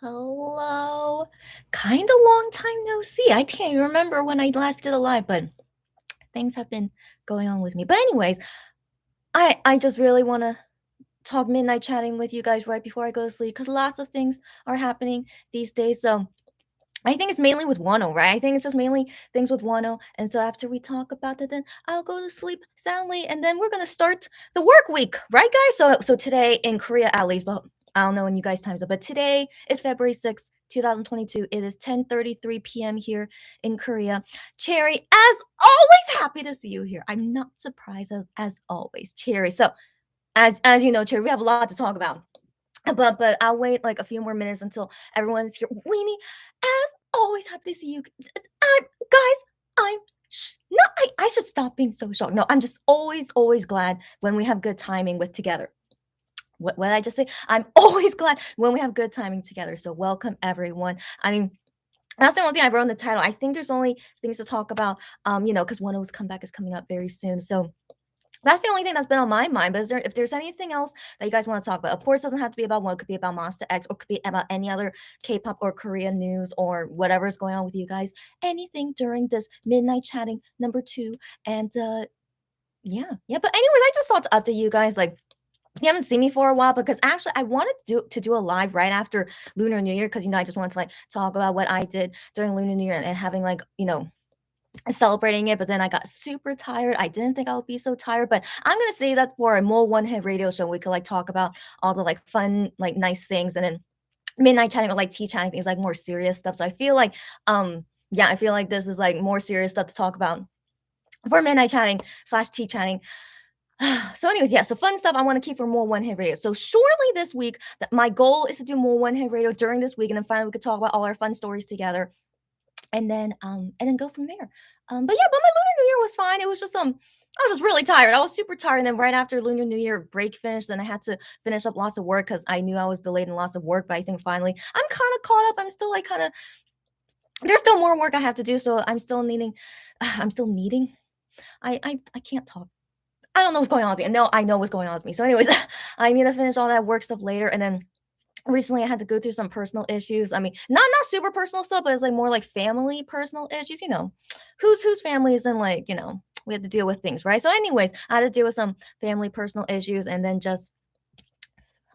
Hello. Kind of long time no see. I can't even remember when I last did a live, but things have been going on with me. But anyways, I just really want to talk midnight chatting with you guys right before I go to sleep because lots of things are happening these days. So I think it's mainly with Wonho, right? I think it's just mainly things with Wonho. And so after we talk about that, then I'll go to sleep soundly, and then we're gonna start the work week, right, guys? So today in Korea, at least, but I don't know when you guys times up, but today is February 6th, 2022. It is 10:33 p.m. here in Korea. Cherry, as always, happy to see you here. I'm not surprised as always, Cherry. So as you know, Cherry, we have a lot to talk about. But I'll wait like a few more minutes until everyone's here. Weenie, as always, happy to see you. I'm guys. I'm no. I should stop being so shocked. No, I'm just always glad when we have good timing with together. What did I just say? I'm always glad when we have good timing together. So welcome everyone. I mean, that's the only thing I wrote in the title. I think there's only things to talk about. Because One O's comeback is coming up very soon. So that's the only thing that's been on my mind. But if there's anything else that you guys want to talk about, of course, it doesn't have to be about one. It could be about Monster X, or it could be about any other K-pop or Korean news or whatever is going on with you guys. Anything during this midnight chatting number 2. And yeah. But anyways, I just thought to update you guys. Like, you haven't seen me for a while because actually I wanted to do a live right after Lunar New Year because I just wanted to like talk about what I did during Lunar New Year and having like celebrating it, but then I got super tired. I didn't think I would be so tired, but I'm gonna say that for a more one-hit radio show, we could like talk about all the like fun, like nice things, and then midnight chatting or like tea chatting things, like more serious stuff. So I feel like, yeah, I feel like this is like more serious stuff to talk about for midnight chatting slash tea chatting. So, anyways, yeah, so fun stuff I want to keep for more one hit radio. So, shortly this week, that my goal is to do more one hit radio during this week, and then finally we could talk about all our fun stories together and then go from there. But yeah, but my Lunar New Year was fine. It was just I was just really tired. I was super tired. And then right after Lunar New Year break finished, then I had to finish up lots of work because I knew I was delayed in lots of work. But I think finally I'm kind of caught up. I'm still like kind of there's still more work I have to do. So I'm still needing I'm still needing. I can't talk. I don't know what's going on with me. No, I know what's going on with me. So, anyways, I need to finish all that work stuff later. And then recently I had to go through some personal issues. I mean, not super personal stuff, but it's like more like family personal issues, whose family isn't like, we had to deal with things, right? So anyways, I had to deal with some family personal issues, and then just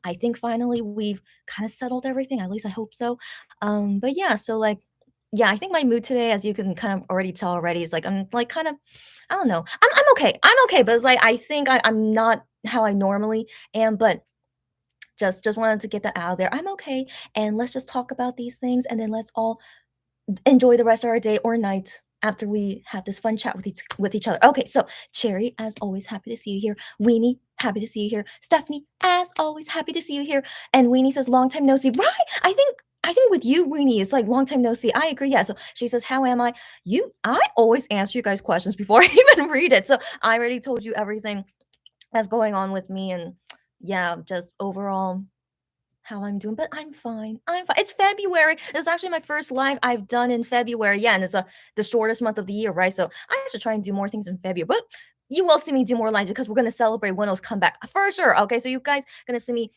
I think finally we've kind of settled everything. At least I hope so. But yeah, so like yeah, I think my mood today, as you can kind of already tell already, is like I'm like kind of I don't know. I'm okay. I'm okay, but it's like I think I'm not how I normally am, but just wanted to get that out there. I'm okay, and let's just talk about these things, and then let's all enjoy the rest of our day or night after we have this fun chat with each other. Okay, so Cherry, as always, happy to see you here. Weenie, happy to see you here. Stephanie, as always, happy to see you here. And Weenie says, long time no see. Right? I think with you, Weenie, it's like long time no see. I agree. Yeah. So she says, how am I? I always answer you guys' questions before I even read it. So I already told you everything that's going on with me, and yeah, just overall how I'm doing, but I'm fine. I'm fine. It's February. This is actually my first live I've done in February. Yeah, and it's the shortest month of the year, right? So I should try and do more things in February. But you will see me do more lives because we're gonna celebrate Wino's comeback for sure. Okay, so you guys gonna see me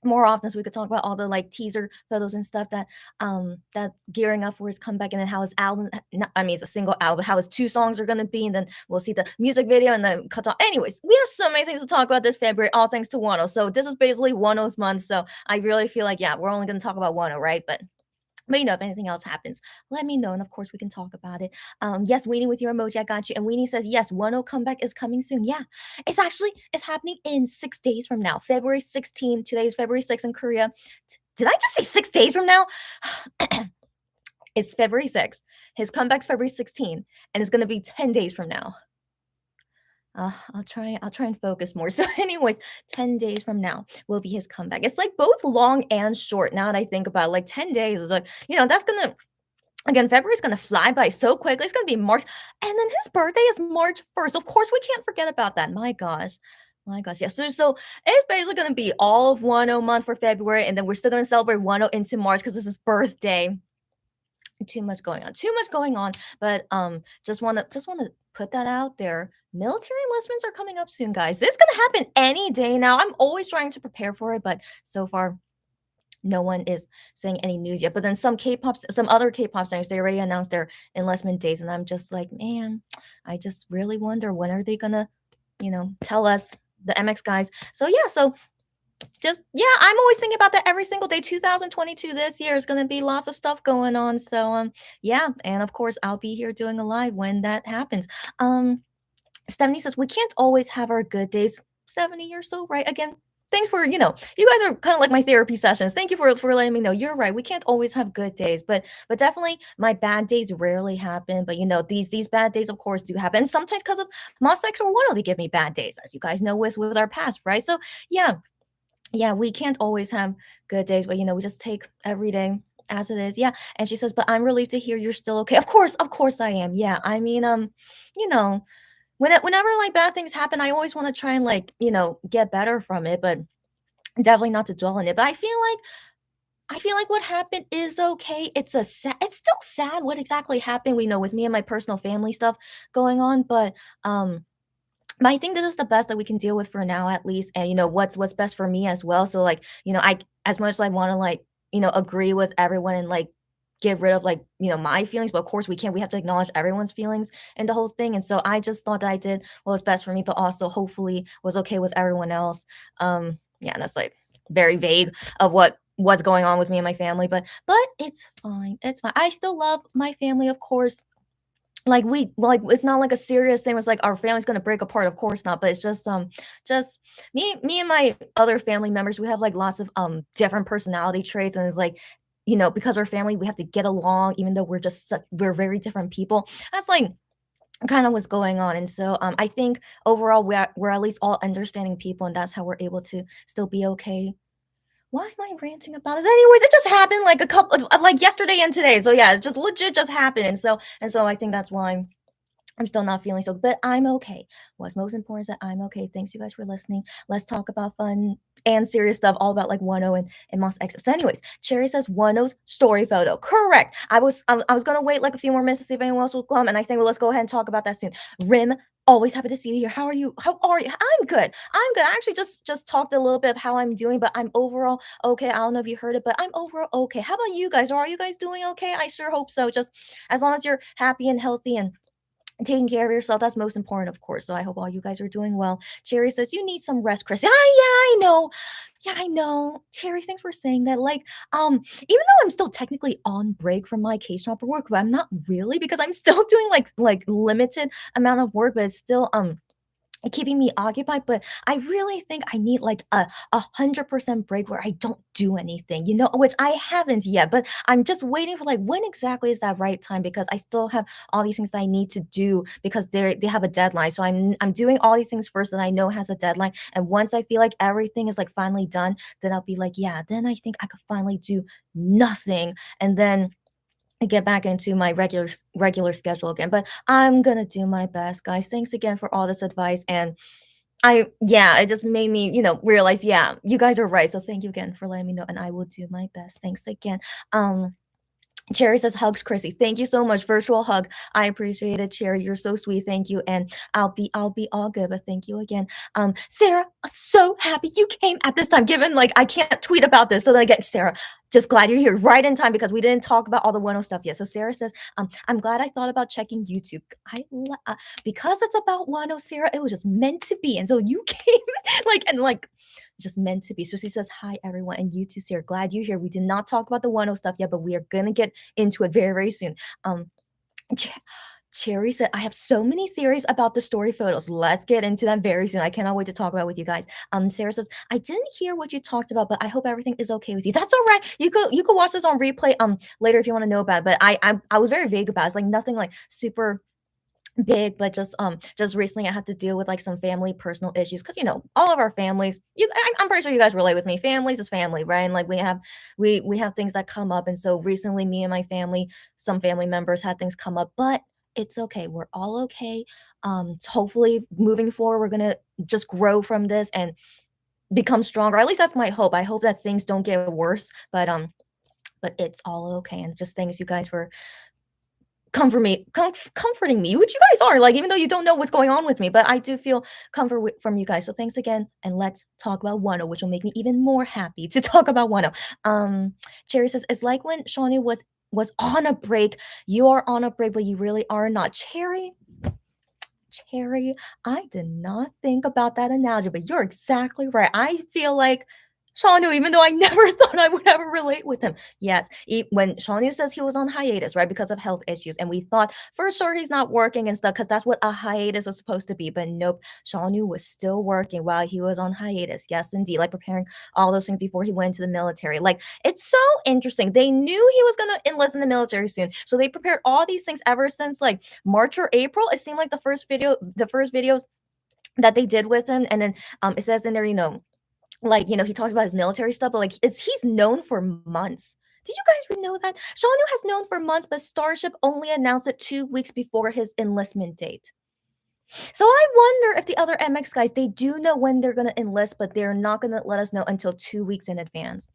more often so we could talk about all the like teaser photos and stuff that's gearing up for his comeback, and then how his album I mean it's a single album, how his 2 songs are gonna be, and then we'll see the music video and then cut off. Anyways, we have so many things to talk about this February, all thanks to Wano. So this is basically Wano's month. So I really feel like, yeah, we're only gonna talk about Wano, right? But if anything else happens, let me know. And of course, we can talk about it. Yes, Weenie with your emoji, I got you. And Weenie says, yes, 1 comeback is coming soon. Yeah, it's happening in 6 days from now. February 16th. Today is February 6th in Korea. Did I just say 6 days from now? It's February 6th. His comeback's February 16th, and it's gonna be 10 days from now. I'll try and focus more. So, anyways, 10 days from now will be his comeback. It's like both long and short. Now that I think about it, like 10 days is like, that's gonna again, February's gonna fly by so quickly. It's gonna be March, and then his birthday is March 1st. Of course, we can't forget about that. My gosh. My gosh, yeah. So it's basically gonna be all of 1 month for February, and then we're still gonna celebrate 1 into March because this is birthday. Too much going on. Too much going on. But just wanna put that out there. Military enlistments are coming up soon, guys. This is gonna happen any day now. I'm always trying to prepare for it, but so far no one is saying any news yet. But then some other K-pop singers, they already announced their enlistment dates, and I'm just like, man, I just really wonder when are they gonna, tell us, the MX guys. So yeah, so just yeah, I'm always thinking about that every single day. 2022 this year is gonna be lots of stuff going on. So yeah, and of course I'll be here doing a live when that happens. Um Stephanie says, "We can't always have our good days." 70 or so, right? Again, thanks for, you guys are kind of like my therapy sessions. Thank you for letting me know. You're right. We can't always have good days, but definitely my bad days rarely happen. But these bad days, of course, do happen. And sometimes because of Mosex or Wonho, they give me bad days, as you guys know with our past, right? So yeah, yeah, we can't always have good days, but we just take every day as it is. Yeah. And she says, "But I'm relieved to hear you're still okay." Of course I am. Yeah. I mean, you know, whenever, like, bad things happen, I always wanna try and, like, get better from it, but definitely not to dwell on it. But I feel like what happened is okay. It's still sad what exactly happened, we know, with me and my personal family stuff going on, um but I think this is the best that we can deal with for now, at least, and, what's best for me as well. So, like, I as much as I wanna, like, agree with everyone and, like, get rid of, like, my feelings, but of course we can't. We have to acknowledge everyone's feelings in the whole thing, and so I just thought that I did what was best for me, but also hopefully was okay with everyone else. Yeah, and that's, like, very vague of what's going on with me and my family, but it's fine, it's fine. I still love my family, of course. Like, it's not like a serious thing. It's like our family's gonna break apart, of course not, but it's just me and my other family members, we have, like, lots of, different personality traits, and it's like, because we're family, we have to get along even though we're very different people. That's, like, kinda what's going on, and so, I think overall we're at least all understanding people, and that's how we're able to still be okay. Why am I ranting about this? Anyways, it just happened, like, a couple of like, yesterday and today, so yeah, it just legit just happened, and so I think that's why I'm still not feeling so, but I'm okay. What's most important is that I'm okay. Thanks you guys for listening. Let's talk about fun and serious stuff, all about, like, Wano and Moss X. So anyways, Cherry says Wano's story photo. Correct. I was gonna wait like a few more minutes to see if anyone else will come, and I think, well, let's go ahead and talk about that soon. Rim, always happy to see you here. How are you? How are you? I'm good. I'm good. I actually just talked a little bit of how I'm doing, but I'm overall okay. I don't know if you heard it, but I'm overall okay. How about you guys? Are you guys doing okay? I sure hope so. Just as long as you're happy and healthy and taking care of yourself, that's most important, of course. So I hope all you guys are doing well. Cherry says, "You need some rest, Chris." Ah, yeah, I know. Yeah, I know. Cherry, thanks for saying that. Like, even though I'm still technically on break from my case shopper work, but I'm not really because I'm still doing like limited amount of work, but it's still keeping me occupied. But I really think I need like a 100% break where I don't do anything, which I haven't yet. But I'm just waiting for, like, when exactly is that right time, because I still have all these things that I need to do because they have a deadline. So I'm doing all these things first that I know has a deadline. And once I feel like everything is, like, finally done, then I'll be like, yeah, then I think I could finally do nothing. And then get back into my regular schedule again. But I'm gonna do my best, guys. Thanks again for all this advice. And yeah, it just made me, realize, yeah, you guys are right. So thank you again for letting me know, and I will do my best. Thanks again. Cherry says, "Hugs, Chrissy." Thank you so much. Virtual hug. I appreciate it, Cherry. You're so sweet. Thank you. And I'll be all good, but thank you again. Sarah, so happy you came at this time. Given, like, I can't tweet about this, so then I get Sarah. Just glad you're here right in time because we didn't talk about all the Wano stuff yet. So Sarah says, "I'm glad I thought about checking YouTube. Because it's about Wano, Sarah. It was just meant to be, and so you came, like, just meant to be." So she says, "Hi, everyone." And you too, Sarah. Glad you're here. We did not talk about the Wano stuff yet, but we are going to get into it very, very soon. Um, Ch- Cherry said, "I have so many theories about the story photos. Let's get into them very soon. I cannot wait to talk about it with you guys." Sarah says, "I didn't hear what you talked about, but I hope everything is okay with you." That's all right. You could watch this on replay later if you want to know about it. But I was very vague about it. It's like nothing like super big, but just recently I had to deal with, like, some family personal issues because all of our families, I'm pretty sure you guys relate with me. Families is family, right? And, like, we have things that come up, and so recently me and my family, some family members had things come up, but it's okay. We're all okay. So hopefully moving forward we're gonna just grow from this and become stronger. At least that's my hope. I hope that things don't get worse, but it's all okay. And just thanks you guys for comforting me, which you guys are, like, even though you don't know what's going on with me, but I do feel comfort from you guys. So thanks again, and let's talk about Wonho, which will make me even more happy to talk about Wonho. Cherry says, "It's like when Shawnee was on a break. You are on a break, but you really are not." Cherry, I did not think about that analogy, but you're exactly right. I feel like Shaunu, even though I never thought I would ever relate with him. Yes, when Shaunu says he was on hiatus, right, because of health issues, and we thought for sure he's not working and stuff, because that's what a hiatus is supposed to be. But nope, Shaunu was still working while he was on hiatus. Yes, indeed, like preparing all those things before he went to the military. Like, it's so interesting. They knew he was gonna enlist in the military soon, so they prepared all these things ever since like March or April. It seemed like the first videos that they did with him, and then it says in there, like, he talks about his military stuff, but like he's known for months. Did you guys know that? Shaunu has known for months, but Starship only announced it 2 weeks before his enlistment date. So I wonder if the other MX guys, they do know when they're gonna enlist, but they're not gonna let us know until 2 weeks in advance.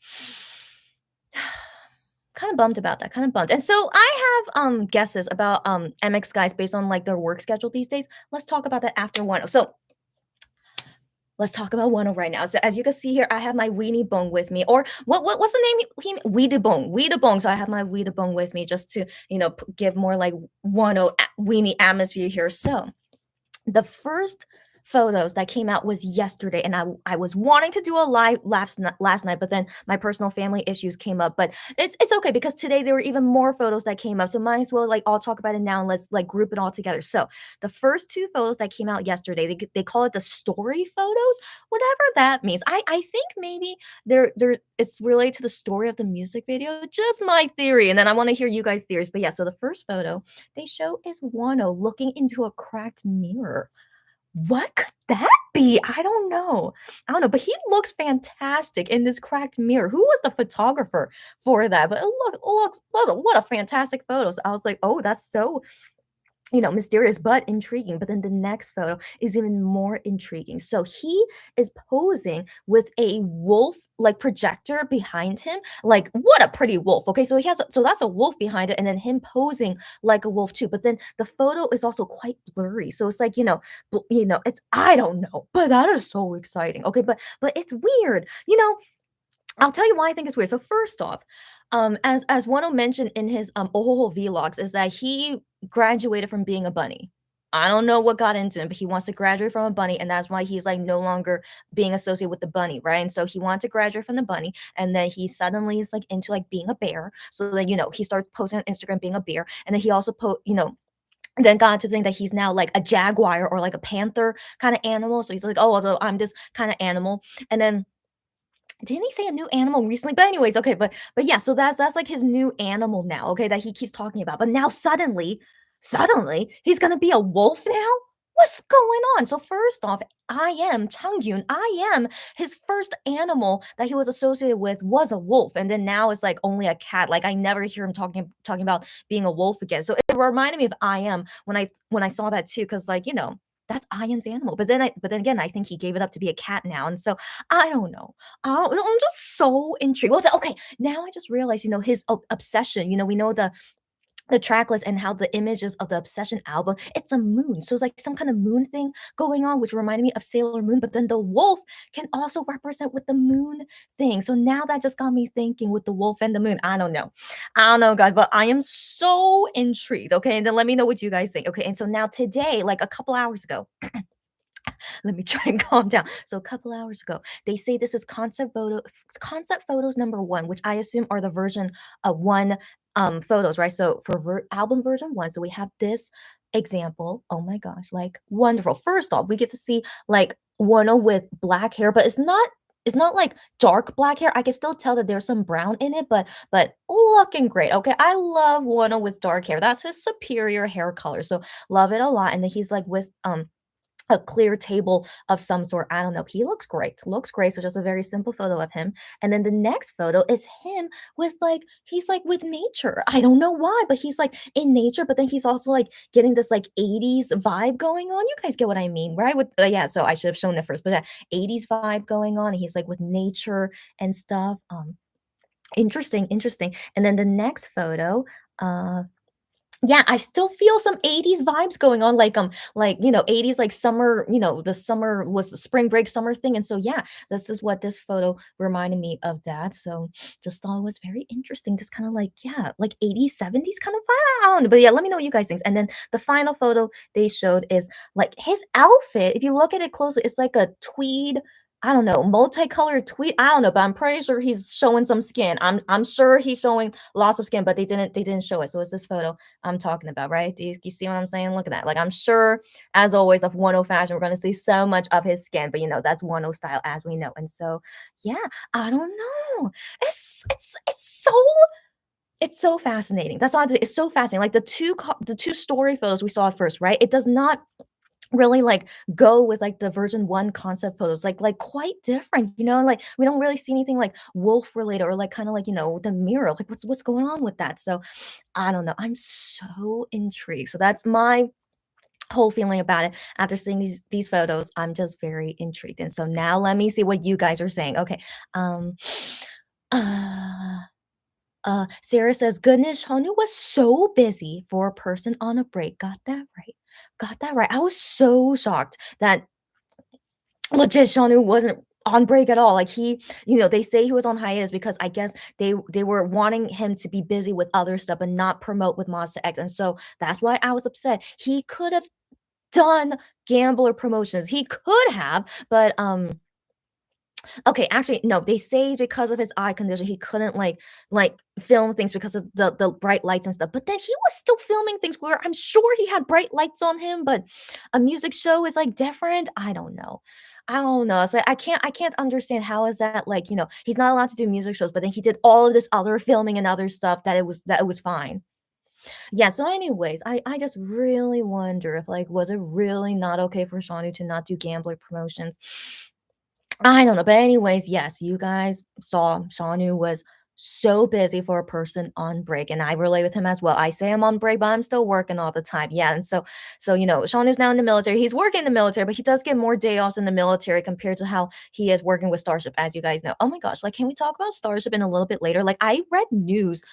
Kind of bummed about that, kind of bummed. And so I have guesses about MX guys based on like their work schedule these days. Let's talk about that after one. So let's talk about Wonho right now. So as you can see here, I have my weenie bone with me, or what's the name? Weenie bone. So I have my weenie bone with me just to give more like Wonho weenie atmosphere here. So the first photos that came out was yesterday, and I was wanting to do a live last night, but then my personal family issues came up. But it's okay, because today there were even more photos that came up, so might as well like all talk about it now, and let's like group it all together. So the first two photos that came out yesterday, they call it the story photos, whatever that means. I think maybe they're it's related to the story of the music video, just my theory, and then I want to hear you guys' theories. But yeah, so the first photo they show is Wano looking into a cracked mirror. What could that be? I don't know. I don't know, but he looks fantastic in this cracked mirror. Who was the photographer for that? But it looks what a fantastic photo. So I was like, oh, that's so mysterious but intriguing. But then the next photo is even more intriguing. So he is posing with a wolf like projector behind him. Like, what a pretty wolf. Okay, so so that's a wolf behind it, and then him posing like a wolf too. But then the photo is also quite blurry. So it's like, it's, I don't know, but that is so exciting. Okay, but it's weird. I'll tell you why I think it's weird. So first off, as Wano mentioned in his Ohoho vlogs, is that he graduated from being a bunny. I don't know what got into him, but he wants to graduate from a bunny, and that's why he's like no longer being associated with the bunny, right? And so he wanted to graduate from the bunny, and then he suddenly is like into like being a bear. So like, he started posting on Instagram being a bear, and then he also then got to think that he's now like a jaguar or like a panther kind of animal. So he's like, oh, although I'm this kind of animal, and then didn't he say a new animal recently? But anyways, okay, but yeah, so that's like his new animal now, okay, that he keeps talking about. But now suddenly he's gonna be a wolf now? What's going on? So first off, I am Changyun. I am his first animal that he was associated with was a wolf, and then now it's like only a cat. Like, I never hear him talking about being a wolf again. So it reminded me of I am when I saw that too, because like that's Iam's animal. But then again, I think he gave it up to be a cat now, and so I don't know. I'm just so intrigued. Well, okay, now I just realized, his obsession. We know the track list and how the images of the Obsession album, it's a moon. So it's like some kind of moon thing going on, which reminded me of Sailor Moon. But then the wolf can also represent with the moon thing. So now that just got me thinking with the wolf and the moon. I don't know. I don't know, guys, but I am so intrigued. Okay. And then let me know what you guys think. Okay. And so now today, like a couple hours ago, let me try and calm down. So a couple hours ago, they say this is concept photos number one, which I assume are the version of one photos, right? So for album version one, so we have this example. Oh my gosh, like wonderful. First off, we get to see like Wano with black hair, but it's not like dark black hair. I can still tell that there's some brown in it, but looking great. Okay, I love Wano with dark hair. That's his superior hair color. So love it a lot. And then he's like with a clear table of some sort. I don't know. He looks great. Looks great. So just a very simple photo of him. And then the next photo is him with like, he's like with nature. I don't know why, but he's like in nature, but then he's also like getting this like 80s vibe going on. You guys get what I mean, right? With yeah, so I should have shown it first, but that 80s vibe going on. And he's like with nature and stuff. Interesting. And then the next photo, Yeah, I still feel some 80s vibes going on, like, 80s, like, summer, the summer was the spring break summer thing, and so, yeah, this is what this photo reminded me of that, so just thought it was very interesting, just kinda like, yeah, like 80s, 70s kind of vibe, I don't know, but yeah, let me know what you guys think, and then the final photo they showed is, like, his outfit, if you look at it closely, it's like a tweed, I don't know, multicolored tweed, I don't know, but I'm pretty sure he's showing some skin, I'm sure he's showing lots of skin, but they didn't show it, so it's this photo I'm talking about, right? Do you see what I'm saying? Look at that. Like, I'm sure, as always, of Wonho fashion, we're gonna see so much of his skin, but that's Wonho style as we know. And so, yeah, I don't know. It's so fascinating. That's all I have to say. It's so fascinating. Like the two story photos we saw at first, right? It does not really like go with like the version 1 concept photos like quite different, like we don't really see anything like wolf related or like kind of like the mirror, like what's going on with that. So I don't know, I'm so intrigued. So that's my whole feeling about it after seeing these photos. I'm just very intrigued, and so now let me see what you guys are saying. Okay. um uh Sarah says, "Goodness, Honu was so busy for a person on a break." Got that right. Got that right. I was so shocked that legit Shanu wasn't on break at all. Like they say he was on hiatus because I guess they were wanting him to be busy with other stuff and not promote with Monster X. And so that's why I was upset. He could have done gambler promotions. He could have, but okay, actually, no, they say because of his eye condition, he couldn't like film things because of the bright lights and stuff. But then he was still filming things where I'm sure he had bright lights on him, but a music show is like different. I don't know. I don't know. It's like I can't understand how is that like, he's not allowed to do music shows, but then he did all of this other filming and other stuff that it was fine. Yeah, so anyways, I just really wonder if like was it really not okay for Shawnee to not do gambler promotions? I don't know, but anyways, yes, you guys saw Shanu was so busy for a person on break, and I relate with him as well. I say I'm on break, but I'm still working all the time. Yeah, and so Shanu's now in the military. He's working in the military, but he does get more day offs in the military compared to how he is working with Starship, as you guys know. Oh my gosh, like, can we talk about Starship in a little bit later? Like, I read news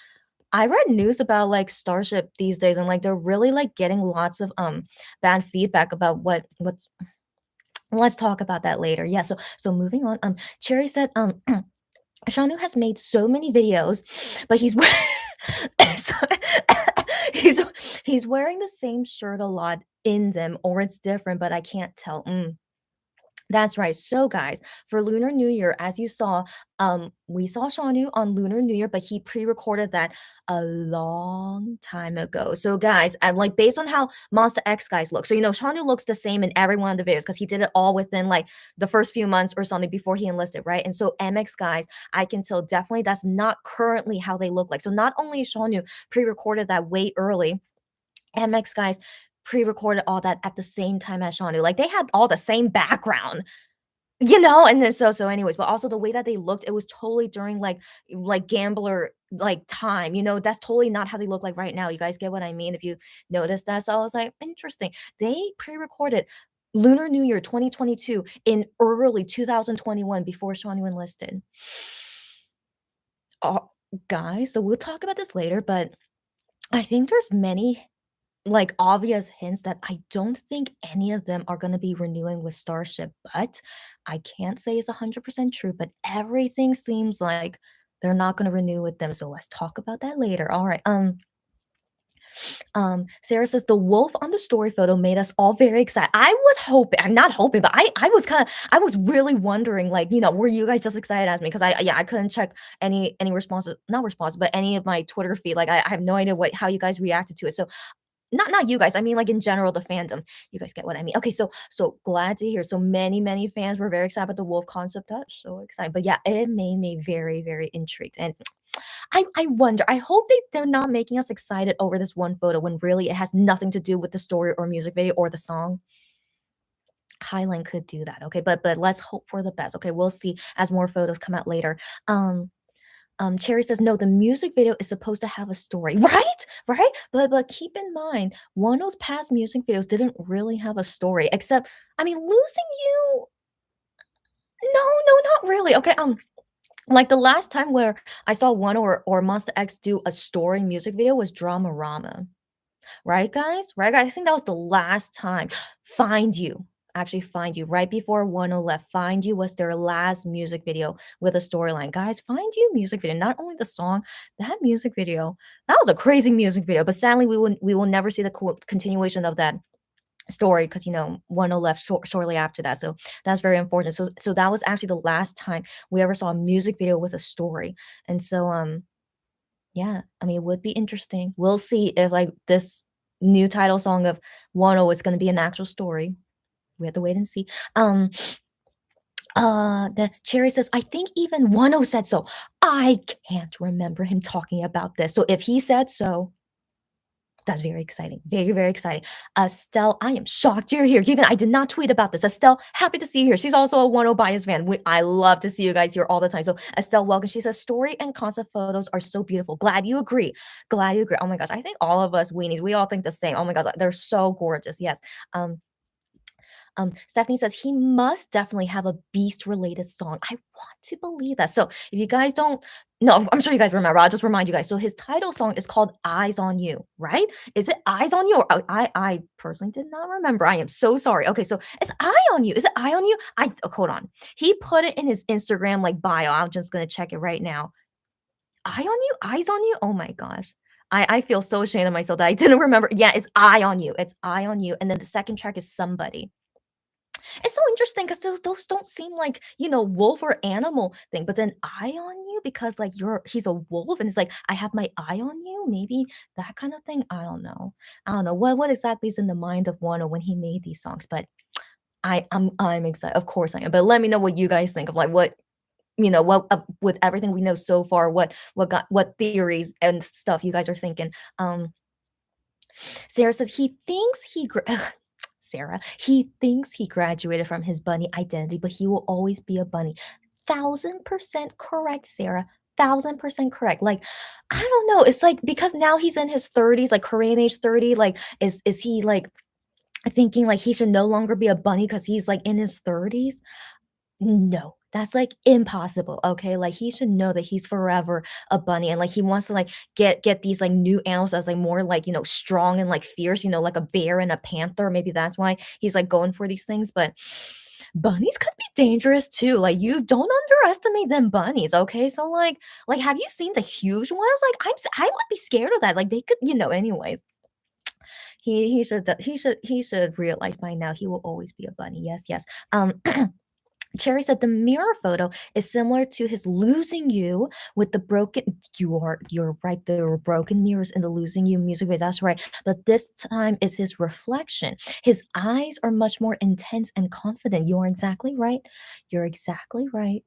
about like Starship these days, and like they're really like getting lots of bad feedback about what's let's talk about that later. Yeah, so moving on. Cherry said, Shanu has made so many videos, but he's sorry. he's he's wearing the same shirt a lot in them, or it's different, but I can't tell. That's right. So, guys, for Lunar New Year, as you saw, we saw Shanu on Lunar New Year, but he pre-recorded that a long time ago. So, guys, I'm like based on how Monster X guys look. So, Shanu looks the same in every one of the videos because he did it all within like the first few months or something before he enlisted, right? And so, MX guys, I can tell definitely that's not currently how they look like. So, not only Shanu pre-recorded that way early, MX guys pre-recorded all that at the same time as Shanu. Like they had all the same background. And then so anyways, but also the way that they looked, it was totally during like gambler like time, that's totally not how they look like right now. You guys get what I mean? If you noticed that. So I was like, interesting. They pre-recorded Lunar New Year 2022 in early 2021 before Shawnee enlisted. Oh, guys, so we'll talk about this later, but I think there's many like obvious hints that I don't think any of them are going to be renewing with Starship, but I can't say it's 100% true, but everything seems like they're not going to renew with them. So let's talk about that later. All right. Sarah says the wolf on the story photo made us all very excited. I was hoping, I'm not hoping, but I was really wondering, like, were you guys just excited as me? Because I couldn't check any responses, not responses, but any of my Twitter feed. Like I have no idea how you guys reacted to it. So not you guys, I mean, like, in general, the fandom. You guys get what I mean. Okay, so glad to hear. So many fans were very excited about the wolf concept. That's so exciting. But yeah, it made me very, very intrigued. And I wonder, I hope they're not making us excited over this one photo when really it has nothing to do with the story or music video or the song. Highline could do that. Okay, but let's hope for the best. Okay, we'll see as more photos come out later. Cherry says, "No, the music video is supposed to have a story." Right? Right? But keep in mind, one of those past music videos didn't really have a story, except, I mean, Losing You, no, not really. Okay, like the last time where I saw one or Monster X do a story music video was Dramarama. Right, guys? Right, guys? I think that was the last time. Find You. Actually, Find You. Right before 101 left, Find You was their last music video with a storyline. Guys, Find You music video. Not only the song, that music video. That was a crazy music video. But sadly, we will never see the continuation of that story because 101 left shortly after that. So that's very unfortunate. So that was actually the last time we ever saw a music video with a story. And so yeah, I mean, it would be interesting. We'll see if, like, this new title song of Wonho is gonna be an actual story. We have to wait and see. Um, the Cherry says, "I think even Wonho said so." I can't remember him talking about this. So if he said so, that's very exciting. Very, very exciting. Estelle, I am shocked you're here. Given I did not tweet about this. Estelle, happy to see you here. She's also a 101 bias fan. I love to see you guys here all the time. So Estelle, welcome. She says, story and concept photos are so beautiful. Glad you agree. Glad you agree. Oh my gosh. I think all of us weenies, we all think the same. Oh my gosh. They're so gorgeous. Yes. Stephanie says he must definitely have a beast related song. I want to believe that. So if you guys don't no, I'm sure you guys remember. I'll just remind you guys. So his title song is called Eyes on You, right? Is it Eyes on You? Or I personally did not remember. I am so sorry. Okay, so it's Eye on You. Is it Eye on You? Hold on. He put it in his Instagram like bio. I'm just gonna check it right now. Eye on You? Eyes on You? Oh my gosh. I feel so ashamed of myself that I didn't remember. Yeah, it's Eye on You. It's Eye on You. And then the second track is Somebody. It's so interesting because those don't seem like, wolf or animal thing, but then eye on you because like he's a wolf and it's like, I have my eye on you, maybe that kind of thing. I don't know. I don't know what exactly is in the mind of Wano when he made these songs, but I'm excited. Of course I am. But let me know what you guys think of like what with everything we know so far, what theories and stuff you guys are thinking. Sarah said he thinks Sarah, he thinks he graduated from his bunny identity, but he will always be a bunny. 1000% correct, Sarah. 1000% correct. Like, I don't know. It's like because now he's in his 30s, like Korean age 30, like is he like thinking like he should no longer be a bunny because he's like in his 30s? No, that's, like, impossible, okay? Like, he should know that he's forever a bunny, and, like, he wants to, like, get these, like, new animals that's, like, more, like, strong and, like, fierce, like a bear and a panther, maybe that's why he's, like, going for these things, but bunnies could be dangerous too, like, you don't underestimate them bunnies, okay? So, have you seen the huge ones? Like, I would be scared of that, like, they could anyways. He should realize by now he will always be a bunny, yes, yes. Cherry said the mirror photo is similar to his losing you with the broken you're right, there were broken mirrors in the losing you music video. That's right. But this time is his reflection. His eyes are much more intense and confident. You're exactly right. You're exactly right.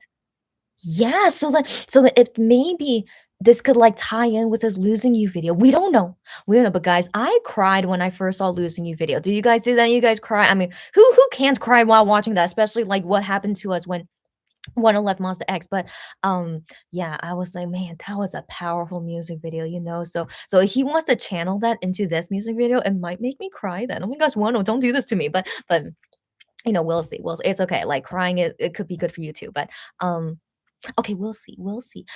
Yeah, so that if maybe this could like tie in with his losing you video. We don't know. We don't know. But guys, I cried when I first saw losing you video. Do you guys do that? You guys cry? I mean, who can't cry while watching that? Especially like what happened to us when one left Monster X. But yeah, I was like, man, that was a powerful music video. So if he wants to channel that into this music video, it might make me cry then. Oh my gosh, Wano, don't do this to me. But we'll see. It's okay. Like crying it could be good for you too. But okay, we'll see, we'll see.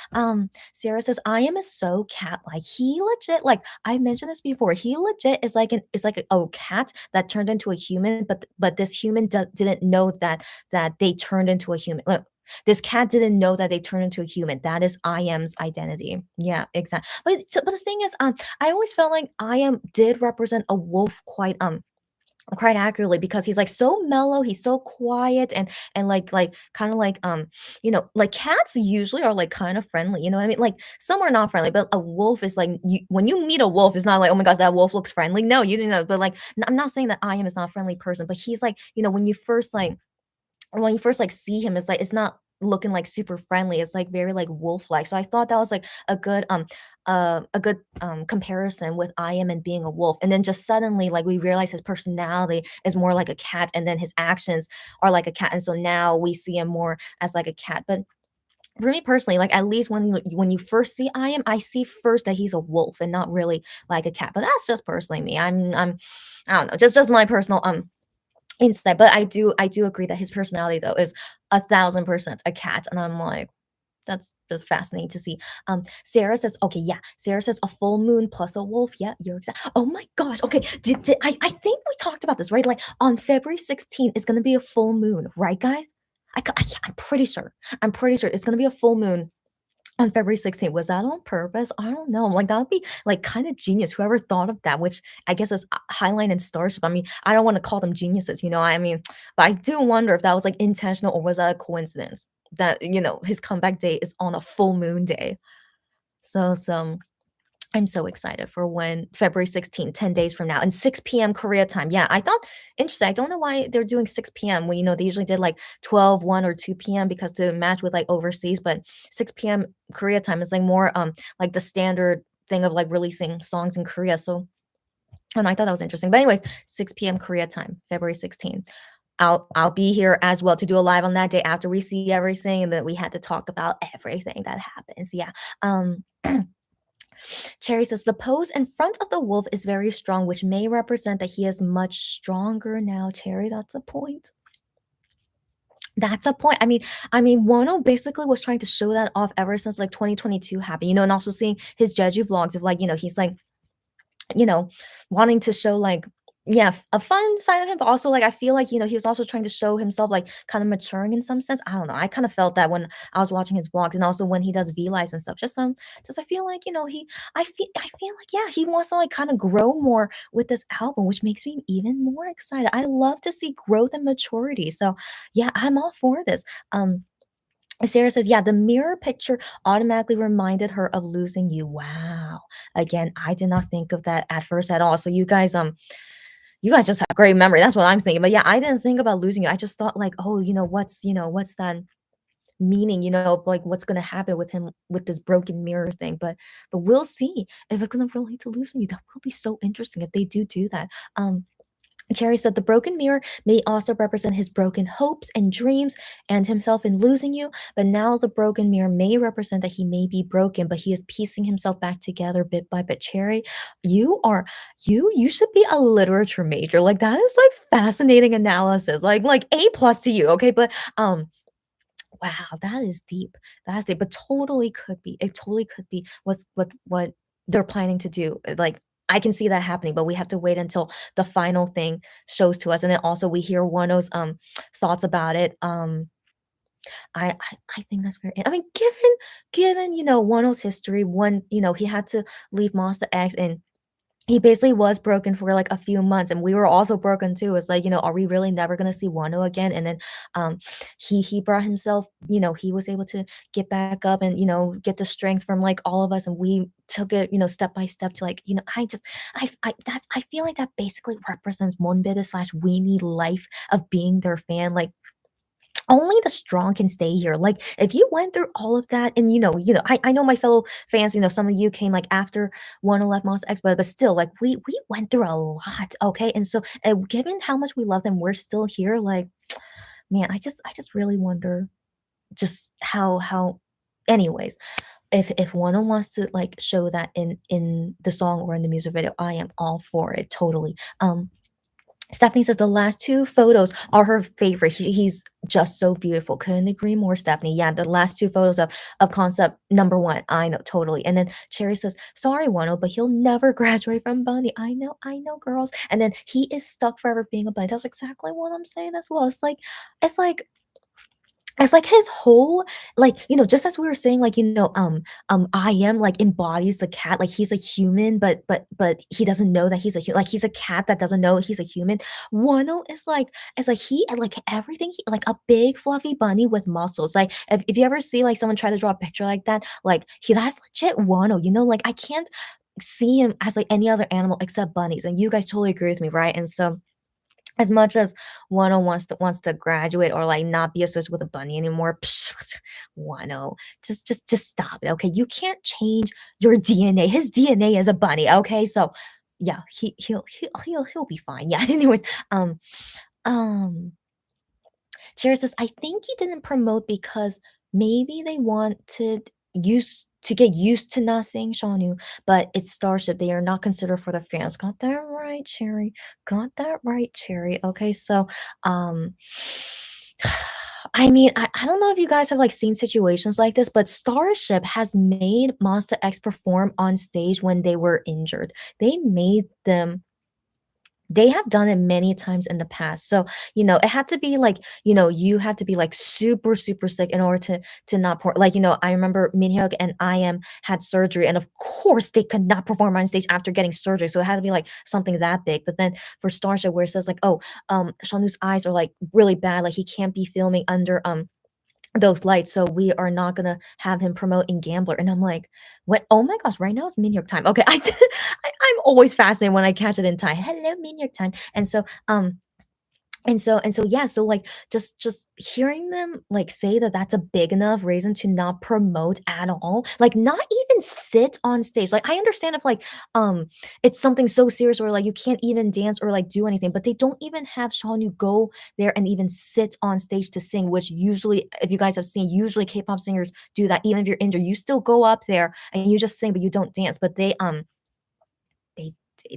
Sarah says, "I am is so cat-like." He legit, like I mentioned this before. He legit is like a cat that turned into a human, but this human didn't know that they turned into a human. This cat didn't know that they turned into a human. That is I am's identity. Yeah, exactly. But the thing is, I always felt like I am did represent a wolf quite accurately because he's like so mellow, he's so quiet and like kind of like cats usually are like kind of friendly, you know what I mean? Like some are not friendly, but a wolf is like when you meet a wolf, it's not like, oh my gosh, that wolf looks friendly. No, you know, but like I'm not saying that I am is not a friendly person, but he's like, when you first like see him, it's like it's not looking like super friendly. It's like very like wolf-like. So I thought that was like a good comparison with I am and being a wolf. And then just suddenly like we realize his personality is more like a cat and then his actions are like a cat. And so now we see him more as like a cat. But for me personally, like at least when you first see I am, I see first that he's a wolf and not really like a cat. But that's just personally me. I don't know, just my personal insight, but I do agree that his personality though is 1000% a cat, and I'm like, that's just fascinating to see. Sarah says, okay, yeah. Sarah says a full moon plus a wolf. Yeah, you're exact. Oh my gosh. Okay, did I think we talked about this, right? Like on February 16th is gonna be a full moon, right, guys? I'm pretty sure. I'm pretty sure it's gonna be a full moon on February 16th. Was that on purpose? I don't know. Like, that would be, like, kinda genius, whoever thought of that, which I guess is Highline and Starship. I mean, I don't wanna call them geniuses, you know what I mean? But I do wonder if that was, like, intentional or was that a coincidence that, his comeback date is on a full moon day. So I'm so excited for when February 16th, 10 days from now, and 6 PM Korea time. Yeah, I thought interesting. I don't know why they're doing 6 PM when, they usually did like 12, 1, or 2 PM because to match with like overseas, but 6 PM Korea time is like more like the standard thing of like releasing songs in Korea. So and I thought that was interesting. But anyways, 6 PM Korea time, February 16th. I'll be here as well to do a live on that day after we see everything and that we had to talk about everything that happens. Yeah. Um Cherry says the pose in front of the wolf is very strong, which may represent that he is much stronger now. Cherry, that's a point. That's a point. I mean, Wano basically was trying to show that off ever since like 2022 happened, and also seeing his Jeju vlogs of like, he's like you know, wanting to show like yeah, a fun side of him, but also like I feel like, he was also trying to show himself like kind of maturing in some sense. I don't know. I kind of felt that when I was watching his vlogs and also when he does V lives and stuff. Just I feel like, I feel like yeah, he wants to like kind of grow more with this album, which makes me even more excited. I love to see growth and maturity. So yeah, I'm all for this. Um Sarah says, yeah, the mirror picture automatically reminded her of losing you. Wow. Again, I did not think of that at first at all. So you guys just have great memory. That's what I'm thinking. But yeah, I didn't think about losing you. I just thought like, oh, what's that meaning, like what's gonna happen with him with this broken mirror thing. But we'll see if it's gonna relate to losing you. That will be so interesting if they do that. Cherry said the broken mirror may also represent his broken hopes and dreams and himself in losing you, but now the broken mirror may represent that he may be broken, but he is piecing himself back together bit by bit. Cherry, you should be a literature major. Like that is like fascinating analysis. Like A plus to you, okay? But wow, that is deep. That's deep, but totally could be. It totally could be what they're planning to do. Like I can see that happening, but we have to wait until the final thing shows to us, and then also we hear Wano's thoughts about it. I think that's very. I mean, given Wano's history, he had to leave Monster X and he basically was broken for, like, a few months, and we were also broken too. It's like, are we really never gonna see Wano again? And then, he brought himself he was able to get back up and, get the strength from, like, all of us, and we took it, step by step to, like, I feel like that basically represents Monbebe/We Need Life of being their fan, like, only the strong can stay here. Like, if you went through all of that and, I know my fellow fans, some of you came, like, after One left Monster X, but still, like, we went through a lot, okay? And so, given how much we love them, we're still here, like, man, I just really wonder just how anyways, if One wants to, like, show that in the song or in the music video, I am all for it, totally. Stephanie says the last two photos are her favorite. He's just so beautiful. Couldn't agree more, Stephanie. Yeah, the last two photos of concept number one. I know, totally. And then Cherry says, sorry, Wano, but he'll never graduate from Bunny. I know, girls. And then he is stuck forever being a bunny. That's exactly what I'm saying as well. It's like it's like his whole like, just as we were saying, like, I am like embodies the cat, like he's a human, but he doesn't know that he's a human. Like he's a cat that doesn't know he's a human. Wano is like he and like everything, like a big fluffy bunny with muscles. Like if you ever see like someone try to draw a picture like that, like that's legit Wano, like I can't see him as like any other animal except bunnies. And you guys totally agree with me, right? And so as much as Wano wants to graduate or, like, not be associated with a bunny anymore, Wano, just stop it, okay? You can't change your DNA. His DNA is a bunny, okay? So, yeah, he'll be fine. Yeah, anyways, um Cherry says, "I think he didn't promote because maybe they wanted to get used to not saying Shawnee, but it's Starship. They are not considered for the fans." Got that right, Cherry. Got that right, Cherry. Okay, so, um, I mean, I don't know if you guys have, like, seen situations like this, but Starship has made Monster X perform on stage when they were injured. They made them they have done it many times in the past. So, it had to be like, you had to be like super, super sick in order to not like, I remember Minhyuk and IM had surgery, and of course they could not perform on stage after getting surgery. So it had to be like something that big. But then for Starship, where it says like, oh, Shanu's eyes are like really bad, like he can't be filming under those lights, so we are not gonna have him promote in Gambler. And I'm like, "What? Oh my gosh, right now it's Minhyuk time." Okay, I'm always fascinated when I catch it in time. "Hello, Minhyuk time." And so, yeah, so, like, just hearing them, like, say that that's a big enough reason to not promote at all, like, not even sit on stage. Like, I understand if, like, it's something so serious where, like, you can't even dance or, like, do anything, but they don't even have Shawnyu go there and even sit on stage to sing, which usually, if you guys have seen, usually K-pop singers do that. Even if you're injured, you still go up there and you just sing, but you don't dance. But they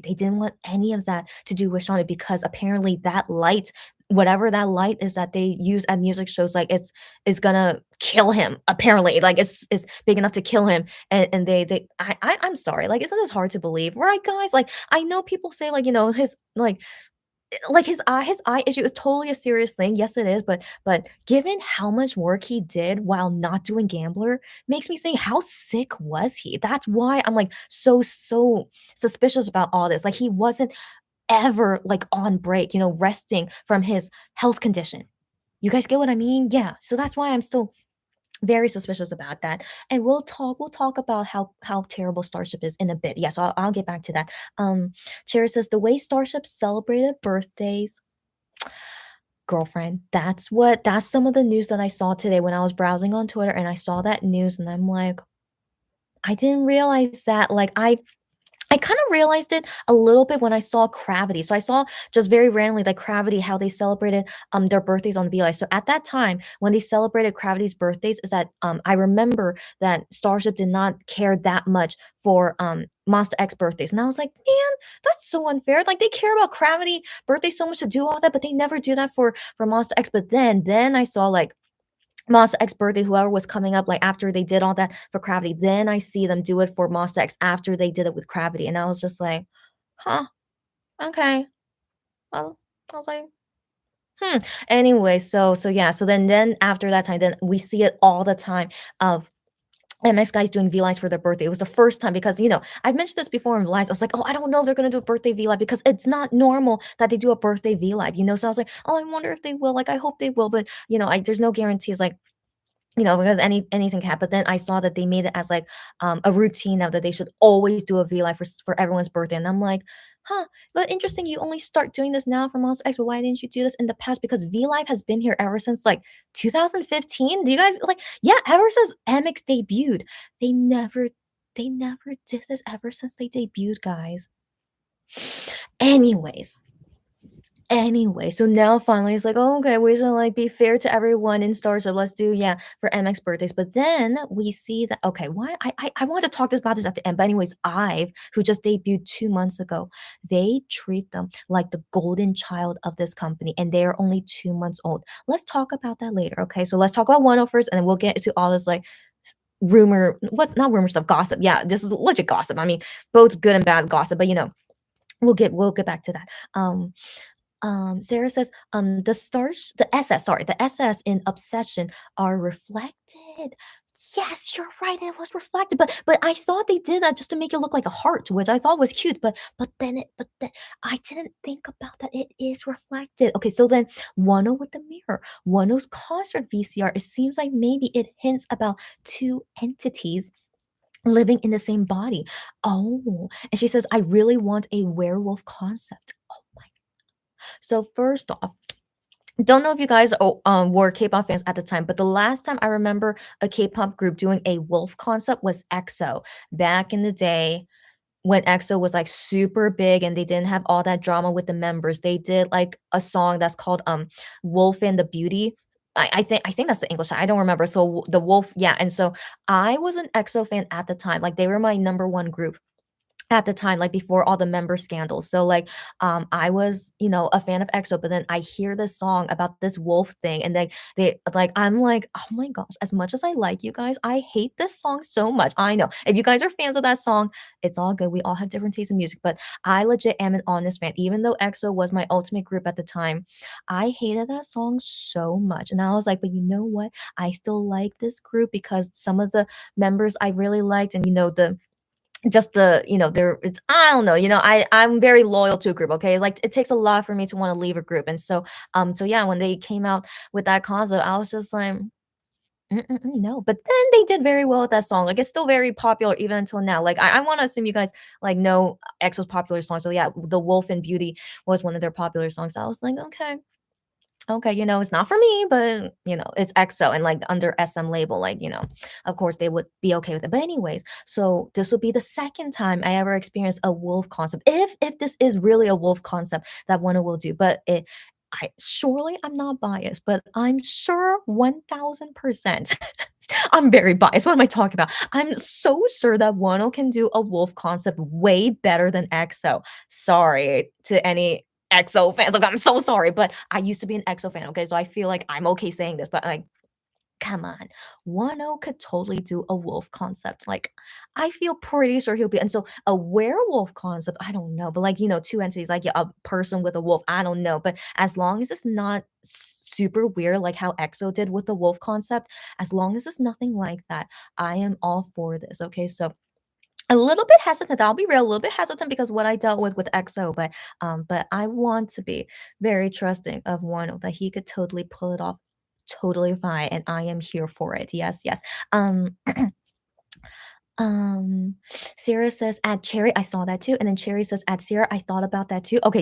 they didn't want any of that to do with Shauna, because apparently that light, whatever that light is that they use at music shows, like, it's gonna kill him, apparently. Like, it's big enough to kill him, and I'm sorry, like, isn't this hard to believe, right, guys? Like, I know people say, like, his his eye issue is totally a serious thing. Yes, it is, but given how much work he did while not doing Gambler, makes me think, how sick was he? That's why I'm, like, so suspicious about all this. Like, he wasn't ever, like, on break, resting from his health condition. You guys get what I mean? Yeah, so that's why I'm still very suspicious about that. And we'll talk about how terrible Starship is in a bit. Yes, I'll get back to that. Cherry says the way Starship celebrated birthdays, girlfriend. That's some of the news that I saw today when I was browsing on Twitter, and I saw that news, and I'm like, I didn't realize that. Like, I kind of realized it a little bit when I saw Gravity. So I saw just very randomly, like, Gravity, how they celebrated their birthdays on VLI. So at that time when they celebrated Gravity's birthdays, is that I remember that Starship did not care that much for Monster X birthdays. And I was like, man, that's so unfair. Like, they care about Gravity birthday so much to do all that, but they never do that for Monster X. But then I saw, like, Monsta X birthday, whoever was coming up, like, after they did all that for Gravity, then I see them do it for Monsta X after they did it with Gravity, and I was just like, "Huh, okay." Well, I was like, "Hmm." Anyway, so yeah, so then after that time, then we see it all the time of MX guys doing V lines for their birthday. It was the first time because, I've mentioned this before in lives. I was like, "Oh, I don't know if they're gonna do a birthday V live because it's not normal that they do a birthday V live," you know? So I was like, "Oh, I wonder if they will, like, I hope they will," but, there's no guarantees, like, because anything can happen. But then I saw that they made it as, like, a routine now that they should always do a V Live for everyone's birthday, and I'm like, "Huh, but interesting you only start doing this now for Monster X, but why didn't you do this in the past?" Because V Live has been here ever since, like, 2015. Do you guys, like, yeah, ever since MX debuted. They never they never did this ever since they debuted, guys. Anyways, so now finally it's like, "Oh, okay, we should, like, be fair to everyone in Starship. Let's do, yeah, for MX birthdays." But then we see that, okay, why I want to talk about this at the end, but anyways, IVE, who just debuted 2 months ago, they treat them like the golden child of this company, and they are only 2 months old. Let's talk about that later, okay? So let's talk about Wonho first, and then we'll get into all this, like, rumor, what, not rumor stuff, gossip. Yeah, this is legit gossip. I mean, both good and bad gossip, but, we'll get back to that. Sarah says, the SS in Obsession are reflected. Yes, you're right. It was reflected, but I thought they did that just to make it look like a heart, which I thought was cute. But then I didn't think about that. It is reflected. Okay, so then Wano with the mirror, Wano's concert VCR. It seems like maybe it hints about two entities living in the same body. Oh, and she says, I really want a werewolf concept. Oh my. So first off, don't know if you guys were K-pop fans at the time, but the last time I remember a K-pop group doing a wolf concept was EXO. Back in the day when EXO was, like, super big and they didn't have all that drama with the members, they did, like, a song that's called Wolf and the Beauty. I think that's the English. I don't remember. So the wolf, yeah. And so I was an EXO fan at the time. Like, they were my number one group. at the time, like, before all the member scandals. So, like, I was, a fan of EXO, but then I hear this song about this wolf thing, and I'm like, "Oh my gosh, as much as I like you guys, I hate this song so much." I know. If you guys are fans of that song, it's all good. We all have different tastes in music, but I legit am an honest fan. Even though EXO was my ultimate group at the time, I hated that song so much, and I was like, "But you know what? I still like this group because some of the members I really liked, and, there it's I don't know, I'm very loyal to a group, okay? Like, it takes a lot for me to wanna leave a group, and so yeah, when they came out with that concept, I was just like, no." But then they did very well with that song, like, it's still very popular even until now. Like, I wanna assume you guys, like, know EXO's popular song, so yeah, The Wolf and Beauty was one of their popular songs. So I was like, "Okay, okay, it's not for me, but it's EXO and like under SM label, like, of course they would be okay with it." But anyways, so this will be the second time I ever experienced a wolf concept. If this is really a wolf concept that one will do, but I'm not biased, but I'm sure 1000% I'm very biased. What am I talking about? I'm so sure that Wonho can do a wolf concept way better than EXO. Sorry to any EXO fans. Like, I'm so sorry, but I used to be an EXO fan, okay? So I feel like I'm okay saying this, but like, come on. Wano could totally do a wolf concept. Like, I feel pretty sure he'll be, and so a werewolf concept, I don't know, but like, two entities, like, yeah, a person with a wolf, I don't know. But as long as it's not super weird, like how EXO did with the wolf concept, as long as it's nothing like that, I am all for this. Okay. So a little bit hesitant, I'll be real, a little bit hesitant because what I dealt with EXO, but I want to be very trusting of Wano that he could totally pull it off totally fine, and I am here for it. Yes, yes. Um, um, Sarah says, "Add Cherry." I saw that too, and then Cherry says, "Add Sarah." I thought about that too. Okay,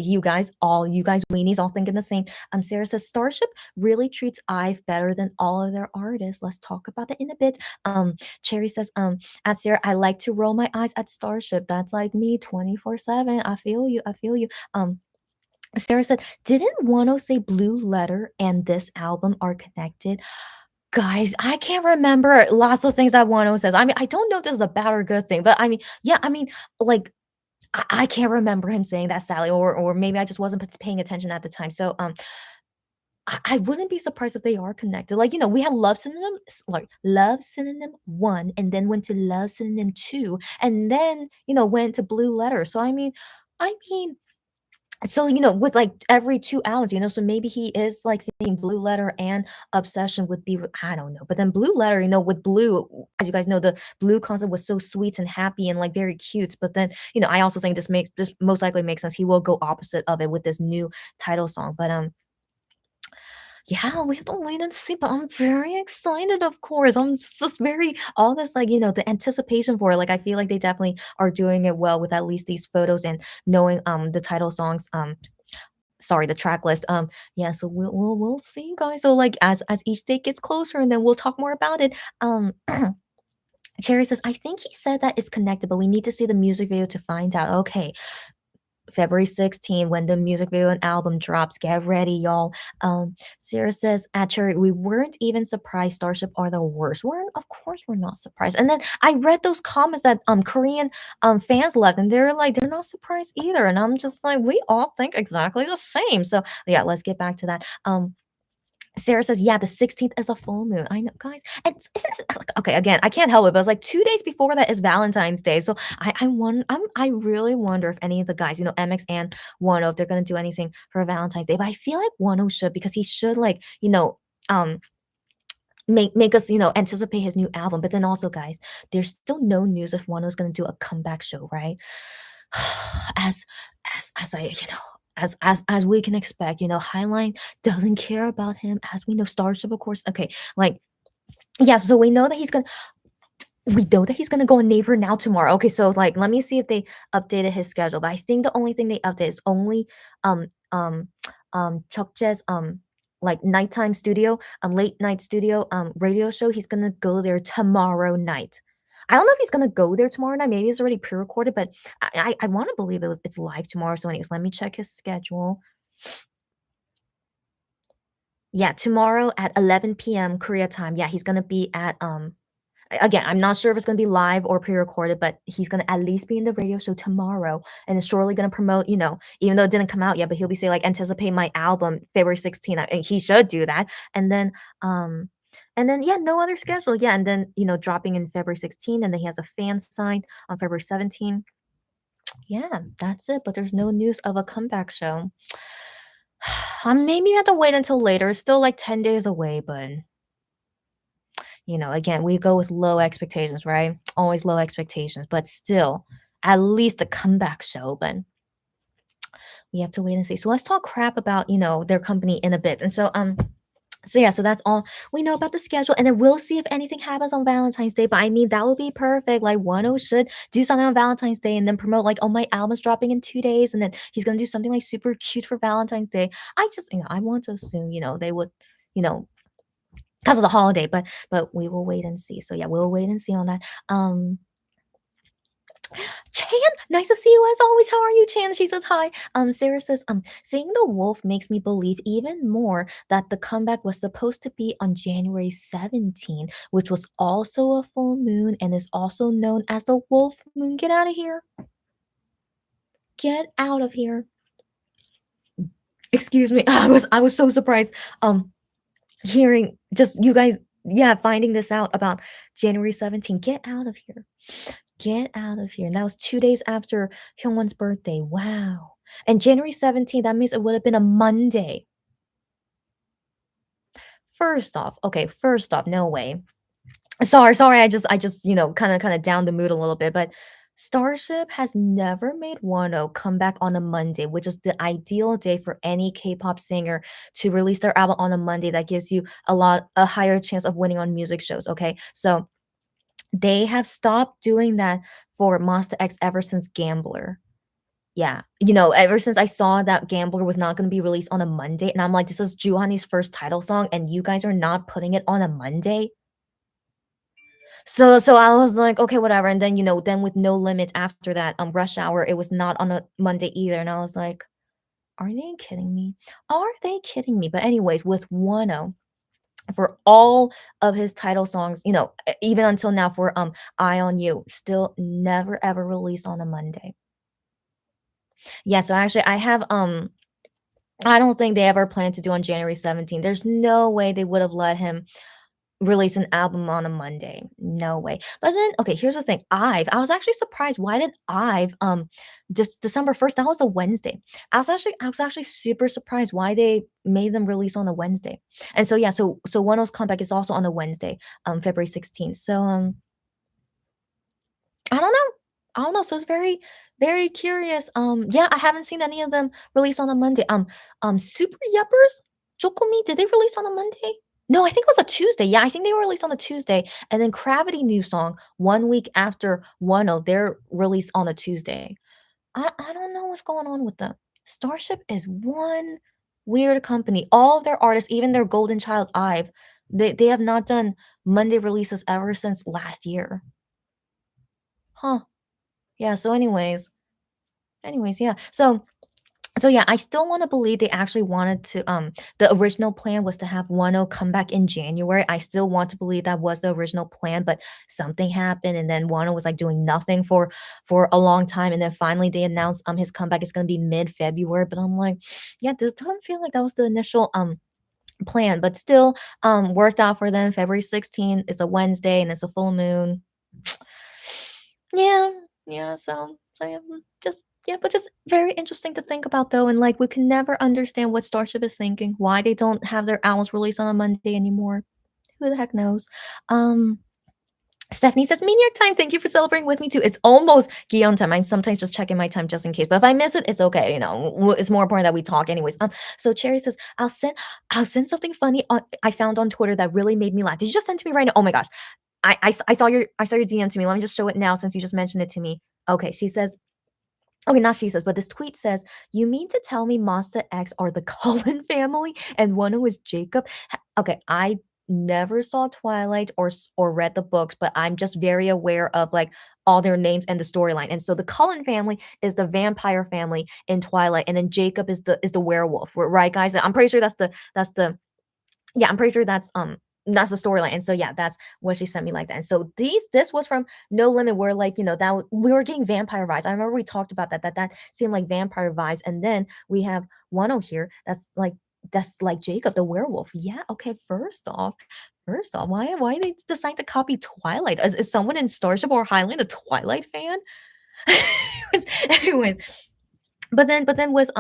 all you guys weenies all thinking the same. Sarah says, "Starship really treats IVE better than all of their artists." Let's talk about that in a bit. Cherry says, "At Sarah, I like to roll my eyes at Starship. That's like me 24/7. I feel you. I feel you." Sarah said, "Didn't 1 say Blue Letter and this album are connected?" Guys, I can't remember lots of things that 1 says. I mean, I don't know if this is a bad or good thing, but I mean, yeah, I mean, like, I can't remember him saying that, Sally, or maybe I just wasn't paying attention at the time. So, I wouldn't be surprised if they are connected. Like, we had Love Synonym 1 and then went to Love Synonym 2 and then, went to Blue Letter. So, I mean, so, with, like, every 2 hours, so maybe he is, like, thinking Blue Letter and Obsession would be I don't know, but then Blue Letter, with Blue, as you guys know, the Blue concept was so sweet and happy and, like, very cute, but then, I also think this most likely makes sense. He will go opposite of it with this new title song, but, yeah, we have to wait and see, but I'm very excited, of course. I'm just very all this, like, the anticipation for it, like, I feel like they definitely are doing it well with at least these photos and knowing, the title songs, sorry, the track list. Yeah, so we'll see, guys. So, like, as each date gets closer, and then we'll talk more about it. Cherry says, "I think he said that it's connected, but we need to see the music video to find out." Okay, February 16th, when the music video and album drops. Get ready, y'all. Sarah says, "Actually, we weren't even surprised. Starship are the worst." Of course, we're not surprised. And then I read those comments that Korean fans left, and they're like, they're not surprised either. And I'm just like, we all think exactly the same. So yeah, let's get back to that. Sarah says, "Yeah, the 16th is a full moon." I know, guys. And okay, again, I can't help it, but it's like 2 days before that is Valentine's Day. So I really wonder if any of the guys, MX and Wano, if they're gonna do anything for Valentine's Day. But I feel like Wano should because he should like, um make us, anticipate his new album. But then also, guys, there's still no news if Wano's gonna do a comeback show, right? As as I, as we can expect, Highline doesn't care about him, as we know. Starship, of course. Okay, like, yeah, so we know that he's gonna go on Naver now tomorrow. Okay, so like let me see if they updated his schedule. But I think the only thing they update is only um um Chokje's like nighttime studio, late night studio radio show. He's gonna go there tomorrow night. I don't know if he's gonna go there tomorrow night. Maybe it's already pre-recorded, but I want to believe it's live tomorrow. So anyways, let me check his schedule. Yeah, tomorrow at 11 p.m. Korea time. Yeah, he's gonna be at Again, I'm not sure if it's gonna be live or pre-recorded, but he's gonna at least be in the radio show tomorrow, and is surely gonna promote, even though it didn't come out yet, but he'll be saying like, "Anticipate my album February 16th," and he should do that, and then, yeah, no other schedule, yeah, and then, dropping in February 16th, and then he has a fan sign on February 17th. Yeah, that's it, but there's no news of a comeback show. Maybe we have to wait until later. It's still like 10 days away, but again, we go with low expectations, right? Always low expectations, but still, at least a comeback show, but we have to wait and see. So let's talk crap about, their company in a bit. And so yeah, so that's all we know about the schedule, and then we'll see if anything happens on Valentine's Day. But I mean, that would be perfect. Like Wano should do something on Valentine's Day and then promote like, oh, my album's dropping in 2 days, and then he's gonna do something like super cute for Valentine's Day. I just, I want to assume, they would, you know, because of the holiday, but we will wait and see. So yeah, we'll wait and see on that. Chan, nice to see you as always. How are you, Chan? She says hi. Sarah says, seeing the wolf makes me believe even more that the comeback was supposed to be on January 17th, which was also a full moon and is also known as the wolf moon. Get out of here. Get out of here. Excuse me. I was so surprised. Hearing just you guys, yeah, finding this out about January 17th. Get out of here. Get out of here. And that was 2 days after Hyungwon's birthday. Wow. And January 17th, that means it would have been a Monday. First off, no way. Sorry, I just, kinda down the mood a little bit, but Starship has never made Wonho come back on a Monday, which is the ideal day for any K-pop singer to release their album on a Monday. That gives you a higher chance of winning on music shows, okay? So, they have stopped doing that for Monsta X ever since Gambler. Yeah, ever since I saw that Gambler was not gonna be released on a Monday, and I'm like, "This is Juhani's first title song, and you guys are not putting it on a Monday?" So I was like, "Okay, whatever," and then, then with No Limit after that, Rush Hour, it was not on a Monday either, and I was like, "Are they kidding me? Are they kidding me?" But anyways, with Wonho, for all of his title songs, even until now for, Eye on You, still never ever released on a Monday. Yeah, so actually I have, I don't think they ever planned to do on January 17th. There's no way they would have let him release an album on a Monday. No way. But then, okay, here's the thing. I was actually surprised. Why did December 1st, that was a Wednesday. I was actually super surprised why they made them release on a Wednesday. And so yeah, so One comeback is also on a Wednesday, February 16th. So I don't know. I don't know. So it's very, very curious. Yeah, I haven't seen any of them release on a Monday. Super Yuppers, Jokumi, did they release on a Monday? No, I think it was a Tuesday. Yeah, I think they were released on a Tuesday. And then Gravity new song 1 week after One O, they're released on a Tuesday. I don't know what's going on with them. Starship is one weird company. All of their artists, even their golden child IVE, they have not done Monday releases ever since last year. Huh. Yeah, so anyways, yeah. So yeah, I still wanna believe they actually wanted to, the original plan was to have Wano come back in January. I still want to believe that was the original plan, but something happened, and then Wano was, like, doing nothing for a long time, and then finally they announced, his comeback is gonna be mid-February, but I'm like, yeah, this doesn't feel like that was the initial, plan, but still, worked out for them. February 16th, it's a Wednesday, and it's a full moon. Yeah, yeah, so yeah, just yeah, but just very interesting to think about though, and like we can never understand what Starship is thinking, why they don't have their albums released on a Monday anymore. Who the heck knows? Um, Stephanie says, "Meteor time. Thank you for celebrating with me too. It's almost Guion time. I'm sometimes just checking my time just in case, but if I miss it, it's okay. It's more important that we talk anyways." So Cherry says, "I'll send something funny I found on Twitter that really made me laugh. Did you just send to me right now? Oh my gosh, I saw your DM to me. Let me just show it now since you just mentioned it to me. Okay, she says, okay, not she says, but this tweet says, "You mean to tell me Monsta X are the Cullen family and one who is Jacob?" Okay, I never saw Twilight or read the books, but I'm just very aware of like all their names and the storyline. And so the Cullen family is the vampire family in Twilight, and then Jacob is the werewolf, right, guys? I'm pretty sure that's the yeah, I'm pretty sure that's that's the storyline. And so yeah, that's what she sent me like that. And so this was from No Limit, where like, we were getting vampire vibes. I remember we talked about that seemed like vampire vibes. And then we have Wano here that's like Jacob the werewolf. Yeah, okay, first off, why they decide to copy Twilight? Is someone in Starship or Highland a Twilight fan? anyways, but then with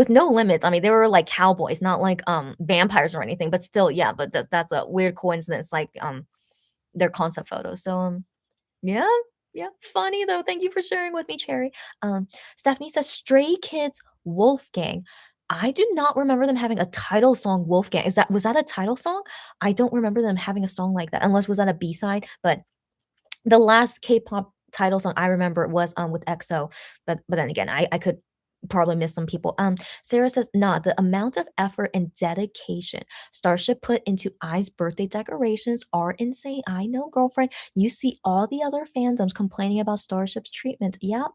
No Limits, I mean, they were like cowboys, not like vampires or anything, but still, yeah, but that's a weird coincidence, like their concept photos. So yeah, yeah, funny though. Thank you for sharing with me, Cherry. Stephanie says Stray Kids Wolfgang. I do not remember them having a title song, Wolfgang. Was that a title song? I don't remember them having a song like that, unless was that a B-side, but the last K-pop title song I remember was with EXO, but then again, I could probably miss some people. Sarah says, "Nah, the amount of effort and dedication Starship put into I's birthday decorations are insane. I know, girlfriend. You see all the other fandoms complaining about Starship's treatment. Yep,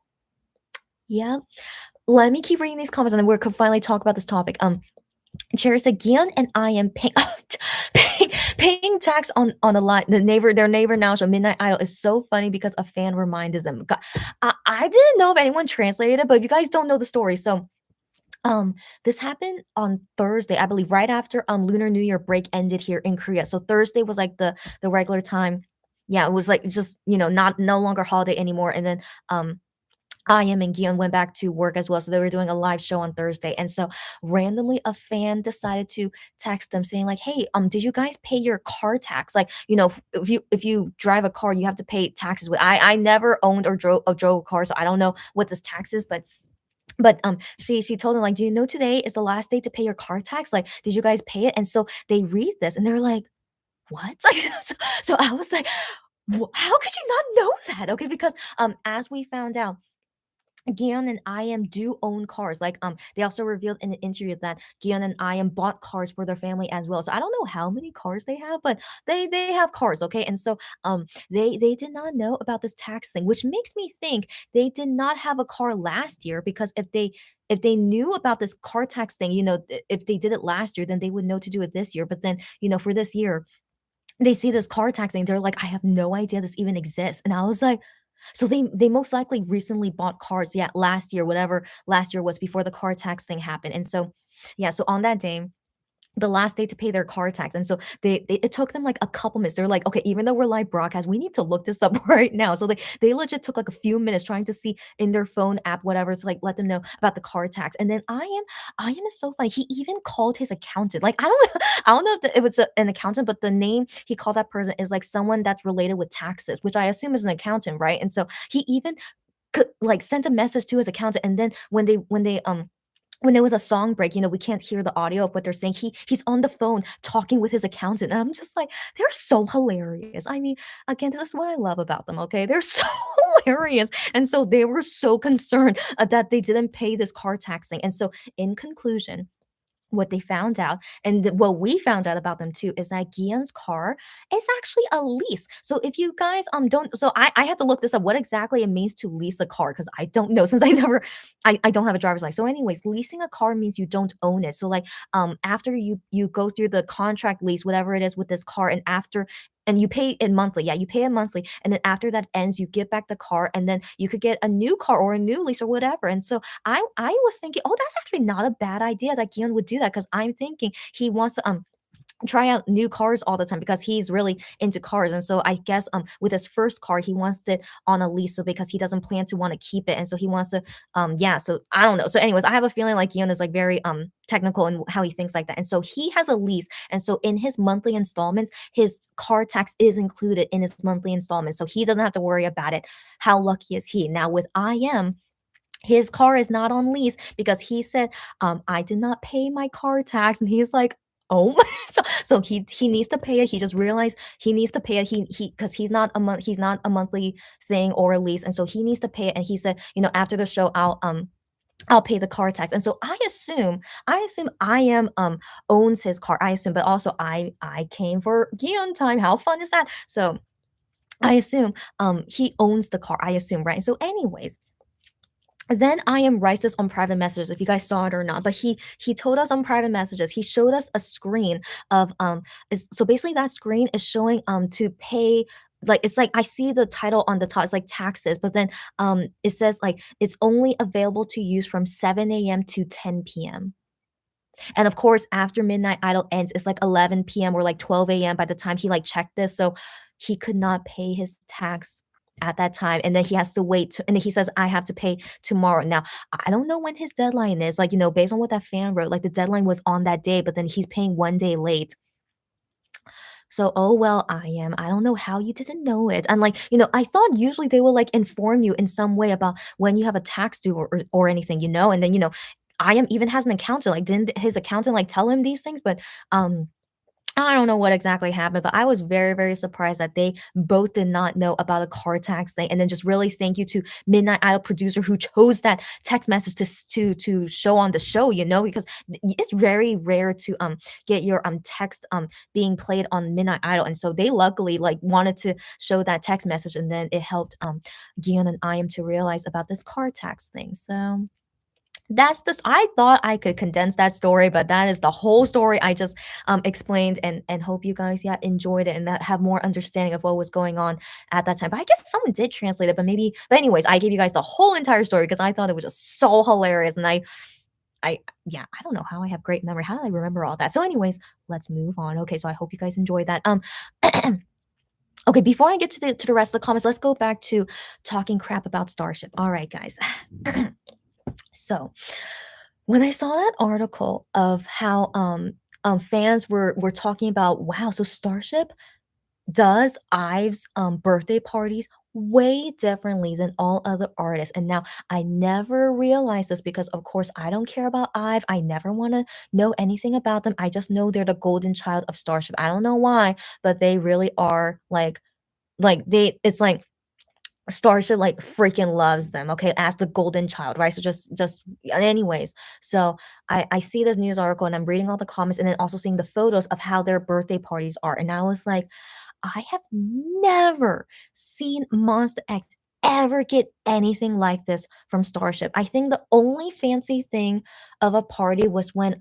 yep. Let me keep reading these comments, and then we can finally talk about this topic. Cherry said, Gian and I am paying tax on a line. Their neighbor now show Midnight Idol is so funny because a fan reminded them. God, I didn't know if anyone translated it, but you guys don't know the story. So um, this happened on Thursday, I believe, right after Lunar New Year break ended here in Korea. So Thursday was like the regular time. Yeah, it was like just not no longer holiday anymore. And then I am and Gion went back to work as well. So they were doing a live show on Thursday. And so randomly a fan decided to text them saying, like, hey, did you guys pay your car tax? Like, if you drive a car, you have to pay taxes with I never owned or drove a car, so I don't know what this tax is, but she told them, like, do you know today is the last day to pay your car tax? Like, did you guys pay it? And so they read this and they're like, what? Like, so I was like, how could you not know that? Okay, because as we found out, Gion and IM do own cars. Like, they also revealed in the interview that Gion and IM bought cars for their family as well. So I don't know how many cars they have, but they have cars, okay? And so they did not know about this tax thing, which makes me think they did not have a car last year, because if they knew about this car tax thing, if they did it last year, then they would know to do it this year. But then, for this year, they see this car tax thing, they're like, I have no idea this even exists. And I was like, so they most likely recently bought cars, yeah, last year, whatever last year was before the car tax thing happened. And so, yeah, so on that day, the last day to pay their car tax. And so it took them like a couple minutes. They're like, okay, even though we're live broadcast, we need to look this up right now. So they legit took like a few minutes trying to see in their phone app, whatever, to like let them know about the car tax. And then I am is so funny. He even called his accountant. Like, I don't I don't know if it's an accountant, but the name he called that person is like someone that's related with taxes, which I assume is an accountant, right? And so he even could like sent a message to his accountant. And then when there was a song break, we can't hear the audio of what they're saying. He's on the phone talking with his accountant, and I'm just like, they're so hilarious. I mean, again, this is what I love about them. Okay, they're so hilarious, and so they were so concerned that they didn't pay this car tax thing. And so, in conclusion, what they found out, and what we found out about them too, is that Gian's car is actually a lease. So if you guys don't, so I had to look this up, what exactly it means to lease a car, because I don't know, since I don't have a driver's license. So anyways, leasing a car means you don't own it. So like after you go through the contract lease, whatever it is with this car, and you pay it monthly. Yeah, you pay it monthly. And then after that ends, you get back the car, and then you could get a new car or a new lease or whatever. And so I was thinking, oh, that's actually not a bad idea that Gion would do that, because I'm thinking he wants to try out new cars all the time, because he's really into cars. And so I guess with his first car he wants it on a lease, so because he doesn't plan to want to keep it, and so he wants to yeah, so I don't know. So anyways, I have a feeling like Gion is like very technical in how he thinks like that. And so he has a lease, and so in his monthly installments, his car tax is included in his monthly installments, so he doesn't have to worry about it. How lucky is he? Now with IM, his car is not on lease, because he said, I did not pay my car tax. And he's like, oh, so he needs to pay it. He just realized he needs to pay it. He because he's not a monthly thing or a lease, and so he needs to pay it. And he said, after the show, I'll pay the car tax. And so I assume I am owns his car. I assume, but also I came for Gion time. How fun is that? So I assume he owns the car. I assume, right? So anyways, Then I am writes this on private messages if you guys saw it or not, but he told us on private messages, he showed us a screen of is so basically that screen is showing to pay, like it's like I see the title on the top, it's like taxes, but then it says like it's only available to use from 7 a.m. to 10 p.m. And of course, after Midnight Idol ends, it's like 11 p.m. or like 12 a.m. by the time he like checked this. So he could not pay his tax at that time. And then he has to wait and then he says, I have to pay tomorrow. Now, I don't know when his deadline is. Like, based on what that fan wrote, like the deadline was on that day, but then he's paying 1 day late. So, oh well, I don't know how you didn't know it. And like, I thought usually they will like inform you in some way about when you have a tax due or anything, and then, I am even has an accountant. Like, didn't his accountant like tell him these things? But I don't know what exactly happened, but I was very, very surprised that they both did not know about a car tax thing. And then just really thank you to Midnight Idol producer who chose that text message to show on the show, because it's very rare to get your text being played on Midnight Idol. And so they luckily like wanted to show that text message, and then it helped Gion and I am to realize about this car tax thing. So that's the I thought I could condense that story, but that is the whole story I just explained, and hope you guys, yeah, enjoyed it and that have more understanding of what was going on at that time. But I guess someone did translate it, but anyways, I gave you guys the whole entire story because I thought it was just so hilarious, and I yeah, I don't know how I have great memory. How do I remember all that? So anyways, let's move on. Okay, so I hope you guys enjoyed that. Okay, before I get to the rest of the comments, let's go back to talking crap about Starship. All right, guys. So, when I saw that article of how fans were talking about, wow, so Starship does Ives birthday parties way differently than all other artists. And now I never realized this because of course I don't care about Ive. I never want to know anything about them. I just know they're the golden child of Starship. I don't know why, but they really are like they it's like Starship, like, freaking loves them, okay, as the golden child, right? So just anyways, so I see this news article and I'm reading all the comments and then also seeing the photos of how their birthday parties are, and I was like, I have never seen Monster X ever get anything like this from Starship. I think the only fancy thing of a party was when,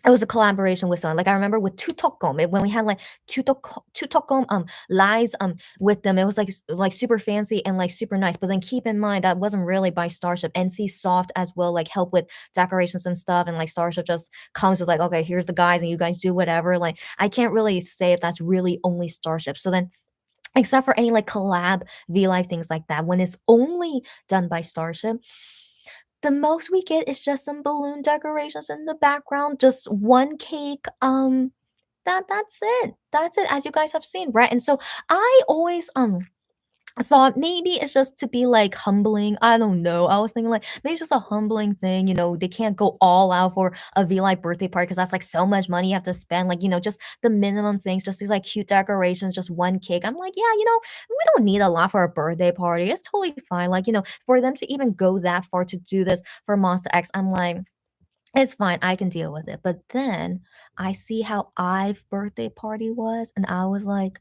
it was a collaboration with someone. Like I remember with Tutokom, when we had like Tutokom lives with them, it was like super fancy and like super nice. But then keep in mind that wasn't really by Starship. NC Soft as well, like help with decorations and stuff. And like Starship just comes with like, okay, here's the guys, and you guys do whatever. Like I can't really say if that's really only Starship. So then except for any like collab V Live things like that, when it's only done by Starship, the most we get is just some balloon decorations in the background, just one cake, that's it. That's it, as you guys have seen, right? And so I always, thought maybe it's just to be, like, humbling, I don't know, I was thinking, like, maybe it's just a humbling thing, they can't go all out for a V-Live birthday party because that's, like, so much money you have to spend, like, just the minimum things, just these, like, cute decorations, just 1 cake. I'm like, "Yeah, we don't need a lot for a birthday party, it's totally fine," like, for them to even go that far to do this for Monster X, I'm like, "It's fine, I can deal with it," but then I see how Ive birthday party was, and I was like,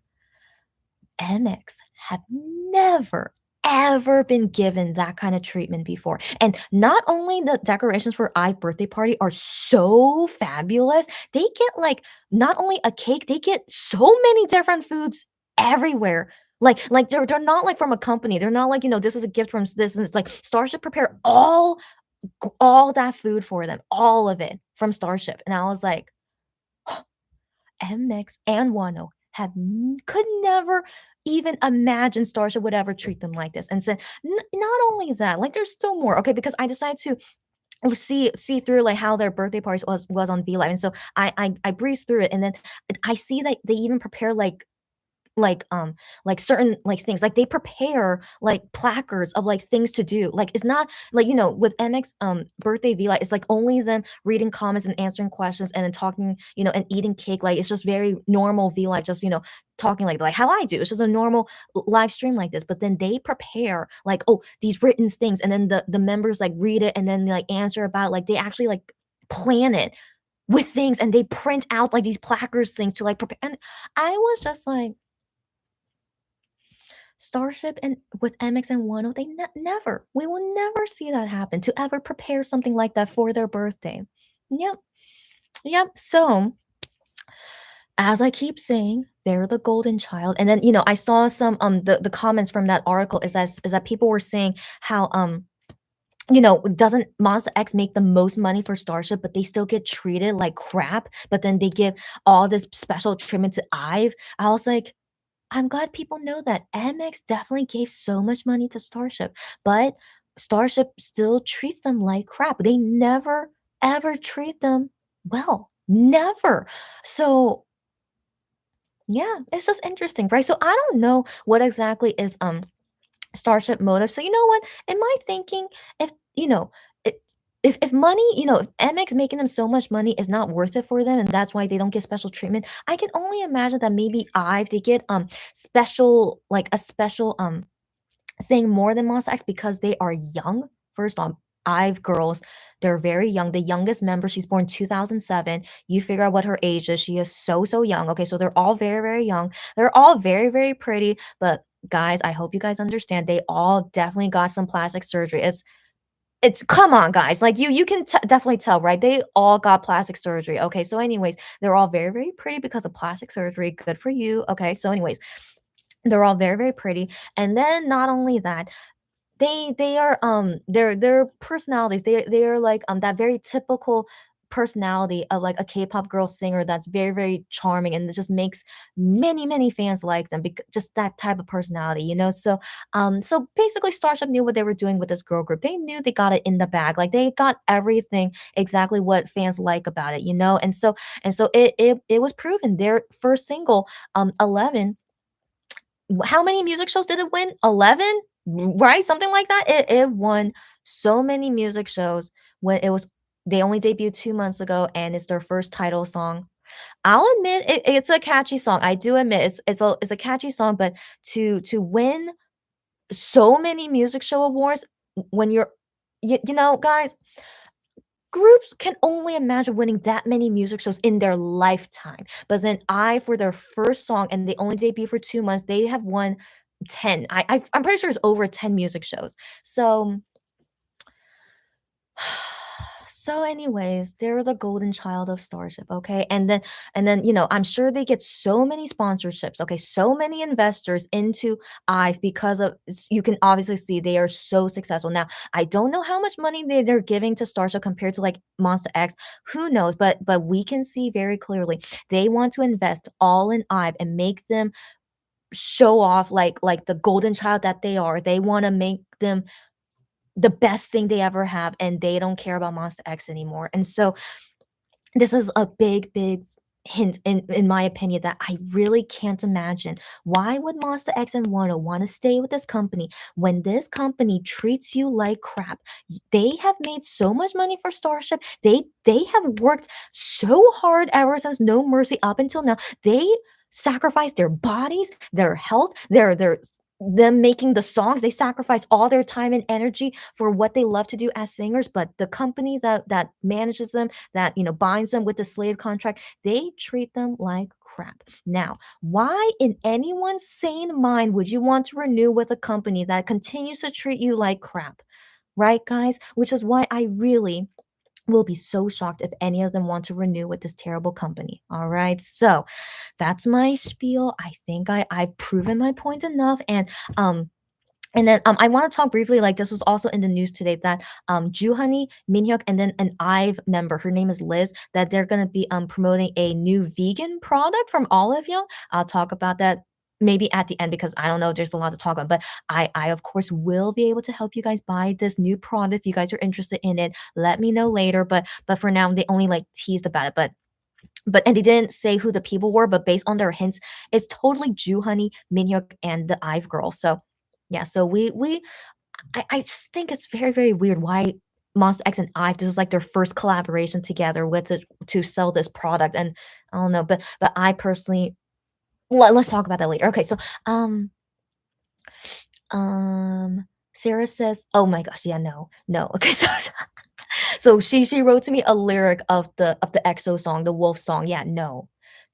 MX have never, ever been given that kind of treatment before. And not only the decorations for I birthday party are so fabulous, they get like not only a cake, they get so many different foods everywhere. Like they're not like from a company. They're not like, this is a gift from this. And it's like Starship prepare all that food for them, all of it from Starship. And I was like, MX and Wano could never even imagine Starship would ever treat them like this. And so not only that, like there's still more. Okay, because I decided to see through like how their birthday parties was on V Live. And so I breezed through it, and then I see that they even prepare like, like certain, like, things, like, they prepare, like, placards of, like, things to do, like, it's not like, with MX, birthday V Live, it's, like, only them reading comments and answering questions and then talking, and eating cake, like, it's just very normal V Live, just, talking like how I do, it's just a normal live stream like this, but then they prepare, like, oh, these written things, and then the members, like, read it and then, like, answer about, like, they actually, like, plan it with things, and they print out, like, these placards things to, like, prepare, and I was just like, Starship and with MX and Wano, they never, we will never see that happen to ever prepare something like that for their birthday. Yep, yep. So as I keep saying, they're the golden child. And then, I saw some the comments from that article is that people were saying how doesn't Monster X make the most money for Starship, but they still get treated like crap, but then they give all this special treatment to Ive. I was like, I'm glad people know that MX definitely gave so much money to Starship, but Starship still treats them like crap. They never ever treat them well. Never. So yeah, it's just interesting, right? So I don't know what exactly is Starship motive. So you know what? In my thinking, if it, if money, if MX making them so much money is not worth it for them, and that's why they don't get special treatment, I can only imagine that maybe Ive they get special like a special thing more than Monsta X because they are young. First off, Ive girls, they're very young. The youngest member, she's born 2007. You figure out what her age is. She is so young. Okay, so they're all very young. They're all very pretty. But guys, I hope you guys understand. They all definitely got some plastic surgery. It's come on, guys. Like you can definitely tell, right? They all got plastic surgery. Okay, so anyways, they're all very pretty because of plastic surgery. Good for you. Okay, so anyways, they're all very pretty. And then not only that, they are, their personalities, they are like, that very typical personality of, like, a K-pop girl singer that's very charming, and it just makes many fans like them just that type of personality, So, so basically, Starship knew what they were doing with this girl group. They knew they got it in the bag, like, they got everything exactly what fans like about it? And so it was proven. Their first single, 11, how many music shows did it win? 11? Right? Something like that? It won so many music shows when it was they only debuted 2 months ago, and it's their first title song. I'll admit it's a catchy song. I do admit it's a catchy song, but to win so many music show awards when guys, groups can only imagine winning that many music shows in their lifetime. But then for their first song, and they only debuted for 2 months, they have won 10. I'm pretty sure it's over 10 music shows. So so anyways, they're the golden child of Starship, okay? And then, I'm sure they get so many sponsorships, okay? So many investors into IVE because you can obviously see they are so successful. Now, I don't know how much money they're giving to Starship compared to like Monster X. Who knows? But we can see very clearly they want to invest all in IVE and make them show off like the golden child that they are. They want to make them the best thing they ever have, and they don't care about Monster X anymore. And so this is a big hint in my opinion that I really can't imagine why would Monster X and Wano want to stay with this company when this company treats you like crap. They have made so much money for Starship. They have worked so hard ever since No Mercy up until now. They sacrificed their bodies, their health, their them making the songs. They sacrifice all their time and energy for what they love to do as singers, but the company that manages them, that binds them with the slave contract, they treat them like crap. Now, why in anyone's sane mind would you want to renew with a company that continues to treat you like crap? Right, guys? Which is why I really will be so shocked if any of them want to renew with this terrible company. All right. So that's my spiel. I think I've proven my point enough. And then I want to talk briefly, like this was also in the news today that Juhani, Minhyuk, and then an IVE member, her name is Liz, that they're gonna be promoting a new vegan product from Olive Young. I'll talk about that maybe at the end because I don't know, there's a lot to talk about. But I of course will be able to help you guys buy this new product if you guys are interested in it. Let me know later. But for now, they only like teased about it. And they didn't say who the people were, but based on their hints, it's totally Honey, Minhyuk, and the IVE girl. So yeah, so I just think it's very weird why Monster X and IVE, this is like their first collaboration together with it to sell this product. And I don't know, but I personally let's talk about that later. Okay, so Sarah says, oh my gosh, yeah, no. Okay, so she wrote to me a lyric of the EXO song, the Wolf song. Yeah, no.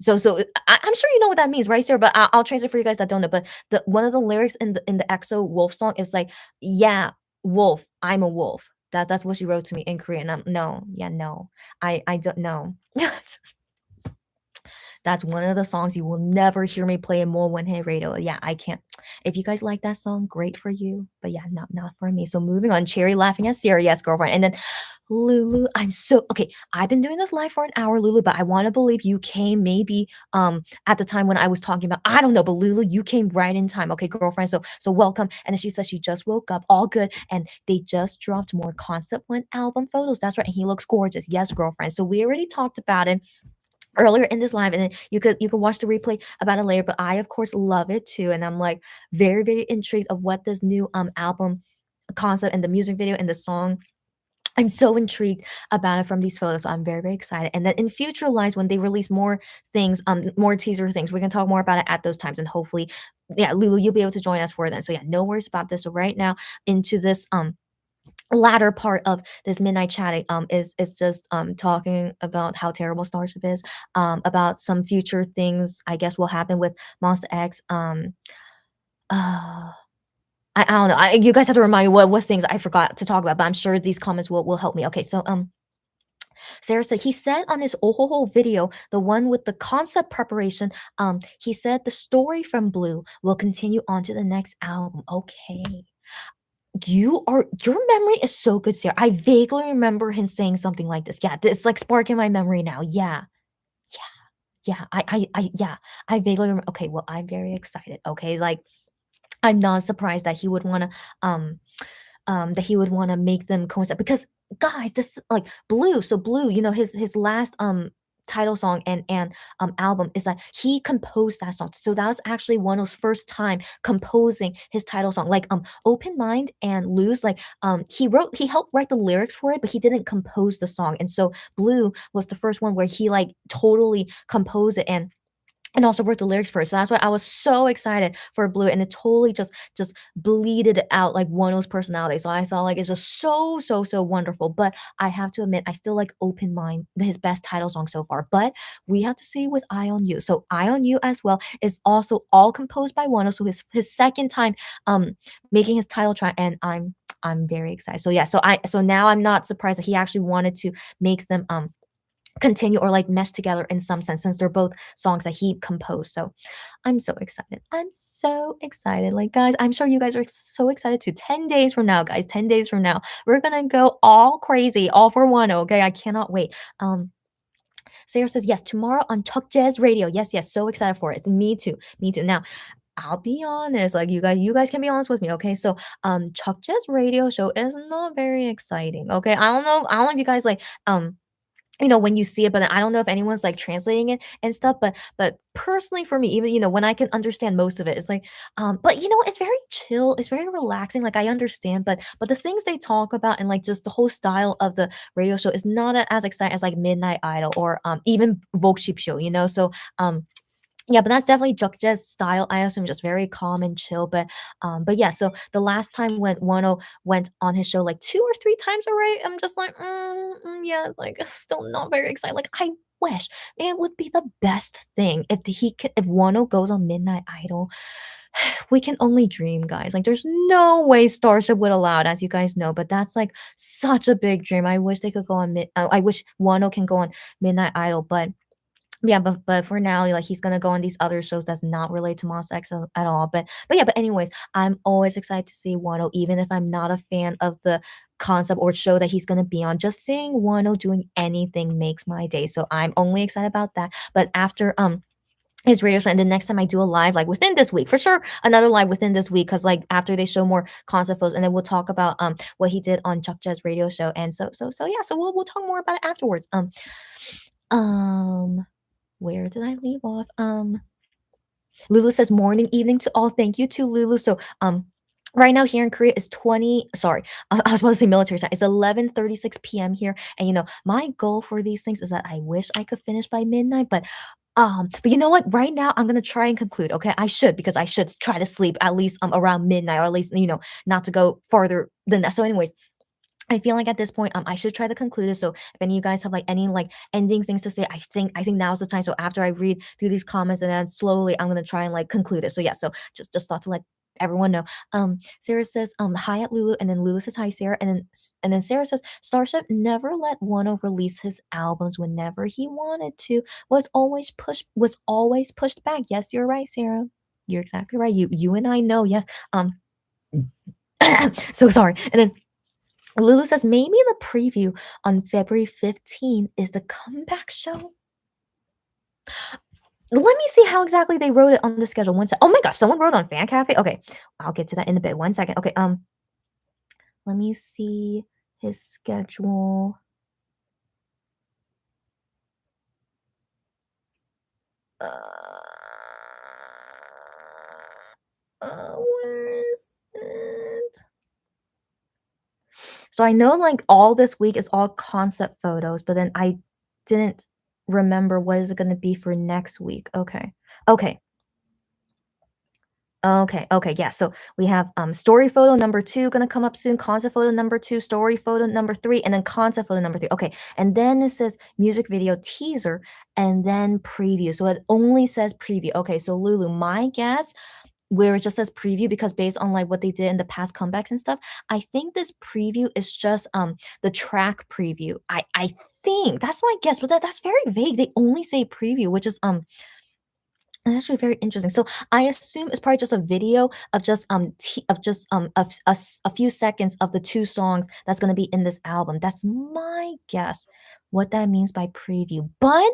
I'm sure you know what that means, right, Sarah? But I'll translate for you guys that don't know. But the one of the lyrics in the EXO Wolf song is like, "Yeah, wolf, I'm a wolf." That's what she wrote to me in Korean. No, yeah, no, I don't know. That's one of the songs you will never hear me play in more one hit radio. Yeah, I can't. If you guys like that song, great for you. But yeah, not for me. So moving on, Cherry laughing at Sierra, yes, girlfriend. And then Lulu, I'm so okay. I've been doing this live for an hour, Lulu, but I want to believe you came maybe at the time when I was talking about, I don't know, but Lulu, you came right in time. Okay, girlfriend. So welcome. And then she says she just woke up, all good. And they just dropped more concept one album photos. That's right. And he looks gorgeous. Yes, girlfriend. So we already talked about it earlier in this live, and then you could watch the replay about it later, but I of course love it too, and I'm like very intrigued of what this new album concept and the music video and the song. I'm so intrigued about it from these photos, so I'm very excited. And then in future lives, when they release more things, more teaser things, we can talk more about it at those times, and hopefully, yeah, Lulu, you'll be able to join us for then. So yeah, no worries about this. So right now into this latter part of this midnight chatting is just talking about how terrible Starship is, about some future things I guess will happen with Monster X. Uh I don't know. You guys have to remind me what things I forgot to talk about, but I'm sure these comments will help me. Okay, so Sarah said he said on his Ohoho video, the one with the concept preparation, he said the story from Blue will continue on to the next album. Okay. Your memory is so good, Sarah. I vaguely remember him saying something like this. Yeah, it's like sparking my memory now. Yeah. Yeah. Yeah. I vaguely remember. Okay, well, I'm very excited. Okay, like I'm not surprised that he would want to make them coincide because guys, this like Blue, so Blue, his last title song and album is that he composed that song. So that was actually Wonho's first time composing his title song. Like Open Mind and Lose, like he helped write the lyrics for it, but he didn't compose the song. And so Blue was the first one where he like totally composed it and also wrote the lyrics for it. So that's why I was so excited for Blue, and it totally just bleeded out like Wonho's personality. So I thought like it's just so wonderful. But I have to admit, I still like Open Mind, his best title song so far. But we have to see with Eye on You. So Eye on You as well is also all composed by Wonho. So his second time making his title track, and I'm very excited. So yeah, so now I'm not surprised that he actually wanted to make them continue or like mesh together in some sense, since they're both songs that he composed. So I'm so excited. I'm so excited. Like guys, I'm sure you guys are so excited too. 10 days from now, guys, 10 days from now, we're gonna go all crazy, all for one. Okay, I cannot wait. Sarah says yes, tomorrow on Chuck Jazz Radio. Yes, so excited for it. Me too, me too. Now I'll be honest, like you guys can be honest with me, okay? So Chuck Jazz Radio show is not very exciting. Okay, I don't know if you guys like when you see it, but I don't know if anyone's like translating it and stuff. But personally for me, even when I can understand most of it, it's like, but it's very chill, it's very relaxing. Like I understand, but the things they talk about and like just the whole style of the radio show is not as exciting as like Midnight Idol or even Volkswagen Show, So yeah, but that's definitely Jukja's style. I assume just very calm and chill. But yeah. So the last time when Wano went on his show like 2 or 3 times already, I'm just like, yeah, like still not very excited. Like I wish, man, it would be the best thing if Wano goes on Midnight Idol. We can only dream, guys. Like there's no way Starship would allow it, as you guys know. But that's like such a big dream. I wish they could go on I wish Wano can go on Midnight Idol, but yeah, but for now, like he's gonna go on these other shows that's not related to Monster X at all. But yeah, but anyways, I'm always excited to see Wano, even if I'm not a fan of the concept or show that he's gonna be on. Just seeing Wano doing anything makes my day. So I'm only excited about that. But after his radio show, and the next time I do a live, like within this week, for sure, another live within this week, because like after they show more concept photos, and then we'll talk about what he did on Chuck Jazz radio show, and so yeah, so we'll talk more about it afterwards. Um where did I leave off? Lulu says morning, evening to all. Thank you to Lulu. So right now here in Korea is 20, sorry, I was about to say military time. It's 11:36 p.m. here. And my goal for these things is that I wish I could finish by midnight, but you know what? Right now I'm gonna try and conclude. Okay, because I should try to sleep at least around midnight, or at least not to go farther than that. So anyways, I feel like at this point, I should try to conclude it. So if any of you guys have like any like ending things to say, I think now's the time. So after I read through these comments and then slowly I'm gonna try and like conclude it. So yeah, so just thought to let everyone know. Sarah says, hi at Lulu, and then Lulu says hi, Sarah, and then Sarah says, Starship never let Wonho release his albums whenever he wanted to. Was always pushed back. Yes, you're right, Sarah. You're exactly right. You and I know, yes. So sorry. And then Lulu says maybe the preview on February 15th is the comeback show. Let me see how exactly they wrote it on the schedule. One sec. Oh my gosh, someone wrote on Fan Cafe. Okay, I'll get to that in a bit. One second. Okay, let me see his schedule. Uh, where is it? So I know like all this week is all concept photos, but then I didn't remember what is it going to be for next week. Okay. Okay. Okay, yeah. So we have story photo number 2 gonna come up soon, concept photo number 2, story photo number 3, and then concept photo number 3. Okay, and then it says music video teaser and then preview. So it only says preview. Okay, so Lulu, my guess where it just says preview because based on like what they did in the past comebacks and stuff, I think this preview is just the track preview. I think that's my guess, but that's very vague. They only say preview, which is that's actually very interesting. So I assume it's probably just a video of just of just a few seconds of the 2 songs that's gonna be in this album. That's my guess what that means by preview. But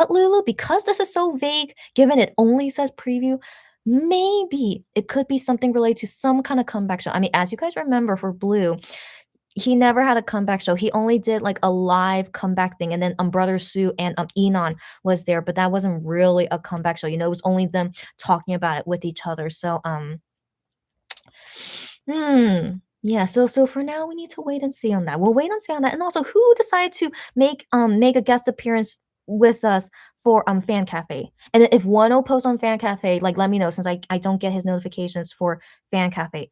Lulu, because this is so vague, given it only says preview, maybe it could be something related to some kind of comeback show. I mean, as you guys remember for Blue, he never had a comeback show. He only did, like, a live comeback thing, and then, Brother Sue and, Enon was there, but that wasn't really a comeback show, you know, it was only them talking about it with each other, so, yeah, so for now, we need to wait and see on that. We'll wait and see on that, and also, who decided to make a guest appearance with us for, Fan Cafe? And then if Wano posts on Fan Cafe, like, let me know since I don't get his notifications for Fan Cafe,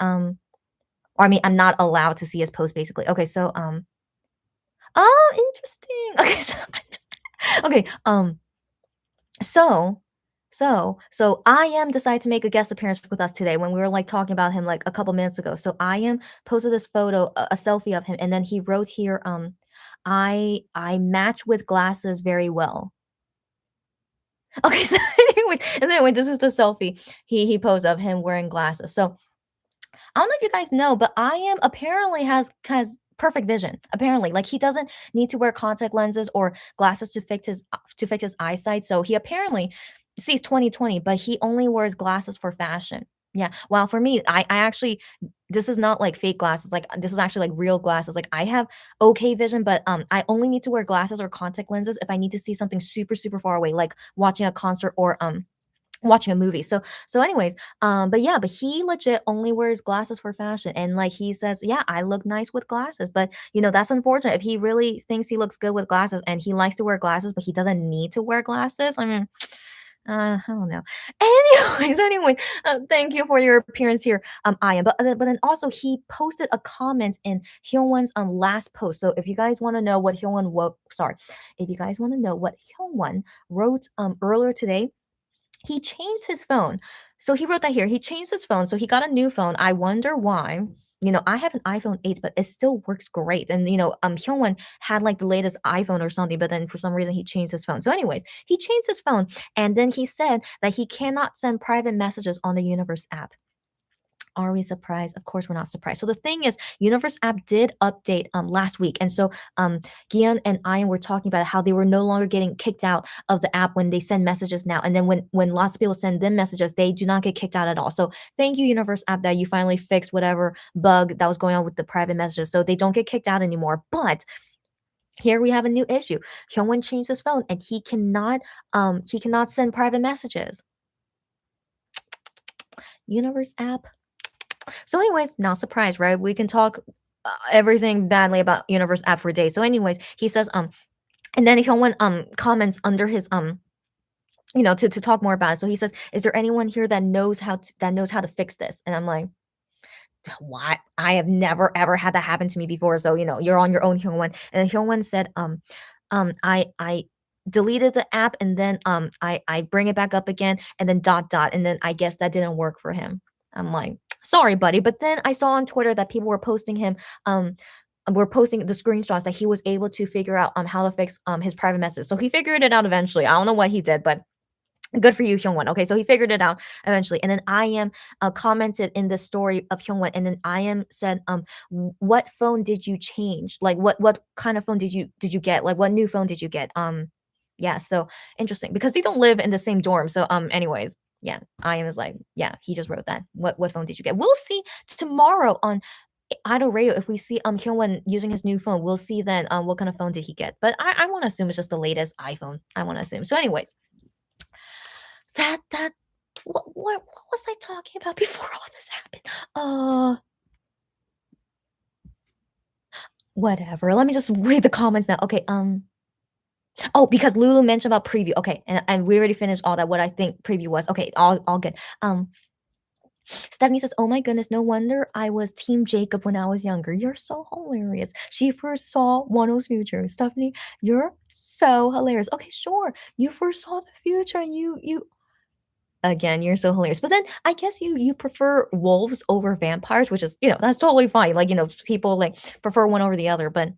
or I mean, I'm not allowed to see his post basically. Okay, so, oh, interesting. Okay, so okay, so so I am decided to make a guest appearance with us today when we were, like, talking about him, like, a couple minutes ago. So I am posted this photo, a selfie of him, and then he wrote here, "I match with glasses very well." Okay, so anyway, this is the selfie he posed of him wearing glasses. So I don't know if you guys know, but I am apparently has perfect vision. Apparently, like he doesn't need to wear contact lenses or glasses to fix his eyesight. So he apparently sees 20/20, but he only wears glasses for fashion. Yeah. Well, for me, I actually this is not like fake glasses. Like this is actually like real glasses. Like I have okay vision, but I only need to wear glasses or contact lenses if I need to see something super super far away, like watching a concert or watching a movie. So anyways, but yeah, but he legit only wears glasses for fashion. And like he says, yeah, I look nice with glasses. But you know, that's unfortunate. If he really thinks he looks good with glasses and he likes to wear glasses, but he doesn't need to wear glasses, I mean, I don't know. Anyway, thank you for your appearance here. I am, but then also he posted a comment in Hyunwon's last post. So if you guys want to know what Hyunwon wrote, sorry, if you guys want to know what Hyunwon wrote earlier today, he changed his phone. So he wrote that here. He changed his phone, so he got a new phone. I wonder why. You know, I have an iPhone 8, but it still works great. And you know, Hyungwon had like the latest iPhone or something, but then for some reason he changed his phone. So, anyways, he changed his phone, and then he said that he cannot send private messages on the Universe app. Are we surprised? Of course, we're not surprised. So the thing is, Universe app did update last week, and so Gian and Ian were talking about how they were no longer getting kicked out of the app when they send messages now, and then when lots of people send them messages, they do not get kicked out at all. So thank you, Universe app, that you finally fixed whatever bug that was going on with the private messages, so they don't get kicked out anymore. But here we have a new issue. Hyungwon changed his phone, and he cannot send private messages. Universe app. So, anyways, not surprised, right? We can talk everything badly about Universe app for days. So, anyways, he says, and then Hyungwon comments under his you know, to talk more about it. So he says, "Is there anyone here that knows how to fix this?" And I'm like, What? I have never ever had that happen to me before. So, you're on your own, Hyungwon. And Hyungwon said, I deleted the app and then I bring it back up again and then dot dot and then I guess that didn't work for him. I'm like, sorry, buddy. But then I saw on Twitter that people were posting him were posting the screenshots that he was able to figure out how to fix his private message. So he figured it out eventually. I don't know what he did, but good for you, Hyungwon. Okay, so he figured it out eventually, and then I am commented in the story of Hyungwon, and then I am said, What phone did you change? Like, what kind of phone did you get? Like, what new phone did you get?" Yeah, so interesting because they don't live in the same dorm. So, anyways, yeah, I am is like, yeah, he just wrote that. What phone did you get? We'll see tomorrow on Idol Radio if we see Hyungwon using his new phone. We'll see then what kind of phone did he get. But I want to assume it's just the latest iPhone. I want to assume. So, anyways. That what was I talking about before all this happened? Whatever. Let me just read the comments now. Okay, oh, because Lulu mentioned about preview. Okay, and we already finished all that, what I think preview was. Okay, all good. Stephanie says, "Oh my goodness, no wonder I was Team Jacob when I was younger. You're so hilarious. She foresaw Wano's future. Stephanie, you're so hilarious. Okay, sure. You foresaw the future and you again, you're so hilarious. But then I guess you prefer wolves over vampires, which is, that's totally fine. Like, people like prefer one over the other. But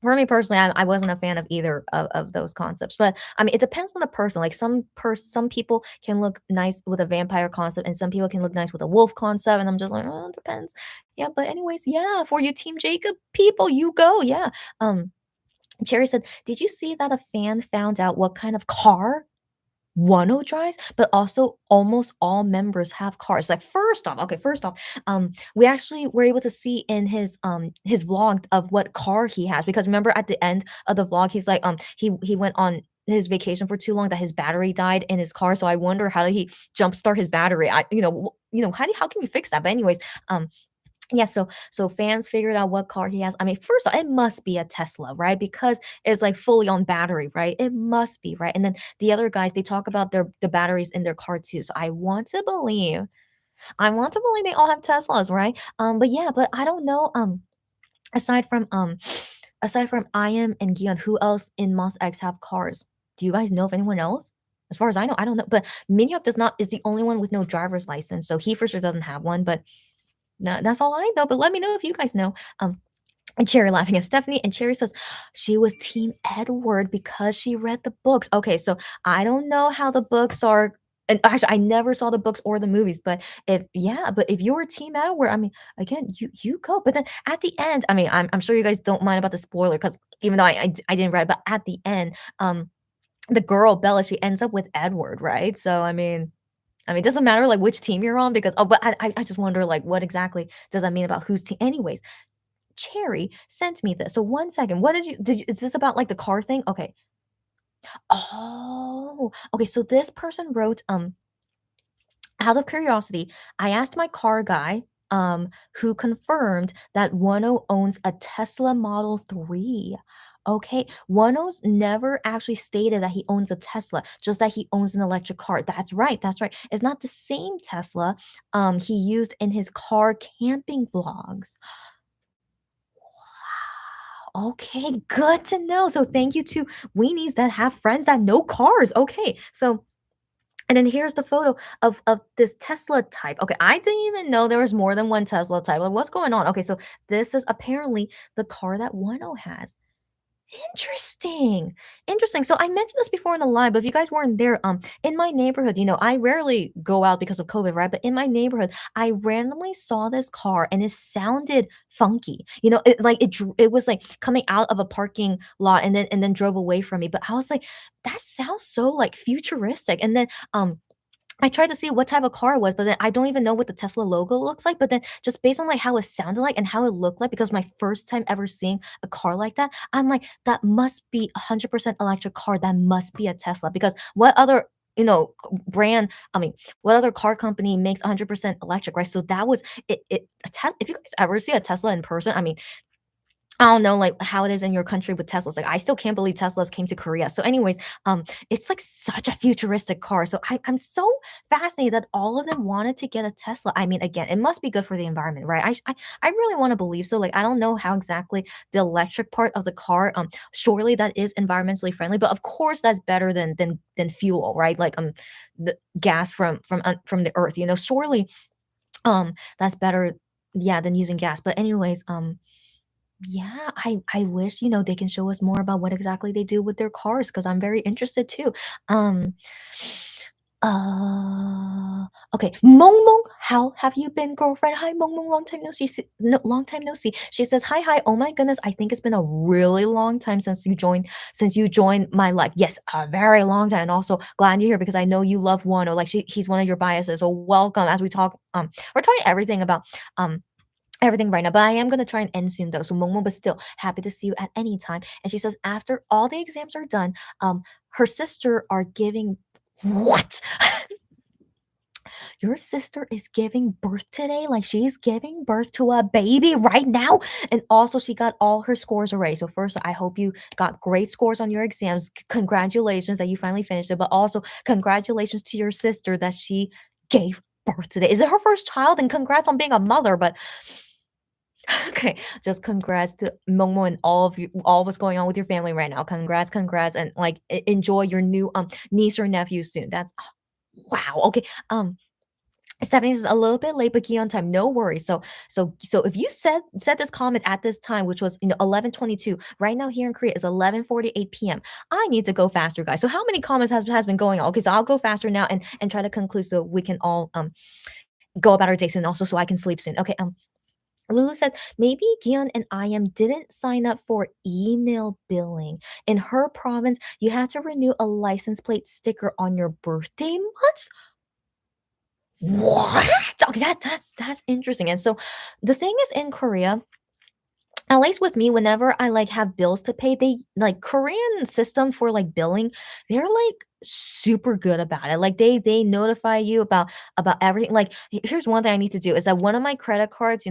for me personally, I wasn't a fan of either of those concepts. But I mean, it depends on the person. Like some people can look nice with a vampire concept, and some people can look nice with a wolf concept. And I'm just like, oh, it depends. Yeah, but anyways, yeah, for you Team Jacob people, you go. Yeah. Cherry said, "Did you see that a fan found out what kind of car Wonho drives, but also almost all members have cars." Like, first off, we actually were able to see in his vlog of what car he has because remember at the end of the vlog, he's like, he went on his vacation for too long that his battery died in his car. So I wonder how did he jumpstart his battery? How can we fix that? But anyways, yeah, so fans figured out what car he has. I mean, first off, it must be a Tesla, right? Because it's like fully on battery, right? It must be, right? And then the other guys, they talk about the batteries in their car too. So I want to believe they all have Teslas, right? But yeah, but I don't know. Aside from aside from I am and Gion, who else in Mos X have cars? Do you guys know of anyone else? As far as I know, I don't know. But Minhyuk does not is the only one with no driver's license, so he for sure doesn't have one. But no, that's all I know, but let me know if you guys know. And Cherry laughing at Stephanie, and Cherry says she was Team Edward because she read the books. Okay, so I don't know how the books are. And actually, I never saw the books or the movies, but if you were Team Edward, I mean, again, you go. But then at the end, I mean, I'm sure you guys don't mind about the spoiler because even though I didn't read it, but at the end, the girl Bella, she ends up with Edward, right? So I mean, it doesn't matter like which team you're on because but I just wonder like what exactly does that mean about whose team? Anyways, Cherry sent me this. So one second, what is this about like the car thing? Okay. Oh, okay. So this person wrote, out of curiosity, I asked my car guy, who confirmed that Wano owns a Tesla Model 3. Okay, Wano's never actually stated that he owns a Tesla, just that he owns an electric car. That's right, that's right. It's not the same Tesla he used in his car camping vlogs. Okay, good to know. So thank you to weenies that have friends that know cars. Okay, so and then here's the photo of this Tesla type. Okay, I didn't even know there was more than one Tesla type. Like, what's going on? Okay, so this is apparently the car that Wano has. Interesting. Interesting. So I mentioned this before in the live, but if you guys weren't there, in my neighborhood, I rarely go out because of COVID, right? But in my neighborhood, I randomly saw this car and it sounded funky. It was like coming out of a parking lot and then drove away from me. But I was like, that sounds so like futuristic. And then I tried to see what type of car it was, but then I don't even know what the Tesla logo looks like. But then just based on like how it sounded like and how it looked like, because my first time ever seeing a car like that, I'm like, that must be 100% electric car. That must be a Tesla. Because what other brand? I mean, what other car company makes 100% electric, right? So that was it. If you guys ever see a Tesla in person, I mean, I don't know, like, how it is in your country with Teslas. Like, I still can't believe Teslas came to Korea. So anyways, it's, like, such a futuristic car. So I'm so fascinated that all of them wanted to get a Tesla. I mean, again, it must be good for the environment, right? I really wanna believe so. Like, I don't know how exactly the electric part of the car, surely that is environmentally friendly, but of course that's better than fuel, right? Like, the gas from the earth, surely, that's better, yeah, than using gas. But anyways, yeah, I wish, they can show us more about what exactly they do with their cars because 'cause I'm very interested too. Um, okay, Mong Mong, how have you been, girlfriend? Hi, Mong Mong, long time no see. No, long time no see. She says, "Hi, hi. Oh my goodness, I think it's been a really long time since you joined my life." Yes, a very long time. And also glad you're here because I know you love Wonho. Like he's one of your biases. So welcome as we talk. We're talking everything about um everything right now, but I am gonna try and end soon though. So Momo, but still happy to see you at any time. And she says after all the exams are done, her sister are giving what? Your sister is giving birth today? Like she's giving birth to a baby right now? And also she got all her scores already. So first, I hope you got great scores on your exams. Congratulations that you finally finished it, but also congratulations to your sister that she gave birth today. Is it her first child? And congrats on being a mother, but okay, just congrats to Momo and all of you, all what's going on with your family right now. Congrats, congrats, and like enjoy your new niece or nephew soon. That's wow. Okay, Stephanie is a little bit late, but key on time. No worries. So if you said this comment at this time, which was 11:22, right now here in Korea is 11:48 p.m. I need to go faster, guys. So how many comments has been going on? Okay, so I'll go faster now and try to conclude so we can all go about our day soon. Also, so I can sleep soon. Okay, Lulu says maybe Gian and IM didn't sign up for email billing. In her province, you have to renew a license plate sticker on your birthday month. What? Okay, that's interesting. And so the thing is in Korea, at least with me, whenever I like have bills to pay, they like Korean system for like billing, they're like super good about it. Like they notify you about everything. Like here's one thing I need to do is that one of my credit cards,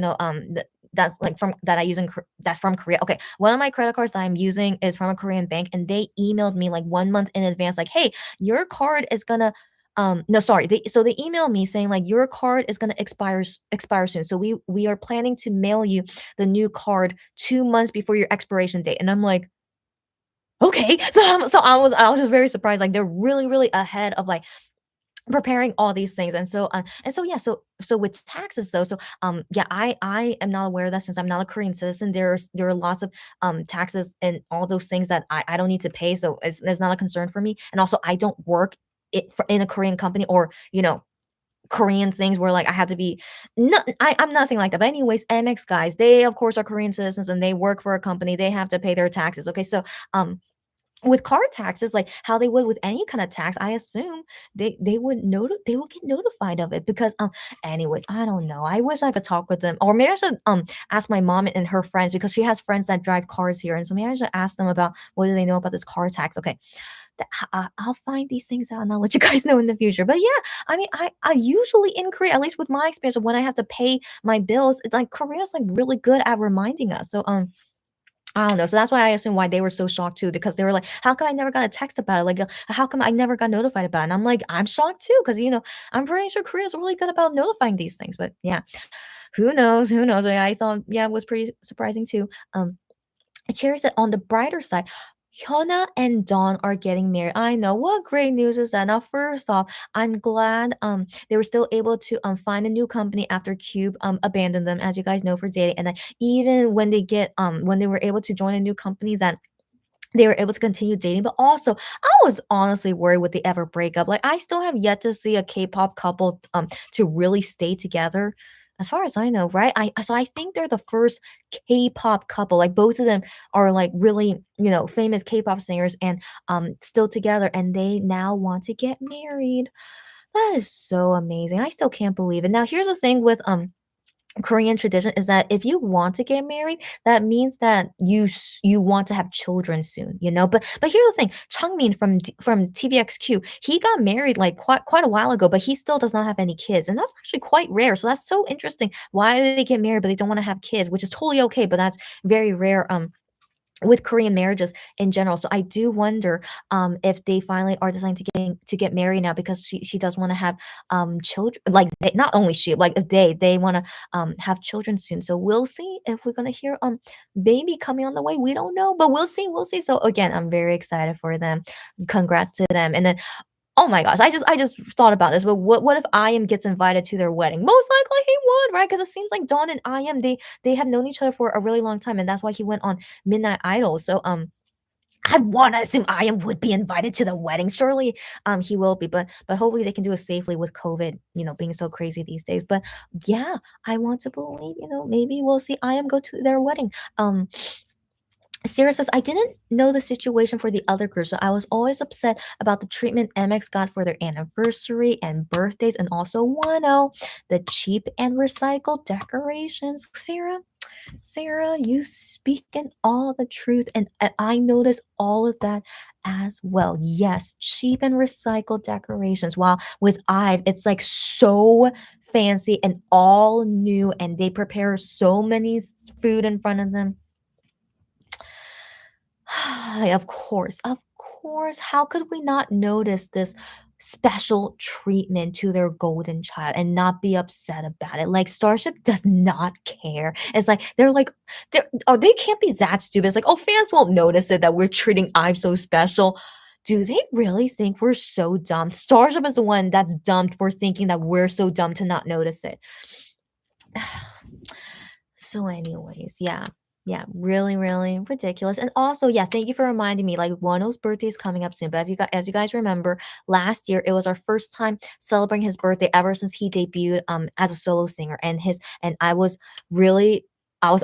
that's like from that I use that's from Korea. Okay, one of my credit cards that I'm using is from a Korean bank, and they emailed me like 1 month in advance, like, hey, your card is gonna no, sorry. They emailed me saying like your card is gonna expire soon. So we are planning to mail you the new card 2 months before your expiration date. And I'm like, okay. So I was just very surprised. Like they're really, really ahead of like preparing all these things. And so yeah, so with taxes though, so yeah, I am not aware of that since I'm not a Korean citizen. There are lots of taxes and all those things that I don't need to pay. So it's not a concern for me. And also I don't work in a Korean company or Korean things where like I have to be no, I'm nothing like that. But anyways, MX guys, they of course are Korean citizens and they work for a company. They have to pay their taxes. Okay, so with car taxes, like how they would with any kind of tax, I assume they would get notified of it because anyways, I don't know. I wish I could talk with them. Or maybe I should ask my mom and her friends because she has friends that drive cars here. And so maybe I should ask them about what do they know about this car tax. Okay. I'll find these things out and I'll let you guys know in the future. But yeah, I mean, I usually in Korea, at least with my experience of when I have to pay my bills, it's like Korea's like really good at reminding us. So I don't know. So that's why I assume why they were so shocked too, because they were like, "How come I never got a text about it? Like, how come I never got notified about it?" And I'm like, "I'm shocked too, because I'm pretty sure Korea's really good about notifying these things." But yeah, who knows? Who knows? I thought, yeah, it was pretty surprising too. Cherry said, on the brighter side, Hyuna and Dawn are getting married. I know. What great news is that? Now, first off, I'm glad they were still able to find a new company after Cube abandoned them, as you guys know, for dating. And then even when they were able to join a new company, that they were able to continue dating. But also, I was honestly worried would they ever break up. Like, I still have yet to see a K-pop couple to really stay together. As far as I know, right? I think they're the first K-pop couple. Like both of them are like really, famous K-pop singers and still together and they now want to get married. That is so amazing. I still can't believe it. Now, here's the thing with Korean tradition is that if you want to get married, that means that you want to have children soon, you know? But here's the thing, Changmin from TVXQ, he got married like quite a while ago, but he still does not have any kids, and that's actually quite rare. So that's so interesting. Why do they get married but they don't want to have kids, which is totally okay, but that's very rare. With Korean marriages in general. So I do wonder if they finally are deciding to get married now because she does want to have children. Like not only she, like if they want to have children soon. So we'll see if we're gonna hear baby coming on the way. We don't know, but we'll see. So again, I'm very excited for them. Congrats to them. And then oh my gosh, I just thought about this, but what if I.M gets invited to their wedding? Most likely he would, right? Because it seems like Dawn and I.M, they have known each other for a really long time, and that's why he went on Midnight Idol. So I wanna assume I.M would be invited to the wedding. Surely he will be, but hopefully they can do it safely with COVID, being so crazy these days. But yeah, I want to believe, maybe we'll see I.M go to their wedding. Sarah says, I didn't know the situation for the other group, so I was always upset about the treatment MX got for their anniversary and birthdays, and also Wonho, the cheap and recycled decorations. Sarah, you speak in all the truth, and I notice all of that as well. Yes, cheap and recycled decorations. While with IVE, it's like so fancy and all new, and they prepare so many food in front of them. Of course. How could we not notice this special treatment to their golden child and not be upset about it? Like Starship does not care. It's like they can't be that stupid. It's like, oh, fans won't notice it that we're treating Ive so special. Do they really think we're so dumb? Starship is the one that's dumb for thinking that we're so dumb to not notice it. So anyways, yeah. Yeah, really, really ridiculous. And also, yeah, thank you for reminding me. Like Wano's birthday is coming up soon. But if you guys, as you guys remember, last year it was our first time celebrating his birthday ever since he debuted as a solo singer. And I was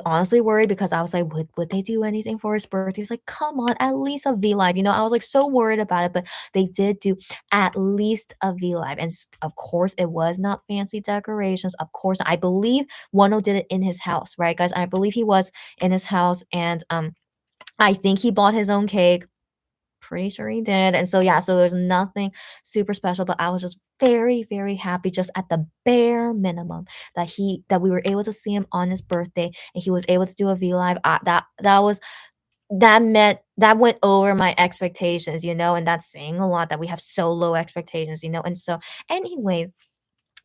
honestly worried because I was like, would they do anything for his birthday? It's like, come on, at least a V Live. I was like so worried about it, but they did do at least a V Live. And of course, it was not fancy decorations. Of course, I believe Wano did it in his house, right, guys? I believe he was in his house, and I think he bought his own cake. Pretty sure he did. And so yeah, so there's nothing super special, but I was just very, very happy just at the bare minimum that we were able to see him on his birthday and he was able to do a V Live. That went over my expectations, and that's saying a lot that we have so low expectations. And so anyways,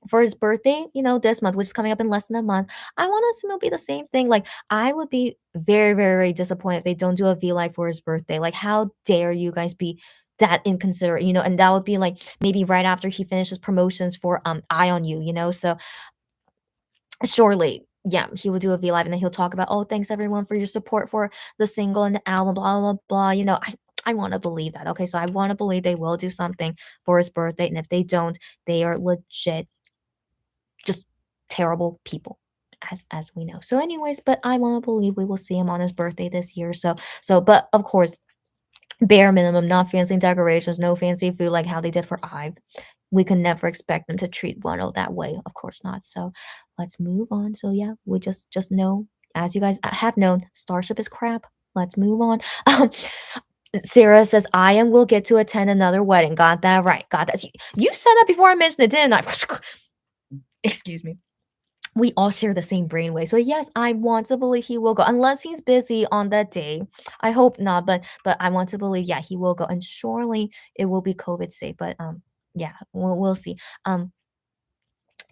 for his birthday, this month, which is coming up in less than a month, I want to assume it'll be the same thing. Like, I would be very, very, very disappointed if they don't do a V Live for his birthday. Like, how dare you guys be that inconsiderate, and that would be like maybe right after he finishes promotions for Eye on You. So surely, yeah, he will do a V Live and then he'll talk about, oh, thanks everyone for your support for the single and the album, blah, blah, blah. I want to believe that. Okay, so I want to believe they will do something for his birthday. And if they don't, they are legit just terrible people as we know. So anyways, but I want to believe we will see him on his birthday this year. But of course, bare minimum, not fancy decorations, no fancy food like how they did for Ive. We can never expect them to treat Wano that way. Of course not. So let's move on. So yeah, we just know, as you guys have known, Starship is crap. Let's move on. Sarah says, I am will get to attend another wedding. Got that right. Got that. You said that before I mentioned it, didn't I? Excuse me. We all share the same brainwave. So yes, I want to believe he will go unless he's busy on that day. I hope not, but I want to believe yeah, he will go and surely it will be COVID safe. But yeah, we'll see.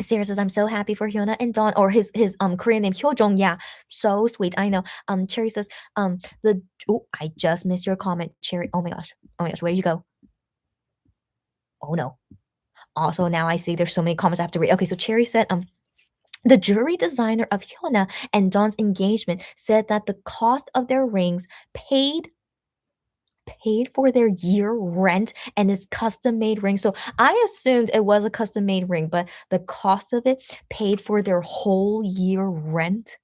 Sarah says, I'm so happy for Hyuna and Dawn, or his Korean name Hyojong. Yeah, so sweet. I know. Cherry says, I just missed your comment, Cherry. Oh my gosh. Where you go? Oh no. Also, now I see there's so many comments I have to read. Okay, so Cherry said, the jewelry designer of Hyuna and Dawn's engagement said that the cost of their rings paid for their year rent and his custom made ring. So I assumed it was a custom made ring, but the cost of it paid for their whole year rent.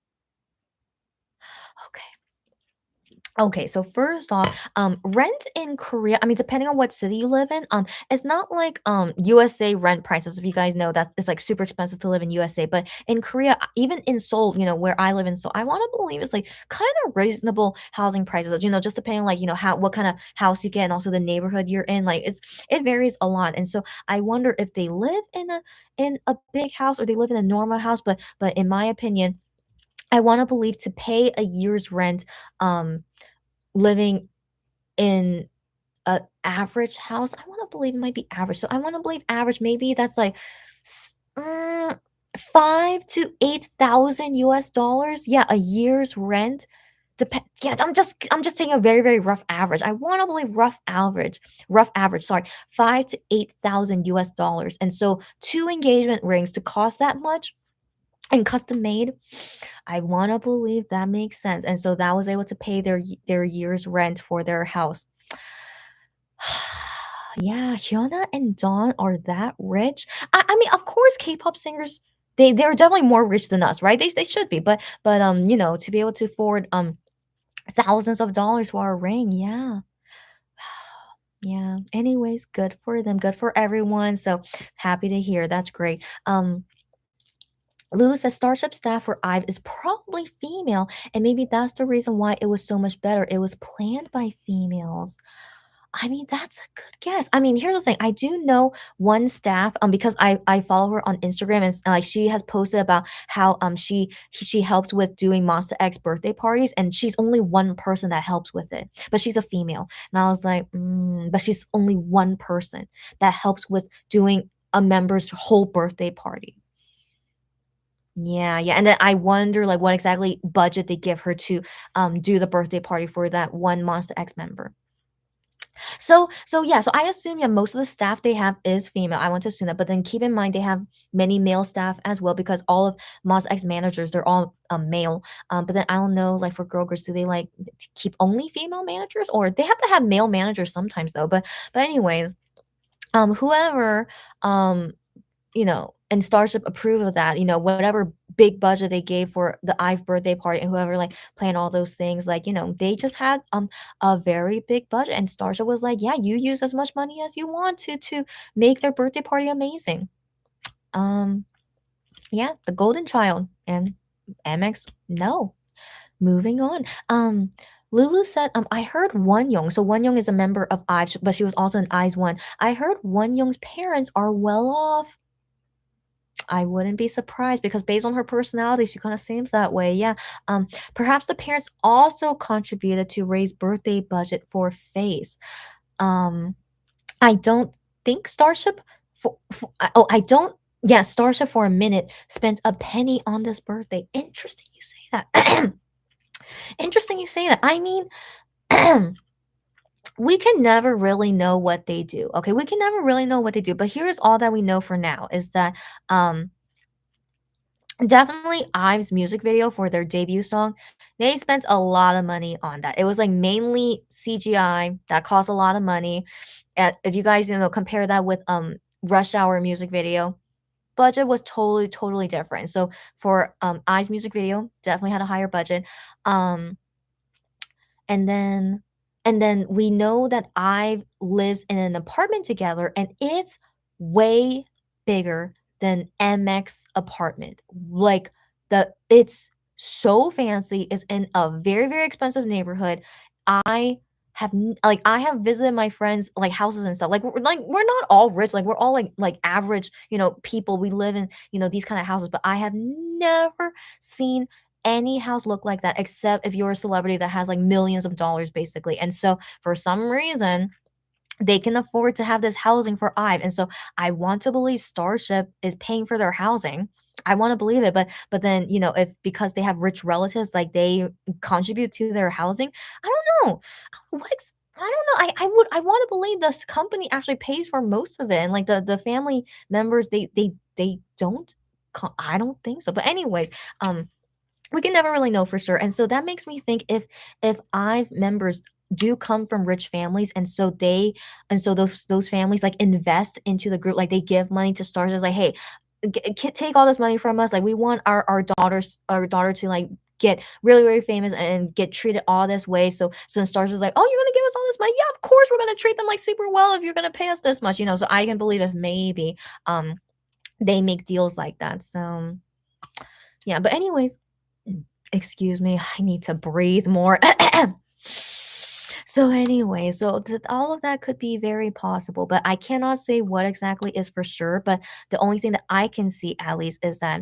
Okay. Okay, so first off, rent in Korea, I mean, depending on what city you live in, it's not like USA rent prices. If you guys know that it's like super expensive to live in USA, but in Korea, even in Seoul, where I live in Seoul, I want to believe it's like kind of reasonable housing prices. Just depending on like how what kind of house you get and also the neighborhood you're in. Like it varies a lot, and so I wonder if they live in a big house or they live in a normal house. But in my opinion, I want to believe to pay a year's rent. Living in a average house, I wanna believe it might be average, so I wanna believe average, maybe that's like s 5 to 8,000 US dollars? Yeah, a year's rent. Yeah, I'm just taking a very, very rough average. I wanna believe rough average, sorry, 5 to 8,000 US dollars, and so 2 engagement rings to cost that much and custom made, I wanna believe that makes sense, and so that was able to pay their year's rent for their house. Yeah, Hyuna and Dawn are that rich? I mean, of course, K-pop singers, they're definitely more rich than us, right? They should be, but, to be able to afford, thousands of dollars for a ring, yeah. Yeah, anyways, good for them, good for everyone, so happy to hear, that's great. Lulu says Starship staff for IVE is probably female, and maybe that's the reason why it was so much better. It was planned by females. I mean, that's a good guess. I mean, here's the thing. I do know one staff, because I follow her on Instagram, and like she has posted about how she helps with doing Monster X birthday parties, and she's only one person that helps with it, but she's a female, and I was like, but she's only one person that helps with doing a member's whole birthday party. Yeah, yeah, and then I wonder, like, what exactly budget they give her to, do the birthday party for that one Monster X member. So I assume, yeah, most of the staff they have is female. I want to assume that, but then keep in mind they have many male staff as well because all of Monster X managers, they're all, male. But then I don't know, like, for girl groups, do they, like, t keep only female managers? Or they have to have male managers sometimes, though, but anyways, whoever, and Starship approved of that, whatever big budget they gave for the IVE birthday party and whoever like planned all those things, like, they just had a very big budget and Starship was like, yeah, you use as much money as you want to make their birthday party amazing. Um, yeah, the golden child and MX, no. Moving on. Lulu said, I heard Wonyoung. So Wonyoung is a member of IVE, but she was also in IVE One. I heard Wonyoung's parents are well off. I wouldn't be surprised because based on her personality, she kinda seems that way, yeah. Perhaps the parents also contributed to raise birthday budget for Face. Um, I don't think Starship I don't yeah, Starship for a minute spent a penny on this birthday. Interesting you say that. Interesting you say that. I mean, we can never really know what they do, okay? We can never really know what they do, but here's all that we know for now is that, definitely IVE's music video for their debut song, they spent a lot of money on that. It was, like, mainly CGI, that cost a lot of money. If you guys, compare that with, Rush Hour music video, budget was totally, totally different. So, for, IVE's music video, definitely had a higher budget. Um and then we know that I lives in an apartment together, and it's way bigger than MX apartment. Like, it's so fancy, it's in a very, very expensive neighborhood. I I have visited my friends, like, houses and stuff. We're not all rich, like, we're all, like, average, people. We live in, these kinda houses, but I have never seen any house look like that except if you're a celebrity that has like millions of dollars basically. And so for some reason, they can afford to have this housing for IVE. And so I want to believe Starship is paying for their housing. I want to believe it, but then if because they have rich relatives, like they contribute to their housing. I don't know. I don't know. I want to believe this company actually pays for most of it, and like the family members, they don't. I don't think so. But anyways, we can never really know for sure, and so that makes me think if IVE members do come from rich families, and so those families, like, invest into the group, like, they give money to stars, like, "Hey, take all this money from us, like, we want our daughter to, like, get really, really famous and get treated all this way. So then Stars was like, "Oh, you're gonna give us all this money? Yeah, of course we're gonna treat them like super well if you're gonna pay us this much, you know." So I can believe if maybe they make deals like that. So yeah, but anyways, excuse me, I need to breathe more. So anyway, all of that could be very possible, but I cannot say what exactly is for sure. But the only thing that I can see at least is that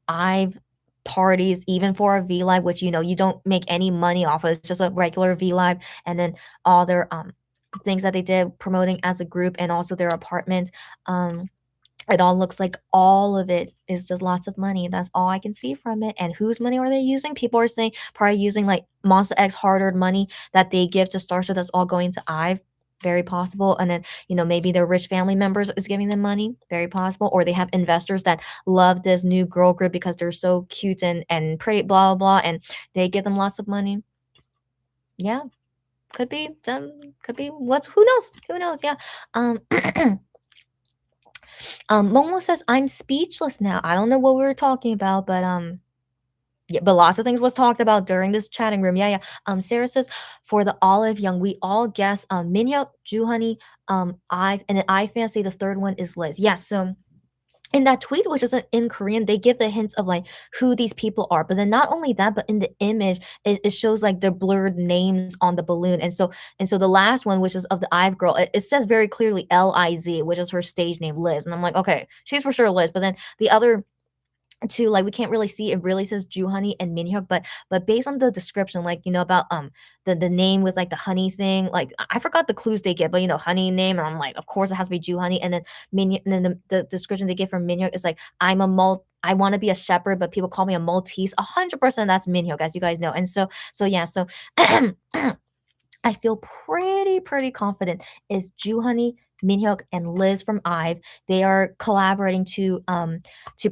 I've parties, even for a V Live, which you don't make any money off of. It's just a regular V Live, and then all their things that they did promoting as a group, and also their apartment. Um, it all looks like all of it is just lots of money. That's all I can see from it. And whose money are they using? People are saying probably using like Monster X hard-earned money that they give to Starship that's all going to IVE. Very possible. And then, maybe their rich family members is giving them money. Very possible. Or they have investors that love this new girl group because they're so cute and pretty, blah, blah, blah. And they give them lots of money. Yeah. Could be them. Could be who knows? Who knows? Yeah. Um Momo says, "I'm speechless now." I don't know what we were talking about, but yeah, but lots of things was talked about during this chatting room. Yeah, yeah. Sarah says, "For the Olive Young, we all guess Minhyuk, Honey, I, and then I fancy the third one is Liz." Yes, so in that tweet, which is in Korean, they give the hints of like who these people are. But then not only that, but in the image, it shows like the blurred names on the balloon. And so the last one, which is of the IVE girl, it says very clearly Liz, which is her stage name, Liz. And I'm like, okay, she's for sure Liz. But then the other two, like we can't really see, it really says Honey and Minhyuk, but based on the description, like about the name with like the honey thing, like I forgot the clues they give, but honey name, and I'm like, of course it has to be Honey. And then Minhyuk, and then the description they give for Minhyuk is like, I want to be a shepherd, but people call me a Maltese. 100% that's Minhyuk, as you guys know. And so yeah, so I feel pretty confident is Honey, Minhyuk, and Liz from IVE. They are collaborating to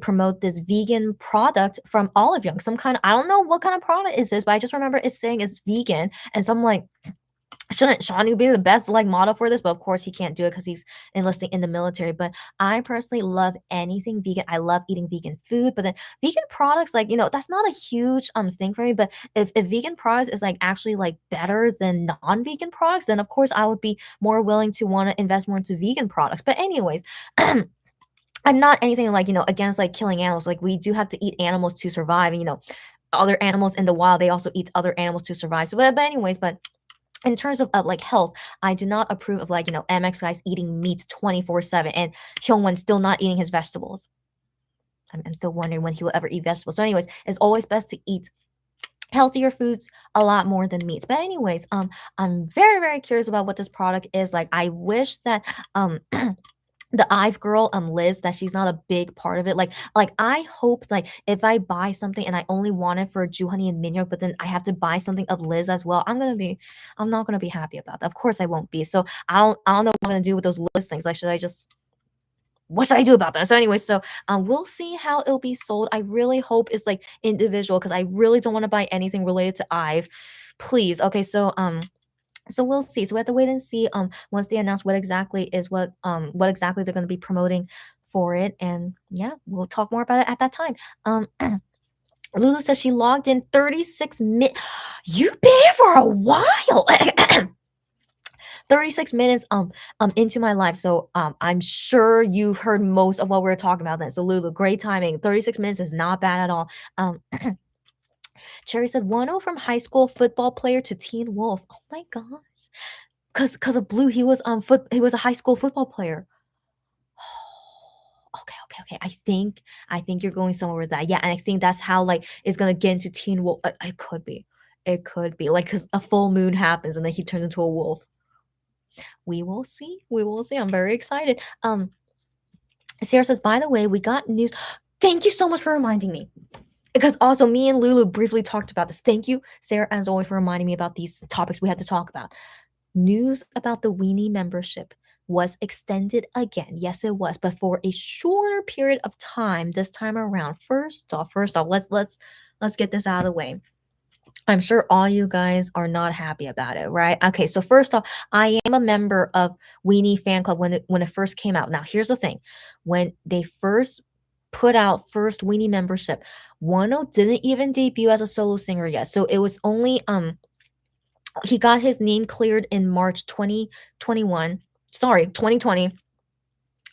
promote this vegan product from Olive Young. Some kind of, I don't know what kind of product is this, but I just remember it's saying it's vegan. And so I'm like, shouldn't Shawnee be the best like model for this? But of course he can't do it because he's enlisting in the military. But I personally love anything vegan. I love eating vegan food, but then vegan products, like that's not a huge thing for me. But if vegan products is like actually like better than non-vegan products, then of course I would be more willing to want to invest more into vegan products. But anyways, I'm not anything like against like killing animals. Like we do have to eat animals to survive. And other animals in the wild, they also eat other animals to survive. So but anyways, but in terms of like health, I do not approve of like MX guys eating meat 24/7 and Hyungwon still not eating his vegetables. I'm still wondering when he will ever eat vegetables. So anyways, it's always best to eat healthier foods a lot more than meats. But anyways, I'm very curious about what this product is. Like I wish that the IVE girl, Liz, that she's not a big part of it. Like I hope like if I buy something and I only want it for Honey and Minhyuk, but then I have to buy something of Liz as well, I'm not gonna be happy about that. Of course I won't be. So I don't know what I'm gonna do with those Liz things. Like what should I do about that? So anyway, so we'll see how it'll be sold. I really hope it's like individual because I really don't want to buy anything related to IVE. Please. Okay, so we'll see. So we have to wait and see once they announce what exactly they're going to be promoting for it. And yeah, we'll talk more about it at that time. Lulu says she logged in 36 minutes. You've been here for a while. 36 minutes into my life. So I'm sure you've heard most of what we're talking about then. So Lulu, great timing. 36 minutes is not bad at all. Cherry said Wonho from high school football player to Teen Wolf. Oh my gosh. Cause of Blue, he was he was a high school football player. Okay. I think you're going somewhere with that. Yeah, and I think that's how like it's gonna get into Teen Wolf. It could be. It could be like because a full moon happens and then he turns into a wolf. We will see. We will see. I'm very excited. Sarah says, by the way, we got news. Thank you so much for reminding me. Because also me and Lulu briefly talked about this. Thank you, Sarah, as always, for reminding me about these topics we had to talk about. News about the Weenie membership was extended again. Yes, it was, but for a shorter period of time this time around. First off, let's get this out of the way. I'm sure all you guys are not happy about it, right? Okay, so first off, I am a member of Weenie Fan Club when it first came out. Now, here's the thing: when they first put out first Weenie membership. Wonho didn't even debut as a solo singer yet, so it was only, he got his name cleared in March 2021, sorry, 2020.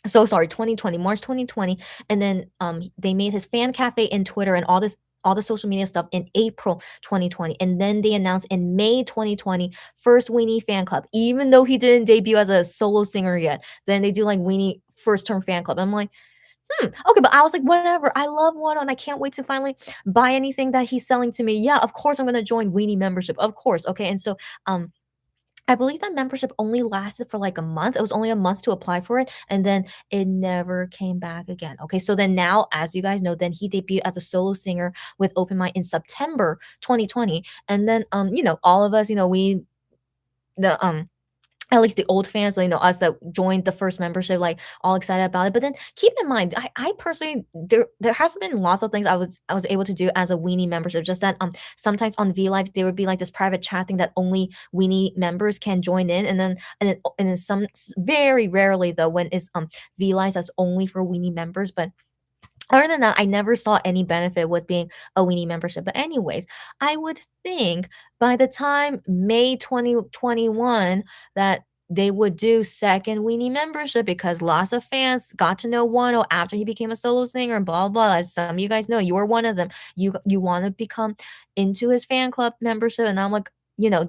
So sorry, 2020, March 2020, and then, they made his fan cafe and Twitter and all the social media stuff in April 2020, and then they announced in May 2020, first Weenie fan club, even though he didn't debut as a solo singer yet. Then they do, like, Weenie first term fan club. I'm like, okay, but I was like, whatever. I love one, and I can't wait to finally buy anything that he's selling to me. Yeah, of course I'm gonna join Weenie membership. Of course. Okay. And so I believe that membership only lasted for like a month. It was only a month to apply for it, and then it never came back again. Okay. So then now, as you guys know, then he debuted as a solo singer with Open Mind in September 2020. And then all of us, we the at least the old fans, us that joined the first membership, like, all excited about it. But then keep in mind, I personally, there has been lots of things I was able to do as a Weenie membership. Just that sometimes on V Live there would be like this private chat thing that only Weenie members can join in, and then very rarely though when it's V Lives that's only for Weenie members. But other than that, I never saw any benefit with being a Weenie membership. But anyways, I would think by the time May 2021 that they would do second Weenie membership because lots of fans got to know Wano after he became a solo singer and blah blah. As some of you guys know, you are one of them. You want to become into his fan club membership, and I'm like,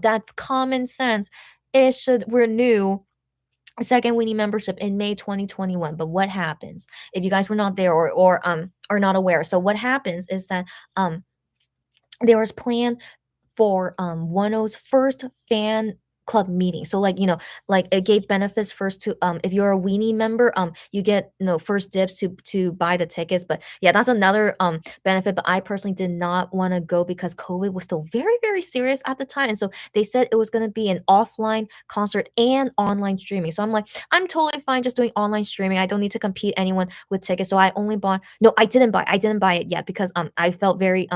that's common sense. It should renew second Weenie membership in May 2021. But what happens if you guys were not there or are not aware? So what happens is that there was plan for Wano's first fan club meeting. So like it gave benefits first to if you're a Weenie member, you get first dibs to buy the tickets. But yeah, that's another benefit. But I personally did not want to go because COVID was still very, very serious at the time. And so they said it was gonna be an offline concert and online streaming. So I'm like, I'm totally fine just doing online streaming. I don't need to compete anyone with tickets. So I only bought no, I didn't buy it yet because I felt very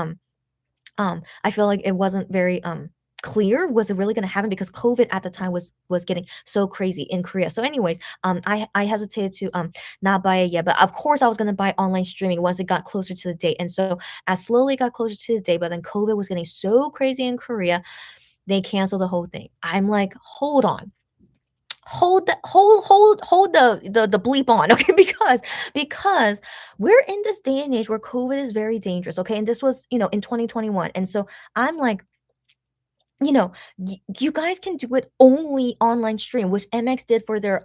I feel like it wasn't very clear was it really going to happen because COVID at the time was getting so crazy in Korea. So anyways, I hesitated to not buy it yet, but of course I was going to buy online streaming once it got closer to the date. And so as slowly got closer to the date, but then COVID was getting so crazy in Korea, they canceled the whole thing. I'm like, hold on. Hold the bleep on, okay? Because we're in this day and age where COVID is very dangerous, okay? And this was, in 2021. And so I'm like, you guys can do it only online stream, which MX did for their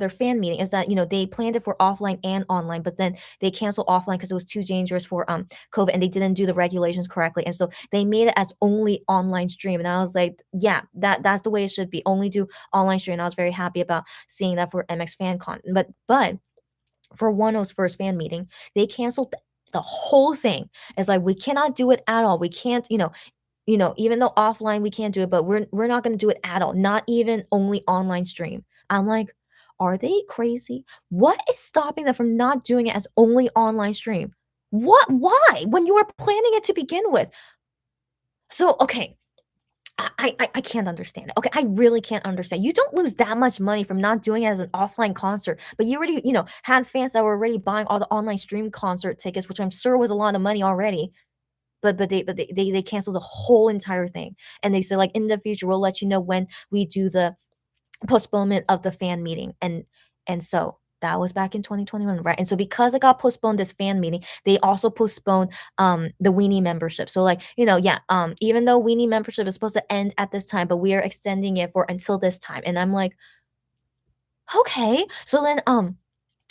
fan meeting. Is that they planned it for offline and online, but then they canceled offline because it was too dangerous for COVID, and they didn't do the regulations correctly, and so they made it as only online stream. And I was like, yeah, that's the way it should be. Only do online stream. And I was very happy about seeing that for MX FanCon, but for Wano's first fan meeting, they canceled the whole thing. It's like we cannot do it at all. We can't, even though offline we can't do it, but we're not gonna do it at all, not even only online stream. I'm like, "Are they crazy? What is stopping them from not doing it as only online stream? What why? When you were planning it to begin with?" So, okay, I can't understand it. Okay, I really can't understand. You don't lose that much money from not doing it as an offline concert, but you already, had fans that were already buying all the online stream concert tickets, which I'm sure was a lot of money already. But they canceled the whole entire thing, and they said, like, "In the future, we'll let you know when we do the postponement of the fan meeting," and so that was back in 2021, right? And so because it got postponed, this fan meeting, they also postponed, the Weenie membership. So, like, yeah, even though Weenie membership is supposed to end at this time, but we are extending it for until this time, and I'm like, "Okay." So then,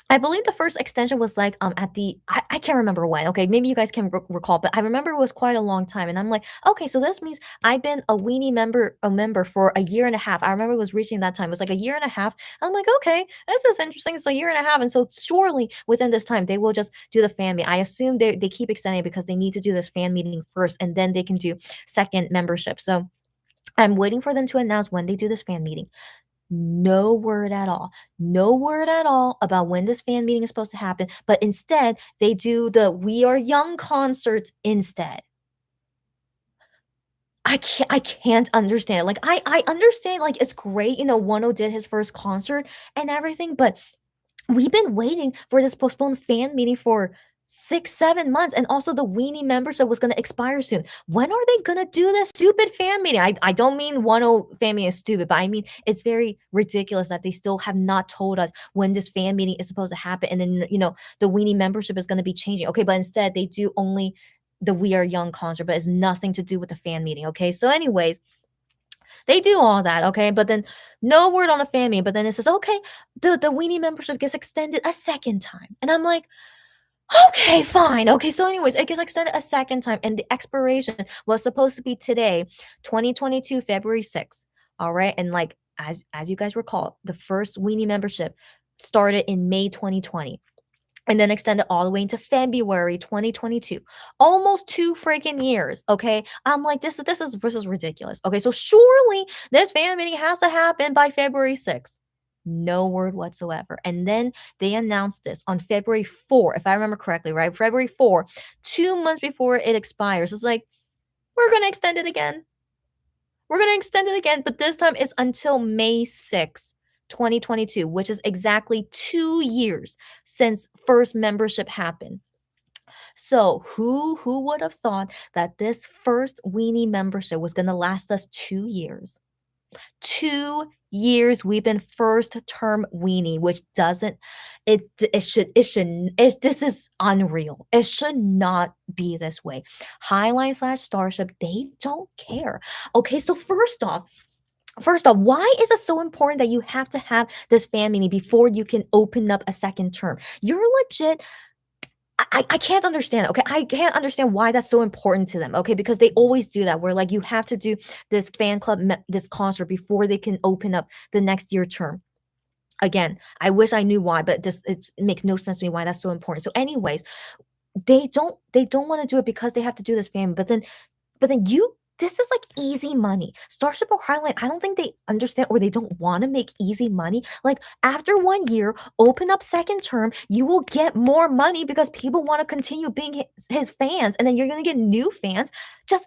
I believe the first extension was like at the I can't remember when. Okay, maybe you guys can recall, but I remember it was quite a long time. And I'm like, okay, so this means I've been a member for a year and a half. I remember it was reaching that time. It was like a year and a half. I'm like, okay, this is interesting. It's a year and a half. And so surely within this time, they will just do the fan meeting. I assume they keep extending it because they need to do this fan meeting first and then they can do second membership. So I'm waiting for them to announce when they do this fan meeting. No word at all. No word at all about when this fan meeting is supposed to happen, but instead, they do the We Are Young concerts instead. I can't understand it. Like, I understand, like, it's great, Wano did his first concert and everything, but we've been waiting for this postponed fan meeting for 6, 7 months, and also the weenie membership was gonna expire soon. When are they gonna do this stupid fan meeting? I don't mean Wonho fan meeting is stupid, but I mean it's very ridiculous that they still have not told us when this fan meeting is supposed to happen, and then, the weenie membership is gonna be changing. Okay, but instead they do only the We Are Young concert, but it's nothing to do with the fan meeting, okay? So anyways, they do all that, okay? But then no word on a fan meeting, but then it says, "Okay, the weenie membership gets extended a second time." And I'm like, okay, fine. Okay, so anyways, it gets extended a second time, and the expiration was supposed to be today, 2022, February 6th. All right. And like as you guys recall, the first weenie membership started in May 2020 and then extended all the way into February 2022. Almost 2 freaking years, okay? I'm like, this is ridiculous. Okay, so surely this fan meeting has to happen by February 6th. No word whatsoever. And then they announced this on February 4, if I remember correctly, right? February 4, 2 months before it expires. It's like, we're gonna extend it again. We're gonna extend it again, but this time it's until May 6th, 2022, which is exactly 2 years since first membership happened. So who would have thought that this first weenie membership was gonna last us 2 years? 2 years we've been first term weenie, which doesn't it this is unreal. It should not be this way. Highline/Starship, they don't care. Okay, so first off, why is it so important that you have to have this fan meeting before you can open up a second term? You're legit I can't understand it, okay? I can't understand why that's so important to them, okay? Because they always do that where, like, you have to do this fan club this concert before they can open up the next year term. Again, I wish I knew why, but this it makes no sense to me why that's so important. So anyways, they don't wanna do it because they have to do this fan, but then you this is like easy money. Starship or Highline, I don't think they understand or they don't want to make easy money. Like after 1 year, open up second term, you will get more money because people want to continue being his fans, and then you're gonna get new fans. Just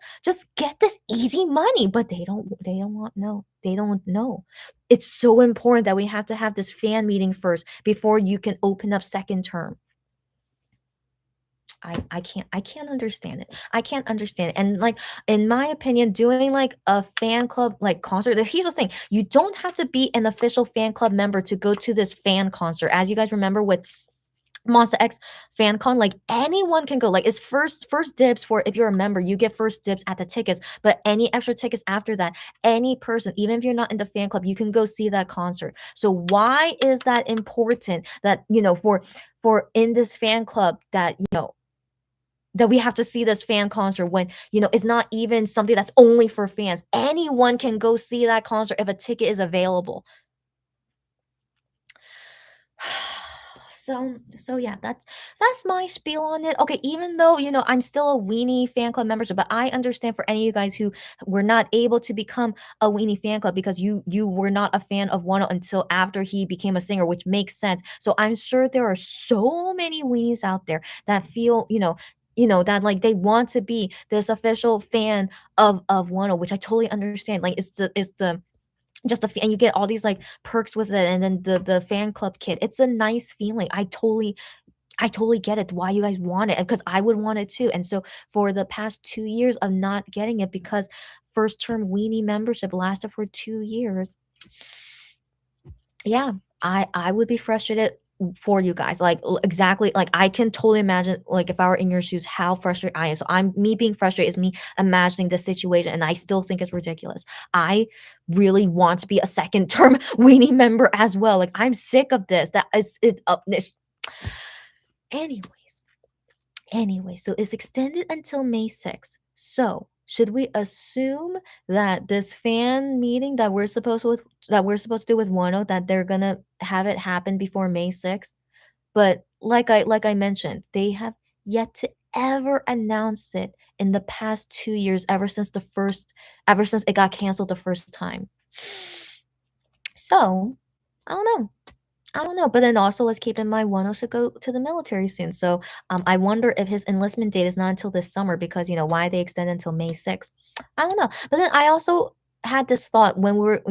get this easy money. But they don't want no. They don't know. It's so important that we have to have this fan meeting first before you can open up second term. I can't understand it. I can't understand it. And like in my opinion, doing like a fan club like concert. Here's the thing: you don't have to be an official fan club member to go to this fan concert. As you guys remember with Monster X Fan Con, like anyone can go. Like it's first dibs for if you're a member, you get first dibs at the tickets. But any extra tickets after that, any person, even if you're not in the fan club, you can go see that concert. So why is that important? That for in this fan club that that we have to see this fan concert when it's not even something that's only for fans. Anyone can go see that concert if a ticket is available. So yeah, that's my spiel on it. Okay, even though I'm still a weenie fan club membership, but I understand for any of you guys who were not able to become a weenie fan club because you were not a fan of one until after he became a singer, which makes sense. So I'm sure there are so many weenies out there that feel that like they want to be this official fan of Wano, which I totally understand. Like it's the just a f and you get all these, like, perks with it, and then the fan club kit. It's a nice feeling. I totally get it, why you guys want it, because I would want it too, and so for the past 2 years of not getting it because first term weenie membership lasted for 2 years, yeah, I would be frustrated for you guys, like, exactly, like, I can totally imagine, like, if I were in your shoes, how frustrated I am. So I'm me being frustrated is me imagining the situation, and I still think it's ridiculous. I really want to be a second term weenie member as well. Like, I'm sick of this. That is it this anyways. Anyway, so it's extended until May 6th. So, should we assume that this fan meeting that we're supposed to do with Wano, that they're gonna have it happen before May 6th? But like I mentioned, they have yet to ever announce it in the past 2 years ever since it got canceled the first time. So, I don't know. I don't know, but then also let's keep in mind Wano should go to the military soon. So I wonder if his enlistment date is not until this summer because why they extend until May 6th. I don't know. But then I also had this thought when we were,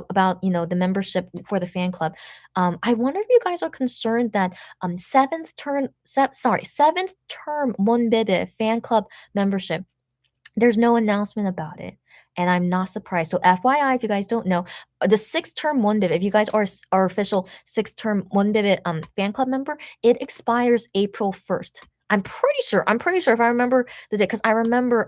about, the membership for the fan club. I wonder if you guys are concerned that seventh term Monbebe fan club membership, there's no announcement about it, and I'm not surprised. So FYI, if you guys don't know, the sixth term Monbebe, if you guys are official sixth term Monbebe fan club member, it expires April 1st. I'm pretty sure if I remember the date, because I remember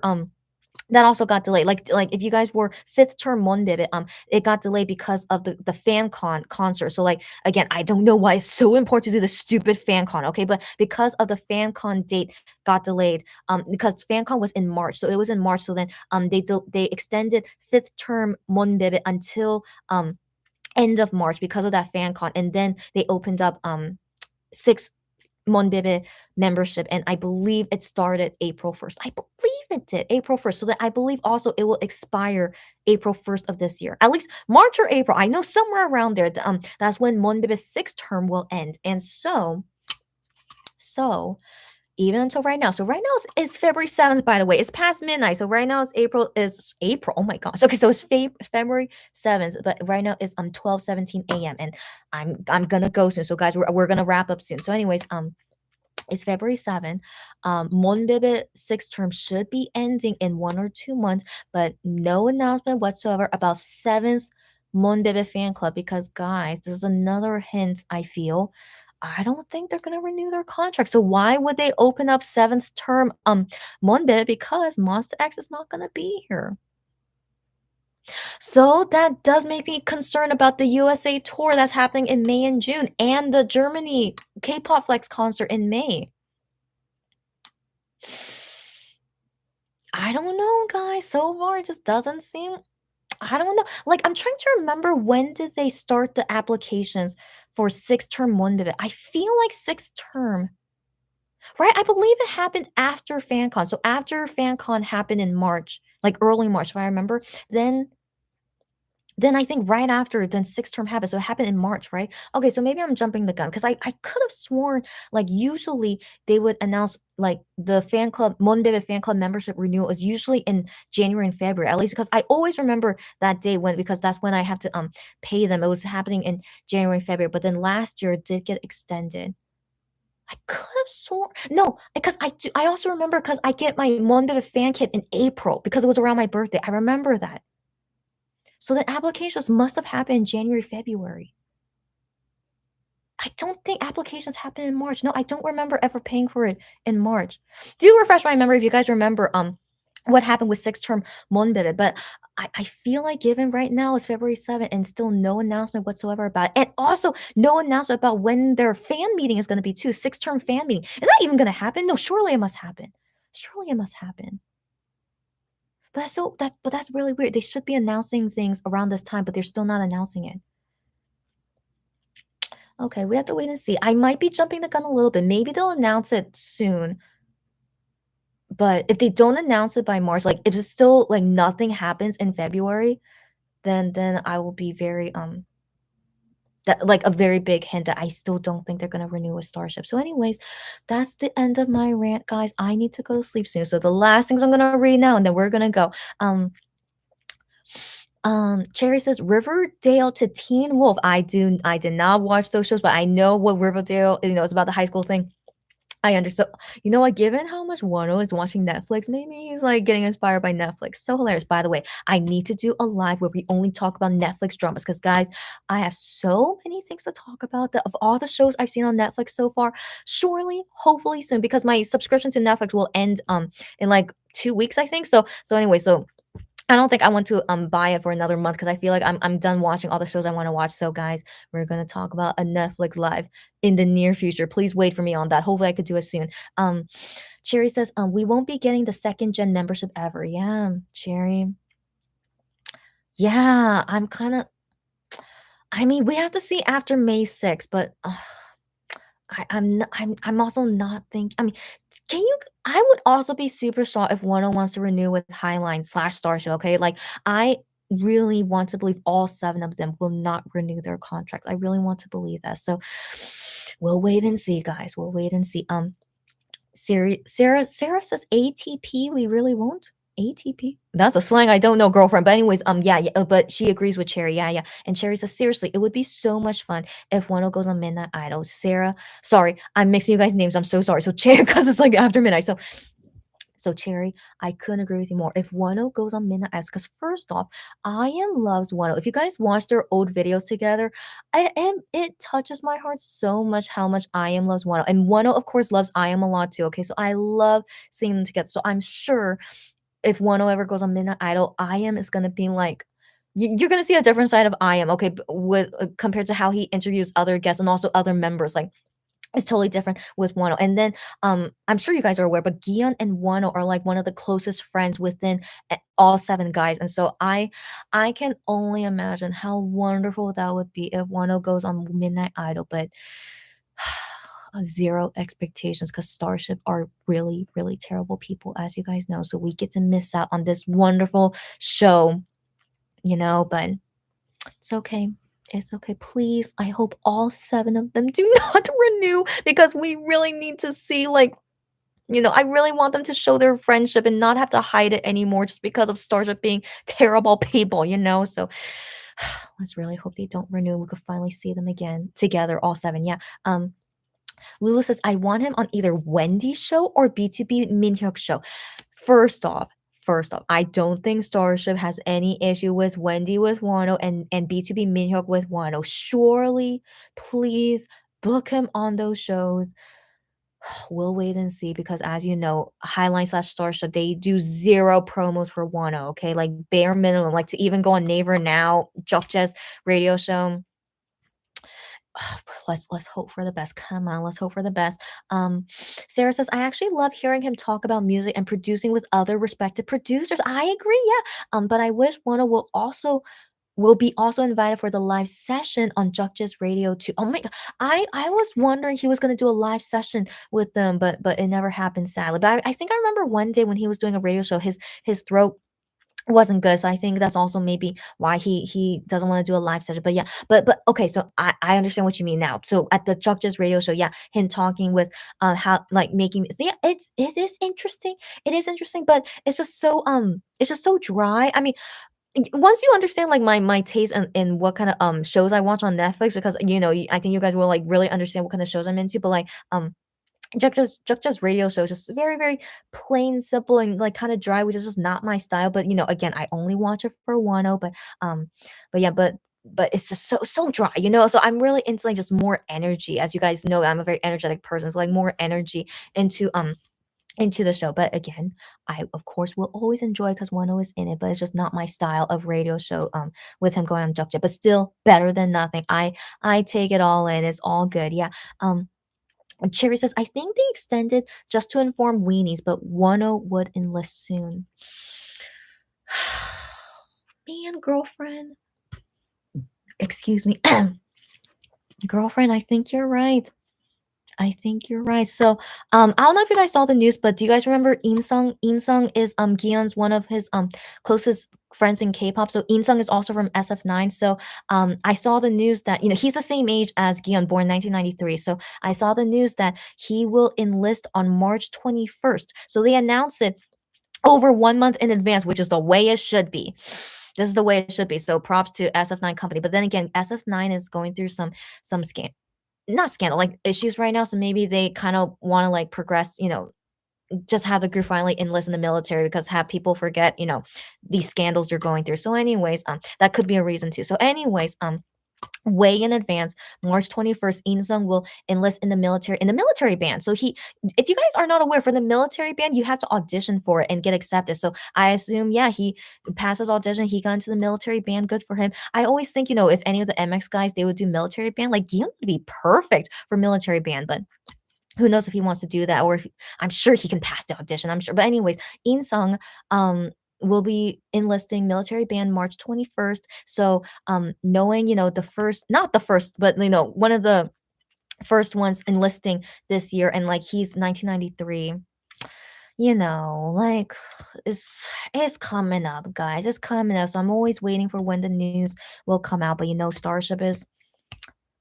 that also got delayed. Like if you guys were fifth term Monbebe, it got delayed because of the fan con concert. So like again, I don't know why it's so important to do the stupid fan con, okay? But because of the fan con date got delayed, because fan con was in March, so it was in March. So then they extended fifth term Monbebe until end of March because of that fan con, and then they opened up six Monbebe membership, and I believe it started April 1st. I believe it did April 1st. So that I believe also it will expire April 1st of this year. At least March or April. I know somewhere around there. That's when Monbebe's sixth term will end. And so even until right now. So right now is February 7th, by the way. It's past midnight. So right now is April. Oh my gosh. Okay, so it's February 7th, but right now is 12:17 a.m. and I'm gonna go soon. So guys, we're gonna wrap up soon. So anyways, it's February 7th. Monbebe sixth term should be ending in 1 or 2 months, but no announcement whatsoever about seventh Monbebe fan club, because guys, this is another hint I feel. I don't think they're gonna renew their contract. So why would they open up seventh term Monbebe? Because Monster X is not gonna be here. So that does make me concerned about the USA tour that's happening in May and June, and the Germany K-pop Flex concert in May. I don't know, guys. So far, it just doesn't seem. I don't know. Like, I'm trying to remember, when did they start the applications for sixth term Monbebe? I feel like sixth term, right? I believe it happened after FanCon. So after FanCon happened in March, like early March, if I remember, then I think right after, then sixth term happened. So it happened in March, right? Okay, so maybe I'm jumping the gun, because I could have sworn, like, usually they would announce like the fan club Monbebe fan club membership renewal is usually in January and February, at least because I always remember that day, because that's when I have to pay them. It was happening in January and February, but then last year it did get extended. I could have sworn, no, because I also remember, because I get my Monbebe fan kit in April because it was around my birthday. I remember that. So the applications must have happened in January, February. I don't think applications happen in March. No, I don't remember ever paying for it in March. Do refresh my memory if you guys remember what happened with sixth term Monbebe. But I feel like, given right now is February 7th and still no announcement whatsoever about it. And also no announcement about when their fan meeting is going to be too. Sixth term fan meeting. Is that even going to happen? No, surely it must happen. Surely it must happen. But that's really weird. They should be announcing things around this time, but they're still not announcing it. Okay, we have to wait and see. I might be jumping the gun a little bit. Maybe they'll announce it soon. But if they don't announce it by March, like if it's still like nothing happens in February, then I will be very that, like, a very big hint that I still don't think they're gonna renew with Starship. So anyways, that's the end of my rant, guys. I need to go to sleep soon. So the last things I'm gonna read now, and then we're gonna go. Cherry says Riverdale to Teen Wolf. I did not watch those shows, but I know what Riverdale, it's about the high school thing. I understand. You know what? Given how much Wonho is watching Netflix, maybe he's like getting inspired by Netflix. So hilarious. By the way, I need to do a live where we only talk about Netflix dramas, because guys, I have so many things to talk about, that of all the shows I've seen on Netflix so far. Surely, hopefully soon, because my subscription to Netflix will end in like 2 weeks, I think. So anyway, so I don't think I want to buy it for another month, because I feel like I'm done watching all the shows I want to watch. So guys, we're gonna talk about a Netflix live in the near future. Please wait for me on that. Hopefully I could do it soon. Cherry says, we won't be getting the second gen membership ever. Yeah, Cherry. Yeah, I mean, we have to see after May 6th, but I'm also not think I mean, can you I would also be super shocked if Wonho wants to renew with Highline/Starship, okay? Like, I really want to believe all 7 of them will not renew their contracts. I really want to believe that. So we'll wait and see, guys. We'll wait and see. Sarah says ATP, we really won't? ATP? That's a slang I don't know, girlfriend. But anyways, yeah, yeah, but she agrees with Cherry. Yeah, yeah. And Cherry says, seriously, it would be so much fun if Wano goes on Midnight Idol. Sarah, sorry, I'm mixing you guys' names. I'm so sorry. So Cherry, because it's like after midnight. So Cherry, I couldn't agree with you more. If Wano goes on Midnight Ice, because first off, I am loves Wano. If you guys watch their old videos together, and it touches my heart so much how much I am loves Wano. And Wano, of course, loves I am a lot too. Okay, so I love seeing them together. So I'm sure if Wano ever goes on Midnight Idol, I am is gonna be like you're gonna see a different side of I am, okay, with compared to how he interviews other guests and also other members. Like it's totally different with Wano. And then I'm sure you guys are aware, but Gion and Wano are like one of the closest friends within all seven guys. And so I can only imagine how wonderful that would be if Wano goes on Midnight Idol, but zero expectations because Starship are really, really terrible people, as you guys know. So we get to miss out on this wonderful show, but it's okay. It's okay. Please, I hope all seven of them do not renew because we really need to see, like, I really want them to show their friendship and not have to hide it anymore just because of Starship being terrible people. So let's really hope they don't renew. We could finally see them again together, all seven. Yeah. Lulu says, I want him on either Wendy's show or B2B Minhyuk show. First off, I don't think Starship has any issue with Wendy with Wano and B2B Minhyuk with Wano. Surely, please book him on those shows. We'll wait and see because as you know, Highline/Starship, they do zero promos for Wano, okay? Like bare minimum, like to even go on Naver now, Jokja's radio show. Let's hope for the best. Come on, let's hope for the best. Um, Sarah says, I actually love hearing him talk about music and producing with other respected producers. I agree, yeah. But I wish Wano will be also invited for the live session on Jukja's radio too. Oh my god. I was wondering he was gonna do a live session with them, but it never happened sadly. But I think I remember one day when he was doing a radio show, his throat wasn't good, so I think that's also maybe why he doesn't wanna do a live session, but yeah, but okay, so I understand what you mean now. So at the Chuck radio show, yeah, him talking with, how like, making yeah, it is interesting. It is interesting, but it's just so dry. I mean, once you understand, like, my taste in what kinda, shows I watch on Netflix because, I think you guys will, like, really understand what kind of shows I'm into, but, like, Jukja's radio show is just very, very plain, simple, and, like, kinda dry, which is just not my style, but, again, I only watch it for Wano, but yeah, but it's just so dry. So I'm really into, like, just more energy. As you guys know, I'm a very energetic person, so, like, more energy into the show, but again, I, of course, will always enjoy because Wano is in it, but it's just not my style of radio show, with him going on Jukja, but still better than nothing. I take it all in, it's all good, yeah, and Cherry says, I think they extended just to inform weenies, but Wano would enlist soon. Man, girlfriend. Excuse me. Girlfriend, I think you're right. I think you're right. So, I don't know if you guys saw the news, but do you guys remember Insung? Insung is Gion's one of his closest friends in K-pop. So Insung is also from SF9. So, I saw the news that he's the same age as Gion, born 1993. So I saw the news that he will enlist on March 21st. So they announced it over 1 month in advance, which is the way it should be. This is the way it should be. So props to SF9 company. But then again, SF9 is going through some scam not scandal, like, issues right now, so maybe they kind of wanna, like, progress, just have the group finally enlist in the military because have people forget, these scandals you're going through. So anyways, that could be a reason too. So anyways, way in advance, March 21st, Insung will enlist in the military band. So if you guys are not aware, for the military band, you have to audition for it and get accepted. So I assume, yeah, he passes audition, he got into the military band, good for him. I always think, if any of the MX guys, they would do military band, like Gion would be perfect for military band, but who knows if he wants to do that or if I'm sure he can pass the audition, I'm sure. But anyways, Insung will be enlisting military band March 21st. So knowing, the first not the first, but one of the first ones enlisting this year and like he's 1993, like it's coming up, guys. It's coming up. So I'm always waiting for when the news will come out. But Starship is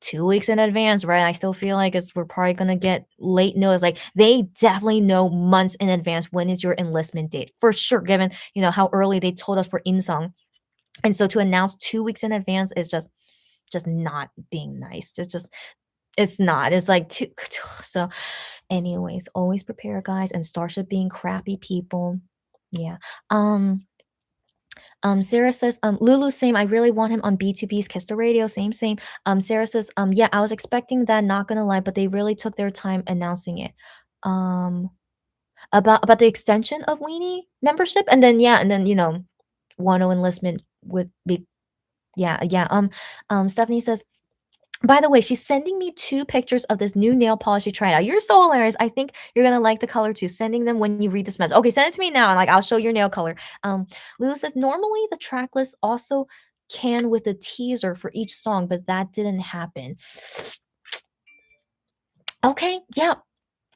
2 weeks in advance, right? I still feel like we're probably gonna get late notice. Like they definitely know months in advance when is your enlistment date for sure, given how early they told us for Insung. And so to announce 2 weeks in advance is just not being nice. Just it's not. It's like too so anyways, always prepare, guys, and Starship being crappy people. Yeah. Um Sarah says, Lulu, same. I really want him on B2B's Kiss the Radio. Same, same. Sarah says, yeah, I was expecting that, not gonna lie, but they really took their time announcing it. Um, about the extension of Weenie membership, and then yeah, and then Wano enlistment would be yeah, yeah. Stephanie says, by the way, she's sending me 2 pictures of this new nail polish she tried out. You're so hilarious. I think you're gonna like the color too. Sending them when you read this message. Okay, send it to me now, and I'll show your nail color. Lulu says normally the track list also can with a teaser for each song, but that didn't happen. Okay, yeah.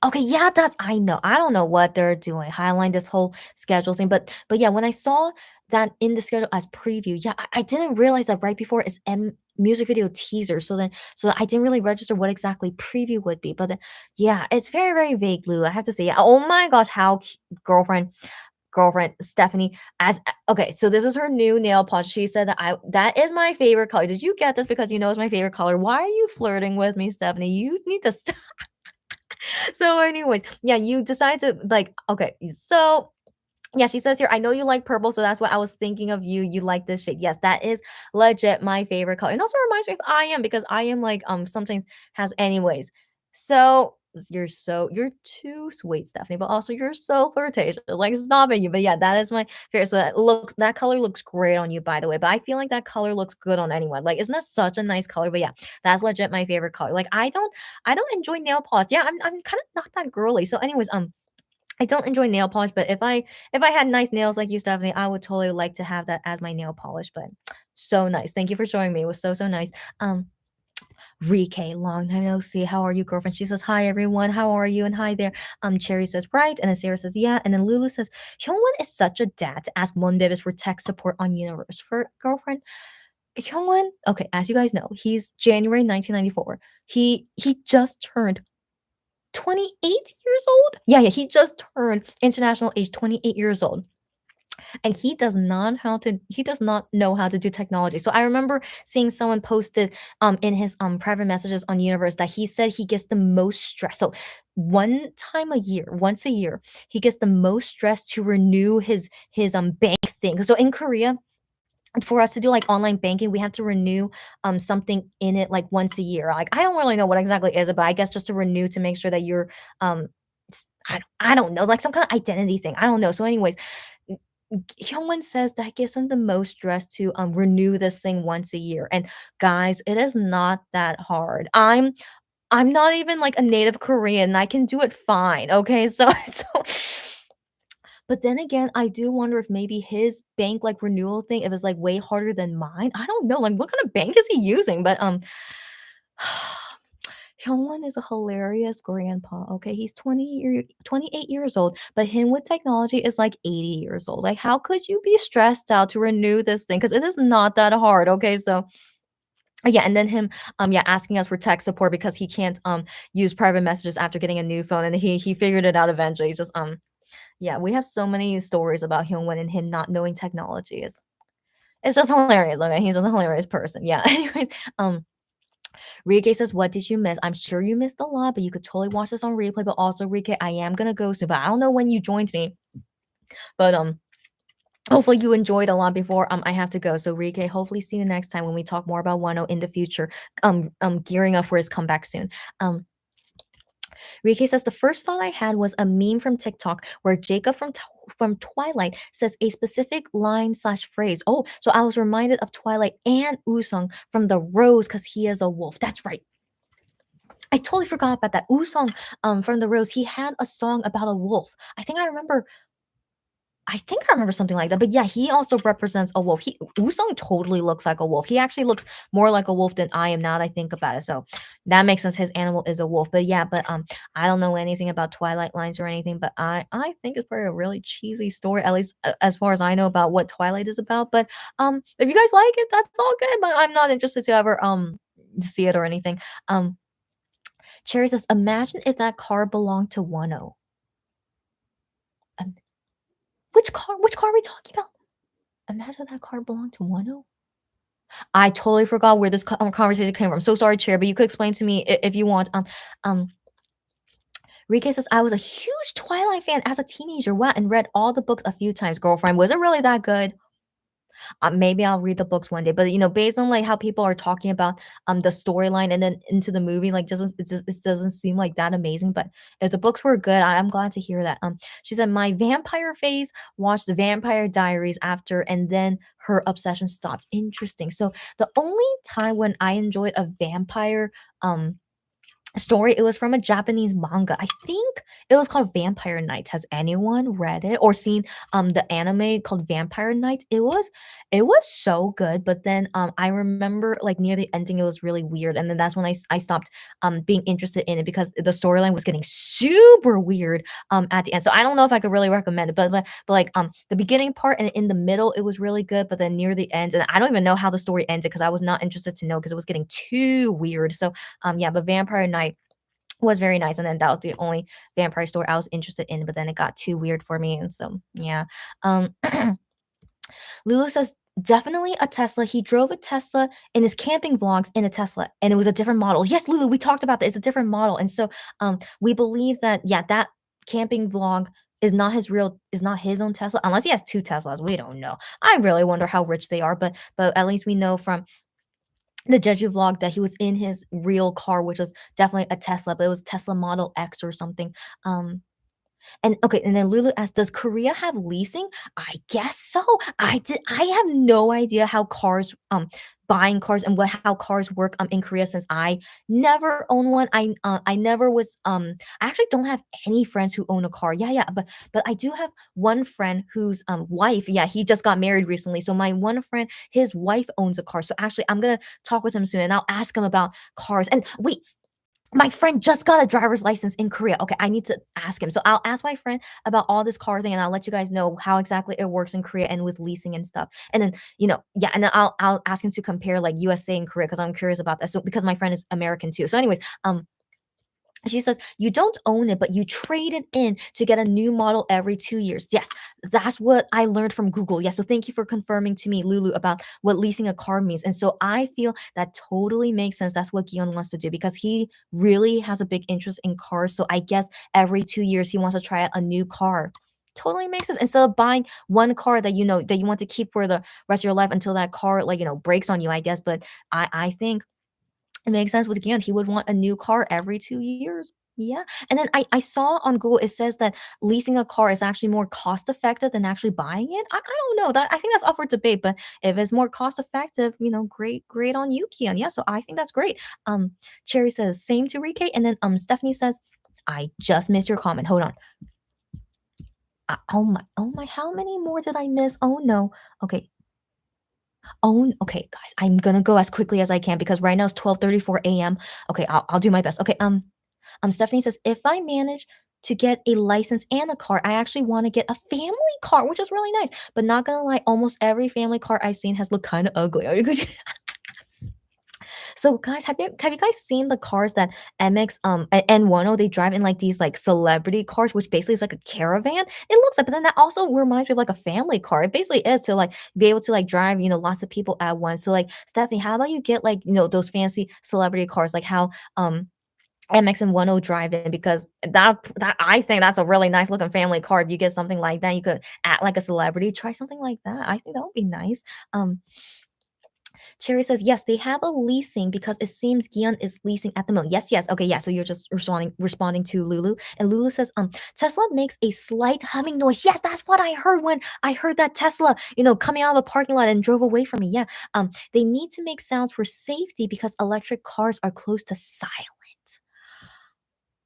Okay, yeah, that's I know. I don't know what they're doing, highlighting this whole schedule thing, but yeah, when I saw that in the schedule as preview, yeah, I didn't realize that right before is music video teaser. So I didn't really register what exactly preview would be. But yeah, it's very, very vague, Lou. I have to say, yeah. Oh my gosh, how girlfriend Stephanie as okay, so this is her new nail polish. She said that is my favorite color. Did you get this because you know it's my favorite color? Why are you flirting with me, Stephanie? You need to so anyways, yeah, you decide to like okay, so yeah, she says here, I know you like purple, so that's what I was thinking of you. You like this shade. Yes, that is legit my favorite color. And also reminds me of I am because I am like sometimes has anyways. So you're too sweet, Stephanie, but also you're so flirtatious. Like stop it, you. But yeah, that is my favorite. So that color looks great on you, by the way. But I feel like that color looks good on anyone. Like, isn't that such a nice color? But yeah, that's legit my favorite color. Like I don't enjoy nail polish. Yeah, I'm kind of not that girly. So, anyways, I don't enjoy nail polish, but if I had nice nails like you, Stephanie, I would totally like to have that as my nail polish. But so nice. Thank you for showing me. It was so nice. Rike, long time no see. How are you, girlfriend? She says, hi everyone. How are you? And hi there. Cherry says, right. And then Sarah says, yeah. And then Lulu says, Hyungwon is such a dad to ask Monbebis for tech support on Universe for girlfriend. Hyungwon, okay, as you guys know, he's January 1994. He just turned 28 years old? Yeah, yeah, he just turned international age 28 years old. And he does not know how to do technology. So I remember seeing someone posted in his private messages on Universe that he said he gets the most stress. So once a year, he gets the most stress to renew his bank thing. So in Korea, for us to do like online banking, we have to renew something in it like once a year. Like I don't really know what exactly it is, but I guess just to renew to make sure that you're I don't know, like some kind of identity thing. I don't know. So, anyways, Hyungwon says that gives him the most stress to renew this thing once a year. And guys, it is not that hard. I'm not even like a native Korean. I can do it fine. Okay. So but then again, I do wonder if maybe his bank, like, renewal thing, if it's, like, way harder than mine. I don't know, like, what kind of bank is he using? But, Hyungwon is a hilarious grandpa, okay? He's 28 years old, but him with technology is, like, 80 years old. Like, how could you be stressed out to renew this thing? Because it is not that hard, okay? So yeah, and then him, yeah, asking us for tech support because he can't, use private messages after getting a new phone, and he figured it out eventually. He's just, yeah, we have so many stories about Hyungwon and him not knowing technology. It's just hilarious, okay? He's just a hilarious person. Yeah. Anyways, Rike says, "What did you miss? I'm sure you missed a lot, but you could totally watch this on replay. But also, Rike, I am gonna go soon, but I don't know when you joined me. But hopefully you enjoyed a lot before I have to go. So Rike, hopefully see you next time when we talk more about Wano in the future. Gearing up for his comeback soon. Rike says the first thought I had was a meme from TikTok where Jacob from Twilight says a specific line slash phrase. Oh, so I was reminded of Twilight and Usong from the Rose because he is a wolf. That's right. I totally forgot about that. Usong from the Rose, he had a song about a wolf. I think I remember something like that. But yeah, he also represents a wolf. Wusong totally looks like a wolf. He actually looks more like a wolf than I am now that I think about it. So that makes sense. His animal is a wolf. But yeah, I don't know anything about Twilight lines or anything, but I think it's probably a really cheesy story, at least as far as I know about what Twilight is about. But if you guys like it, that's all good. But I'm not interested to ever see it or anything. Um, Cherry says, "Imagine if that car belonged to Wonho." Um, which car? Which car are we talking about? Imagine if that car belonged to Wonho. I totally forgot where this conversation came from. So sorry, Cherry, but you could explain to me if you want. Um, Rike says, "I was a huge Twilight fan as a teenager. Wow, and read all the books a few times. Girlfriend, was it really that good?" Maybe I'll read the books one day, but, based on, like, how people are talking about, the storyline and then into the movie, like, it doesn't seem like that amazing, but if the books were good, I'm glad to hear that. She said, "My vampire phase, watched The Vampire Diaries after, and then her obsession stopped." Interesting. So, the only time when I enjoyed a vampire, story, it was from a Japanese manga. I think it was called Vampire Nights. Has anyone read it or seen the anime called Vampire Nights? It was so good, but then I remember like near the ending it was really weird, and then that's when I stopped being interested in it because the storyline was getting super weird at the end. So I don't know if I could really recommend it, but like the beginning part and in the middle it was really good, but then near the end, and I don't even know how the story ended because I was not interested to know because it was getting too weird. So yeah, but Vampire Night was very nice, and then that was the only vampire story I was interested in, but then it got too weird for me, and so, yeah. Um, Lulu says, "Definitely a Tesla. He drove a Tesla in his camping vlogs in a Tesla, and it was a different model." Yes, Lulu, we talked about that. It's a different model, and so, we believe that, yeah, that camping vlog is not his own Tesla, unless he has 2 Teslas, we don't know. I really wonder how rich they are, but at least we know from the Jeju vlog that he was in his real car, which was definitely a Tesla, but it was Tesla Model X or something. Um, and okay, and then Lulu asked, "Does Korea have leasing?" I guess so. I have no idea how cars buying cars and how cars work in Korea since I never own one. I never was I actually don't have any friends who own a car. Yeah, yeah, but I do have one friend whose wife, yeah, he just got married recently. So my one friend, his wife owns a car. So actually I'm gonna talk with him soon and I'll ask him about cars. And wait, my friend just got a driver's license in Korea. Okay, I need to ask him. So I'll ask my friend about all this car thing, and I'll let you guys know how exactly it works in Korea and with leasing and stuff. And then, yeah, and then I'll ask him to compare like USA and Korea because I'm curious about that. So because my friend is American too. So, anyways, she says, "You don't own it, but you trade it in to get a new model every 2 years." Yes, that's what I learned from Google. Yes, so thank you for confirming to me, Lulu, about what leasing a car means. And so I feel that totally makes sense. That's what Gion wants to do because he really has a big interest in cars. So I guess every 2 years he wants to try out a new car. Totally makes sense. Instead of buying one car that you know that you want to keep for the rest of your life until that car like breaks on you, I guess. But I think it makes sense with Gant. He would want a new car every 2 years. Yeah, and then I saw on Google, it says that leasing a car is actually more cost effective than actually buying it. I don't know, that I think that's up for debate, but if it's more cost effective, great on you, Kian. Yeah, so I think that's great. Cherry says, "Same to Rike," and then, Stephanie says, "I just missed your comment. Hold on. Oh my, how many more did I miss? Oh, no. Okay. Oh, okay, guys, I'm gonna go as quickly as I can because right now it's 12:34 AM. Okay, I'll do my best. Okay, Stephanie says, "If I manage to get a license and a car, I actually want to get a family car, which is really nice. But not gonna lie, almost every family car I've seen has looked kind of ugly." So guys, have you guys seen the cars that MX and Wano they drive in like these like celebrity cars, which basically is like a caravan? It looks like, but then that also reminds me of like a family car. It basically is to like be able to like drive, lots of people at once. So like Stephanie, how about you get like, those fancy celebrity cars like how MX and 10 drive in because that I think that's a really nice looking family car. If you get something like that, you could act like a celebrity, try something like that. I think that would be nice. Um Cherry says, "Yes, they have a leasing because it seems Gian is leasing at the moment." Yes, yes. Okay, yeah. So you're just responding to Lulu. And Lulu says, "Tesla makes a slight humming noise." Yes, that's what I heard when I heard that Tesla, coming out of a parking lot and drove away from me. Yeah. They need to make sounds for safety because electric cars are close to silent.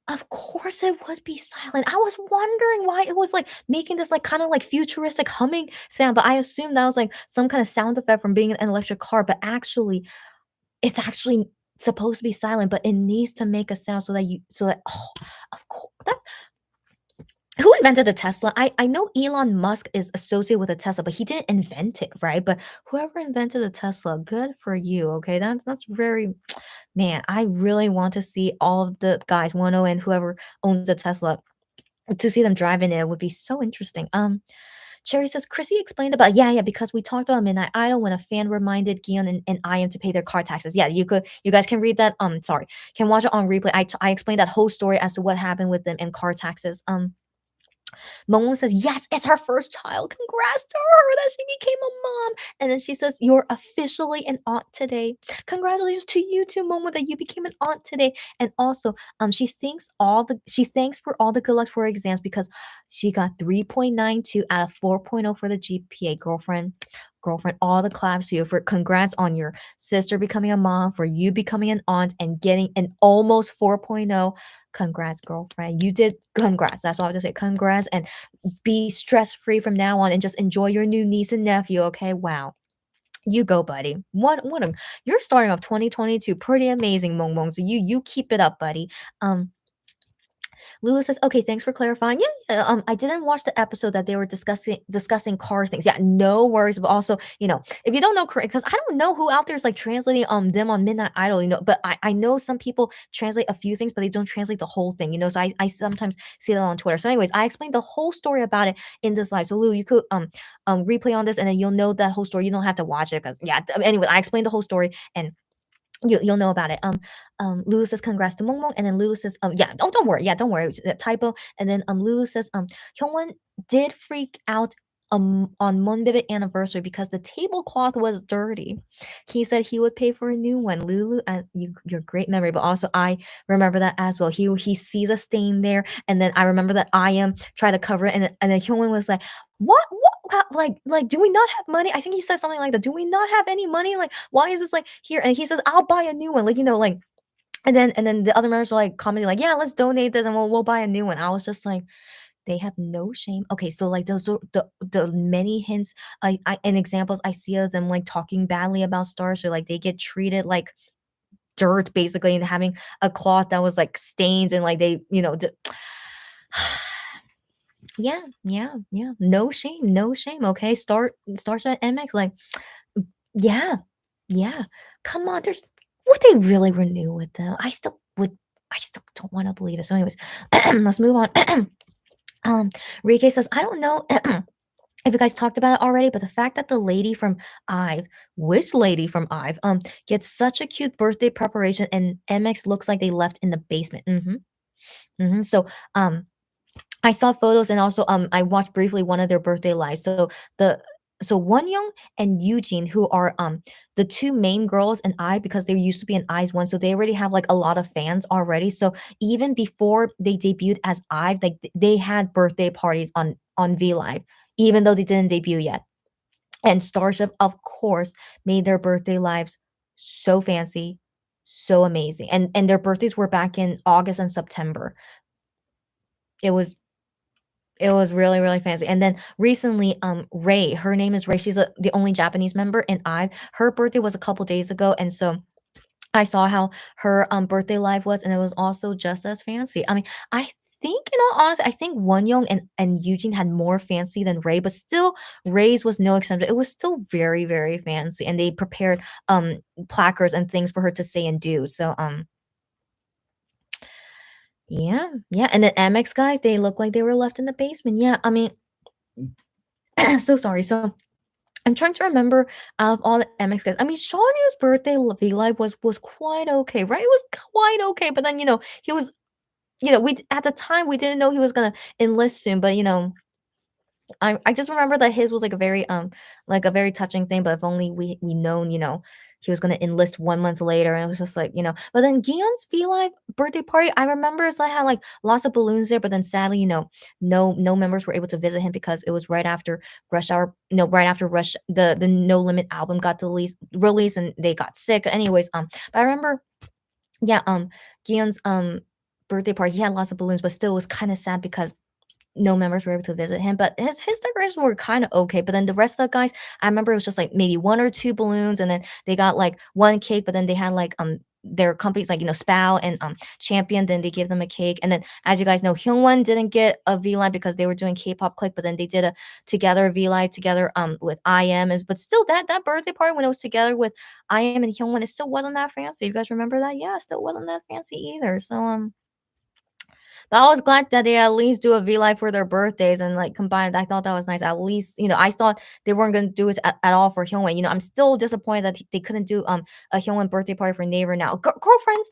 Of course it would be silent. I was wondering why it was, like, making this, like, kinda, like, futuristic humming sound, but I assumed that was, like, some kinda sound effect from being in an electric car, but actually, it's actually supposed to be silent, but it needs to make a sound so that oh, of course. That who invented the Tesla? I know Elon Musk is associated with a Tesla, but he didn't invent it, right? But whoever invented the Tesla, good for you, okay? That's very Man, I really want to see all of the guys, Wonho and whoever owns a Tesla, to see them driving it would be so interesting. Cherry says, Chrissy explained about, yeah, yeah, because we talked about Midnight Idol when a fan reminded Gion and I am to pay their car taxes. Yeah, you guys can read that. Sorry, can watch it on replay. I explained that whole story as to what happened with them and car taxes. Momo says, yes, it's her first child. Congrats to her that she became a mom. And then she says, you're officially an aunt today. Congratulations to you too, Momo, that you became an aunt today. And also, she thanks for all the good luck for her exams because she got 3.92 out of 4.0 for the GPA, girlfriend. Girlfriend, all the claps to you for congrats on your sister becoming a mom, for you becoming an aunt and getting an almost 4.0. Congrats, girlfriend. You did congrats. That's all I have to say. Congrats and be stress free from now on and just enjoy your new niece and nephew. Okay. Wow. You go, buddy. You're starting off 2022 pretty amazing, Mong Mong. So you keep it up, buddy. Um Lulu says, "Okay, thanks for clarifying." Yeah, yeah, I didn't watch the episode that they were discussing car things. Yeah, no worries. But also, if you don't know Korean, because I don't know who out there is like translating them on Midnight Idol. But I know some people translate a few things, but they don't translate the whole thing. So I sometimes see that on Twitter. So, anyways, I explained the whole story about it in this live. So, Lulu, you could replay on this, and then you'll know that whole story. You don't have to watch it because yeah. Anyway, I explained the whole story and you'll know about it. Lulu says congrats to Mongmong, and then Lulu says, yeah, don't worry, yeah, don't worry, it's a typo. And then Lulu says, Hyungwon did freak out on Monbibit anniversary because the tablecloth was dirty. He said he would pay for a new one. Lulu, your great memory, but also I remember that as well. He sees a stain there, and then I remember that I am trying to cover it, and then Hyungwon was like, like do we not have money? I think he said something like that. Do we not have any money? Like why is this like here? And he says, I'll buy a new one. Like, like and then the other members were like commenting, like, yeah, let's donate this and we'll buy a new one. I was just like, they have no shame. Okay, so like those are the many hints and examples I see of them like talking badly about stars, or like they get treated like dirt basically and having a cloth that was like stains and like they, yeah, yeah, yeah. No shame, no shame. Okay. Start at MX. Like, yeah, yeah. Come on, would they really renew with them? I still don't want to believe it. So, anyways, let's move on. Rike says, I don't know if you guys talked about it already, but the fact that the lady from IVE, which lady from IVE, gets such a cute birthday preparation and MX looks like they left in the basement. So, I saw photos and also I watched briefly one of their birthday lives. The so Wonyoung and Eugene, who are the two main girls in I because they used to be in I's one, so they already have like a lot of fans already. So even before they debuted as I, like they had birthday parties on V Live, even though they didn't debut yet. And Starship, of course, made their birthday lives so fancy, so amazing. And their birthdays were back in August and September. It was It was really, really fancy. And then recently, Ray, her name is Ray. She's the only Japanese member in IVE. Her birthday was a couple days ago, and so I saw how her birthday live was, and it was also just as fancy. I mean, I think, in all honesty, I think Wonyoung and Eugene had more fancy than Ray, but still, Ray's was no exception. It was still very, very fancy, and they prepared placards and things for her to say and do. So yeah, yeah. And then MX guys, they look like they were left in the basement. Yeah, I mean, so sorry. So I'm trying to remember out of all the MX guys. I mean, Shawnee's birthday V Live was quite okay, right? It was quite okay, but then he was, we at the time we didn't know he was gonna enlist soon, but I just remember that his was like a very touching thing, but if only we known, he was gonna enlist 1 month later, and it was just like, But then Gion's V Live birthday party, I remember it's like had like lots of balloons there, but then sadly, no members were able to visit him because it was right after Rush Hour, right after Rush the No Limit album got released and they got sick. Anyways, but I remember, yeah, Gion's birthday party, he had lots of balloons, but still was kind of sad because no members were able to visit him, but his decorations were kind of okay. But then the rest of the guys, I remember it was just like maybe one or two balloons, and then they got like one cake, but then they had like their companies like, Spout and Champion, then they give them a cake. And then as you guys know, Hyungwon didn't get a V Live because they were doing K-pop click, but then they did a together V Live together with IM. And but still that birthday party when it was together with IM and Hyungwon, it still wasn't that fancy. You guys remember that? Yeah, it still wasn't that fancy either. So but I was glad that they at least do a V Live for their birthdays and like combined. I thought that was nice. At least, I thought they weren't gonna do it at all for Hyungwon. I'm still disappointed that they couldn't do a Hyungwon birthday party for Naver Now. Girlfriends,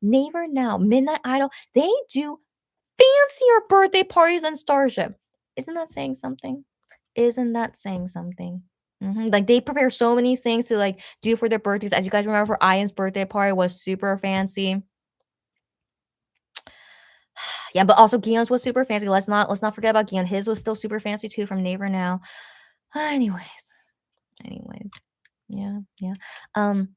Naver Now, Midnight Idol, they do fancier birthday parties than Starship. Isn't that saying something? Isn't that saying something? Like they prepare so many things to like do for their birthdays. As you guys remember, for Ian's birthday party was super fancy. Yeah, but also Gion's was super fancy. Let's not forget about Gion. His was still super fancy too from Naver Now. Anyways, yeah, yeah. Um,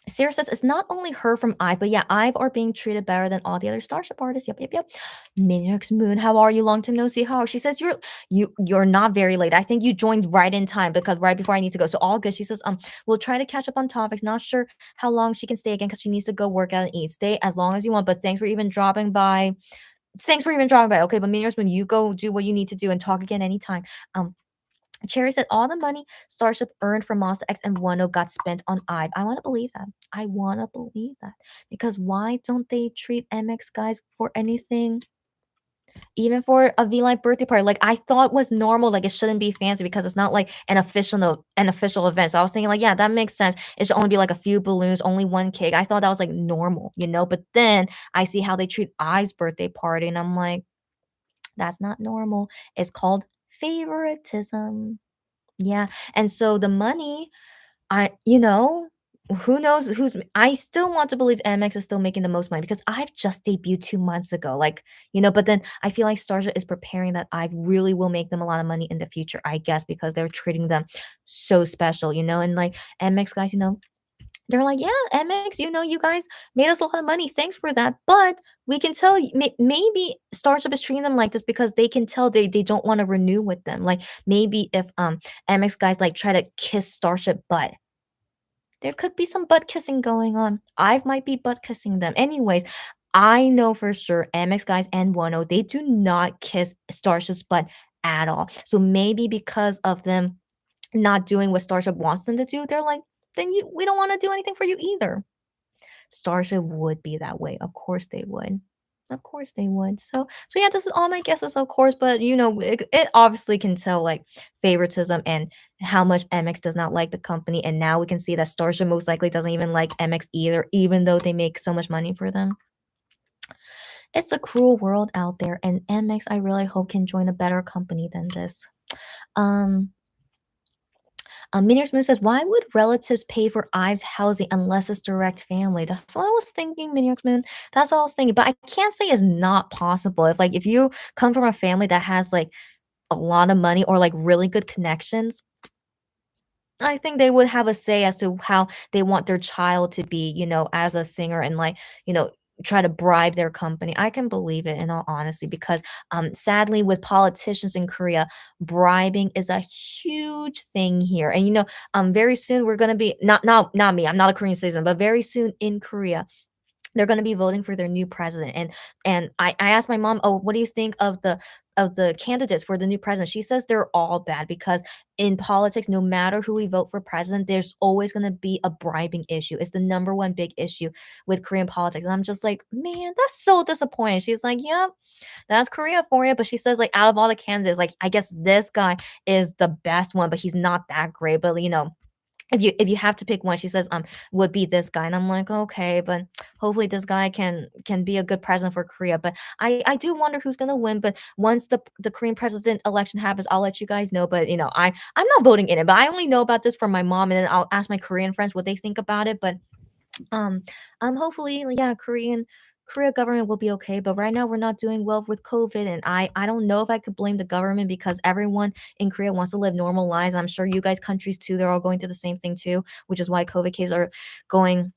Sarah says it's not only her from IVE, but yeah, IVE are being treated better than all the other Starship artists. Yep. Minux Moon, how are you? Long time no see. How are you? She says you're not very late. I think you joined right in time because right before I need to go. So all good. She says we'll try to catch up on topics. Not sure how long she can stay again because she needs to go work out and eat. Stay as long as you want. But thanks for even dropping by. Okay, but Miners, when you go do what you need to do and talk again anytime. Um, Cherry said all the money Starship earned from Monster X and Wonho got spent on IVE. I want to believe that. I want to believe that. Because why don't they treat MX guys for anything? Even for a V-Line birthday party, like I thought was normal, like it shouldn't be fancy because it's not like an official event. So I was thinking, like, yeah, that makes sense. It should only be like a few balloons, only one cake. I thought that was like normal, But then I see how they treat I's birthday party, and I'm like, that's not normal. It's called favoritism. Yeah. And so the money, who knows I still want to believe MX is still making the most money because I've just debuted 2 months ago. Like, but then I feel like Starship is preparing that I really will make them a lot of money in the future, I guess, because they're treating them so special, and like MX guys, they're like, yeah, MX, you guys made us a lot of money. Thanks for that. But we can tell maybe Starship is treating them like this because they can tell they don't want to renew with them. Like maybe if MX guys like try to kiss Starship butt, there could be some butt kissing going on. I might be butt kissing them. Anyways, I know for sure MX guys and Wonho, they do not kiss Starship's butt at all. So maybe because of them not doing what Starship wants them to do, they're like, then we don't want to do anything for you either. Starship would be that way. Of course they would. Of course they would. So yeah, this is all my guesses, of course, but it obviously can tell like favoritism and how much MX does not like the company. And now we can see that Starship most likely doesn't even like MX either, even though they make so much money for them. It's a cruel world out there, and MX I really hope can join a better company than this. Meteor Smooth says, why would relatives pay for Ives' housing unless it's direct family? That's what I was thinking, Meteor Moon. That's what I was thinking. But I can't say it's not possible. If you come from a family that has like a lot of money or like really good connections, I think they would have a say as to how they want their child to be, as a singer and like, try to bribe their company. I can believe it in all honesty because sadly with politicians in Korea, bribing is a huge thing here. And very soon we're gonna be not me, I'm not a Korean citizen, but very soon in Korea, they're going to be voting for their new president. And I asked my mom, oh, what do you think of the candidates for the new president? She says they're all bad because in politics, no matter who we vote for president, there's always going to be a bribing issue. It's the number one big issue with Korean politics. And I'm just like, man, that's so disappointing. She's like, yep, that's Korea for you. But she says, like, out of all the candidates, like, I guess this guy is the best one, but he's not that great. But if you have to pick one, she says would be this guy. And I'm like, okay, but hopefully this guy can be a good president for Korea. But I do wonder who's gonna win. But once the Korean president election happens, I'll let you guys know. But I'm not voting in it, but I only know about this from my mom, and then I'll ask my Korean friends what they think about it. But um hopefully, yeah, Korea government will be okay, but right now we're not doing well with COVID, and I don't know if I could blame the government because everyone in Korea wants to live normal lives. I'm sure you guys countries too, they're all going through the same thing too, which is why COVID cases are going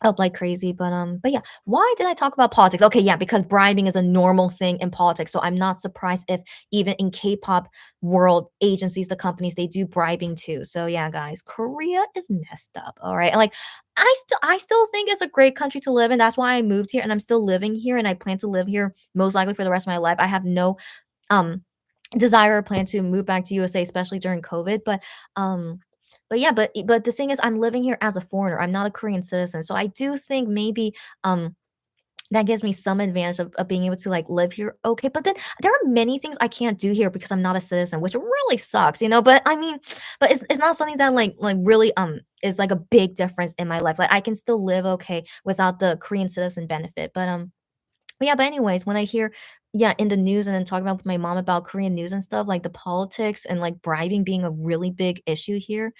up like crazy. But yeah, why did I talk about politics? Okay, yeah, because bribing is a normal thing in politics. So I'm not surprised if even in K-pop world agencies, the companies, they do bribing too. So yeah, guys, Korea is messed up. All right. And like I still think it's a great country to live in. That's why I moved here and I'm still living here and I plan to live here most likely for the rest of my life. I have no um desire or plan to move back to USA, especially during COVID. But yeah, but the thing is, I'm living here as a foreigner. I'm not a Korean citizen, so I do think maybe that gives me some advantage of being able to like live here. Okay, but then there are many things I can't do here because I'm not a citizen, which really sucks, you know. But I mean, but it's not something that like really is like a big difference in my life. Like I can still live okay without the Korean citizen benefit. But yeah, but anyways, when I hear, yeah, in the news and then talking about with my mom about Korean news and stuff, like the politics and like bribing being a really big issue here,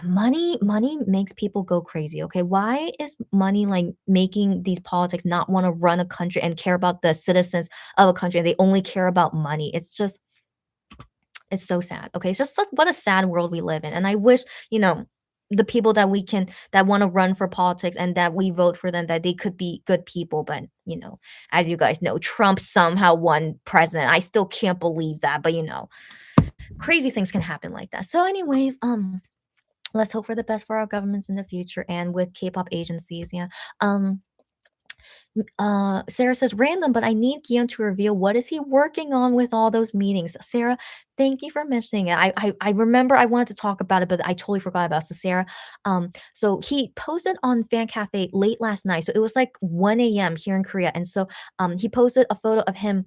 money makes people go crazy. Okay, why is money like making these politics not want to run a country and care about the citizens of a country and they only care about money? It's so sad. Okay. It's just like what a sad world we live in. And I wish, you know, the people that want to run for politics and that we vote for them, that they could be good people. But, you know, as you guys know, Trump somehow won president. I still can't believe that. But, you know, crazy things can happen like that. So, anyways, let's hope for the best for our governments in the future and with K-pop agencies. Yeah. Um, Sarah says random, but I need Guillaume to reveal what is he working on with all those meetings. Sarah, thank you for mentioning it. I remember I wanted to talk about it, but I totally forgot about it. So Sarah, so he posted on Fan Cafe late last night. So it was like 1 a.m. here in Korea. And so he posted a photo of him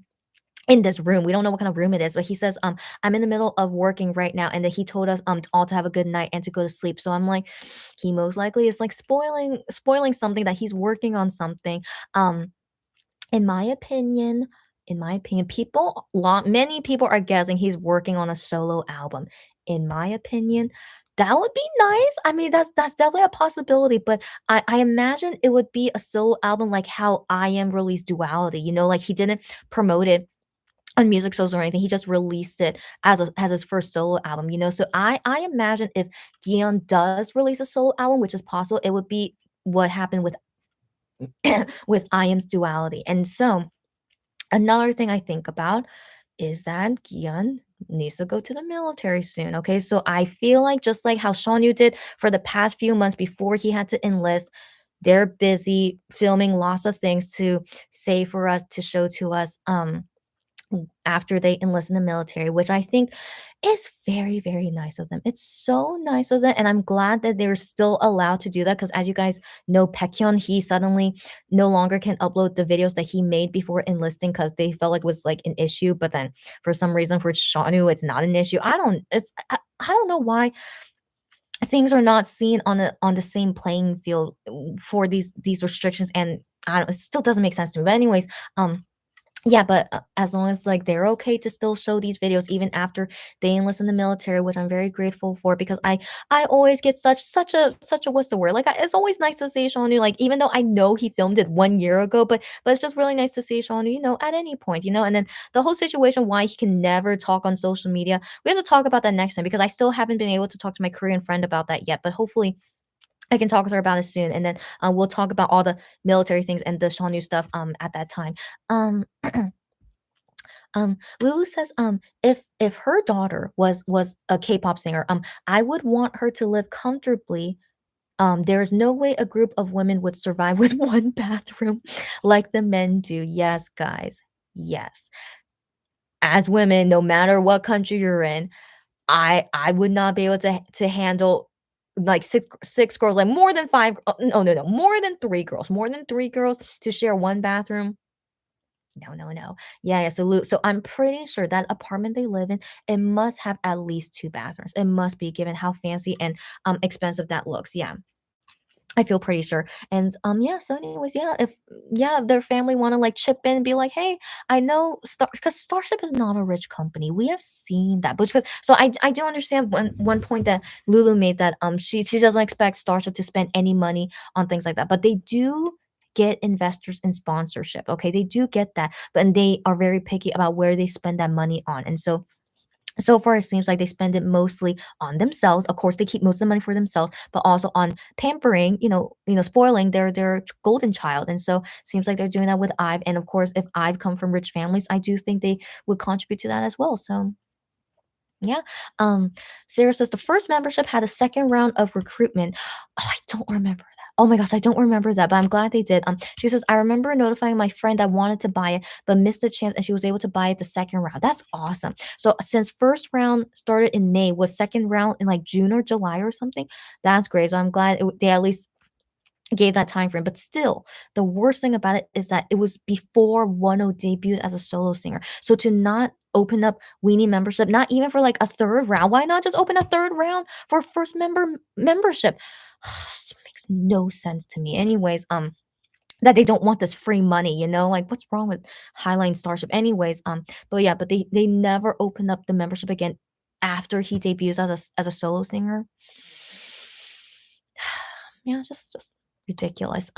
in this room. We don't know what kind of room it is, but he says, I'm in the middle of working right now, and that he told us all to have a good night and to go to sleep. So I'm like, he most likely is like spoiling something that he's working on something. Um, in my opinion many people are guessing he's working on a solo album. In my opinion, that would be nice. I mean, that's definitely a possibility, but I imagine it would be a solo album like how I Am released Duality, you know, like he didn't promote it on music shows or anything. He just released it as his first solo album, you know. So I imagine if Gion does release a solo album, which is possible, it would be what happened with with I Am's Duality. And so another thing I think about is that Gion needs to go to the military soon. Okay. So I feel like just like how Sean did for the past few months before he had to enlist, they're busy filming lots of things to say for us to show to us. After they enlist in the military, which I think is very, very nice of them. It's so nice of them, and I'm glad that they're still allowed to do that. Because as you guys know, Baekhyun, he suddenly no longer can upload the videos that he made before enlisting because they felt like it was like an issue. But then for some reason for Shanu, it's not an issue. I don't know why things are not seen on the same playing field for these restrictions, and I don't, it still doesn't make sense to me. But anyways, yeah, but, as long as, like, they're okay to still show these videos even after they enlist in the military, which I'm very grateful for because I always get such a what's the word? Like, it's always nice to see Shaunu, like, even though I know he filmed it 1 year ago, but it's just really nice to see Shaunu, you know, at any point, you know? And then the whole situation why he can never talk on social media, we have to talk about that next time because I still haven't been able to talk to my Korean friend about that yet, but hopefully I can talk with her about it soon, and then, we'll talk about all the military things and the Shaunu stuff, at that time. Um Lulu says, if her daughter was a K-pop singer, I would want her to live comfortably. There is no way a group of women would survive with one bathroom like the men do. Yes, guys. Yes. As women, no matter what country you're in, I would not be able to handle like six girls, like more than five. No, no, no, more than three girls to share one bathroom. No, no, no. Yeah, yeah, so I'm pretty sure that apartment they live in, it must have at least 2 bathrooms. It must be given how fancy and, expensive that looks, yeah. I feel pretty sure. And yeah, so anyways, yeah, if yeah, their family want to like chip in and be like, hey, I know Star because Starship is not a rich company. We have seen that. But because so I do understand one point that Lulu made that she doesn't expect Starship to spend any money on things like that. But they do get investors and sponsorship. Okay. They do get that. But and they are very picky about where they spend that money on. And so So far, it seems like they spend it mostly on themselves. Of course, they keep most of the money for themselves, but also on pampering, spoiling their golden child. And so seems like they're doing that with Ive. And of course, if Ive come from rich families, I do think they would contribute to that as well. So yeah. Um, Sarah says the first membership had a second round of recruitment. Oh, I don't remember that. Oh my gosh, I don't remember that, but I'm glad they did. She says, I remember notifying my friend I wanted to buy it, but missed the chance and she was able to buy it the second round. That's awesome. So since first round started in May, was second round in like June or July or something? That's great. So I'm glad they at least gave that time frame. But still, the worst thing about it is that it was before Wonho debuted as a solo singer. So to not open up Weenie membership, not even for like a third round, why not just open a third round for first membership? Makes no sense to me. Anyways, that they don't want this free money, like what's wrong with Highline Starship? Anyways, but yeah, but they never open up the membership again after he debuts as a solo singer. Yeah, just ridiculous.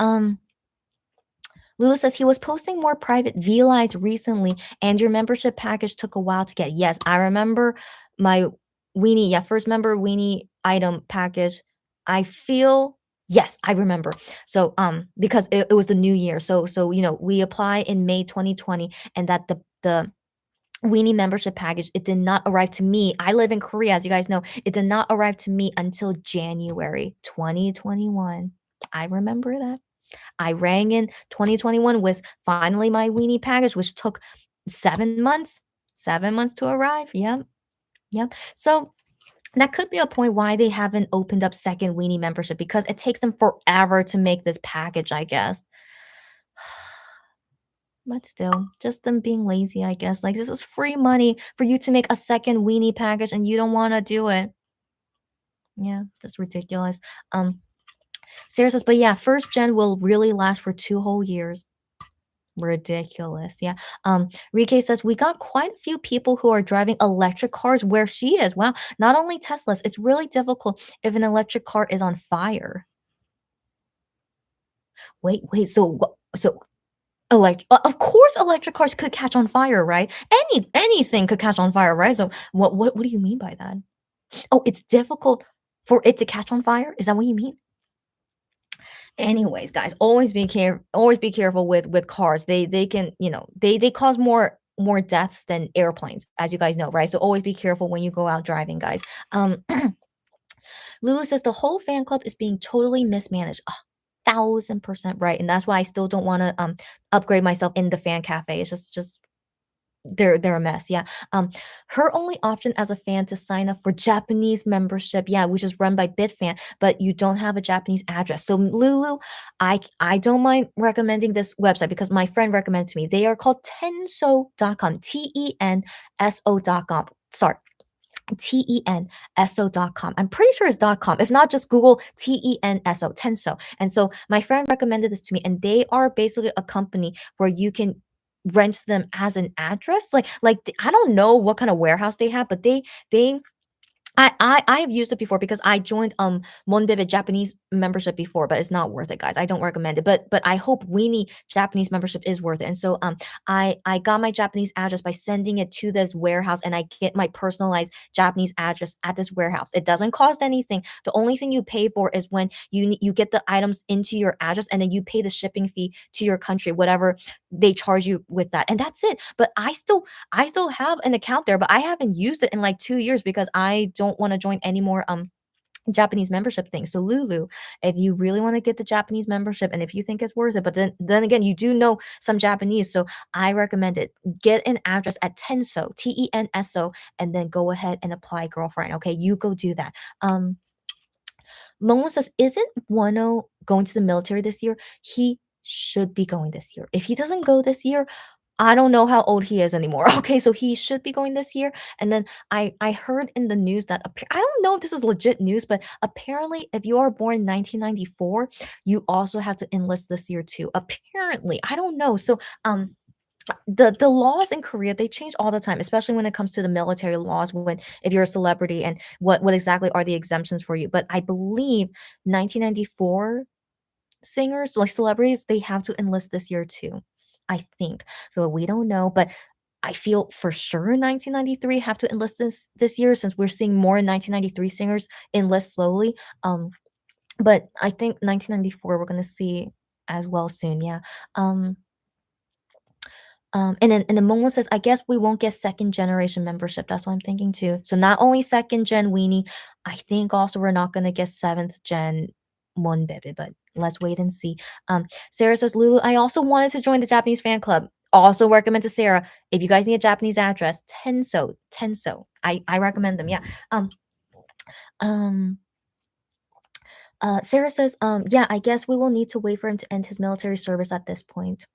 Lulu says he was posting more private VLIs recently, and your membership package took a while to get. Yes, I remember my weenie, yeah, first member weenie item package. I feel yes, I remember. So because it was the new year. So we apply in May 2020, and that the weenie membership package, it did not arrive to me. I live in Korea, as you guys know. It did not arrive to me until January 2021. I remember that. I rang in 2021 with finally my weenie package, which took 7 months. 7 months to arrive. Yep. Yep. So that could be a point why they haven't opened up second weenie membership because it takes them forever to make this package, I guess. But still, just them being lazy, I guess. Like, this is free money for you to make a second weenie package and you don't want to do it. Yeah, that's ridiculous. Sarah says, but yeah, first gen will really last for 2 whole years. Ridiculous. Yeah. Rike says we got quite a few people who are driving electric cars where she is. Wow. Not only Teslas, it's really difficult if an electric car is on fire. Wait. So of course electric cars could catch on fire, right? Anything could catch on fire, right? So what do you mean by that? Oh, it's difficult for it to catch on fire? Is that what you mean? Anyways, guys, always be careful with cars. They can, they cause more deaths than airplanes, as you guys know, right? So always be careful when you go out driving, guys. Lulu says the whole fan club is being totally mismanaged. 1,000% right. And that's why I still don't want to upgrade myself in the fan cafe. It's just they're a mess, yeah. Her only option as a fan to sign up for Japanese membership, yeah, which is run by BitFan, but you don't have a Japanese address. So Lulu, I don't mind recommending this website because my friend recommended to me. They are called tenso.com, TENSO.com. Sorry, TENSO.com. I'm pretty sure it's .com. If not, just Google TENSO, Tenso. And so my friend recommended this to me, and they are basically a company where you can rent them as an address. I don't know what kind of warehouse they have, but they I have used it before because I joined Monbebe Japanese membership before, but it's not worth it, guys. I don't recommend it. But I hope Weenie Japanese membership is worth it. And so I got my Japanese address by sending it to this warehouse, and I get my personalized Japanese address at this warehouse. It doesn't cost anything. The only thing you pay for is when you get the items into your address, and then you pay the shipping fee to your country, whatever they charge you with that, and that's it. But I still have an account there, but I haven't used it in like 2 years because I don't want to join any more Japanese membership things. So Lulu, if you really want to get the Japanese membership and if you think it's worth it, but then again, you do know some Japanese, so I recommend it. Get an address at Tenso, TENSO, and then go ahead and apply, girlfriend. Okay, you go do that. Momo says, isn't Wano going to the military this year? He should be going this year. If he doesn't go this year, I don't know how old he is anymore. Okay, so he should be going this year. And then I heard in the news that I don't know if this is legit news, but apparently if you are born in 1994, you also have to enlist this year too. Apparently, I don't know. So the laws in Korea, they change all the time, especially when it comes to the military laws when if you're a celebrity and what exactly are the exemptions for you. But I believe 1994 singers, like celebrities, they have to enlist this year too. I think. So we don't know, but I feel for sure 1993 have to enlist this year since we're seeing more 1993 singers enlist slowly. But I think 1994 we're gonna see as well soon, yeah. Um, and then Momo says, "I guess we won't get second generation membership." That's what I'm thinking too. So not only second gen weenie, I think also we're not gonna get seventh gen Monbebe, but let's wait and see. Sarah says, "Lulu, I also wanted to join the Japanese fan club. Also recommend to Sarah if you guys need a Japanese address, Tenso. I recommend them. Yeah. Um, um, Sarah says, yeah, I guess we will need to wait for him to end his military service at this point.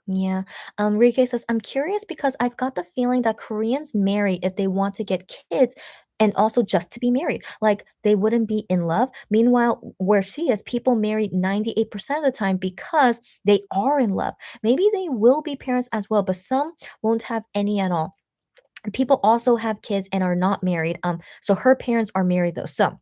Yeah. Rike says, I'm curious because I've got the feeling that Koreans marry if they want to get kids and also just to be married. Like they wouldn't be in love. Meanwhile, where she is, people marry 98% of the time because they are in love. Maybe they will be parents as well, but some won't have any at all. People also have kids and are not married. So her parents are married though. So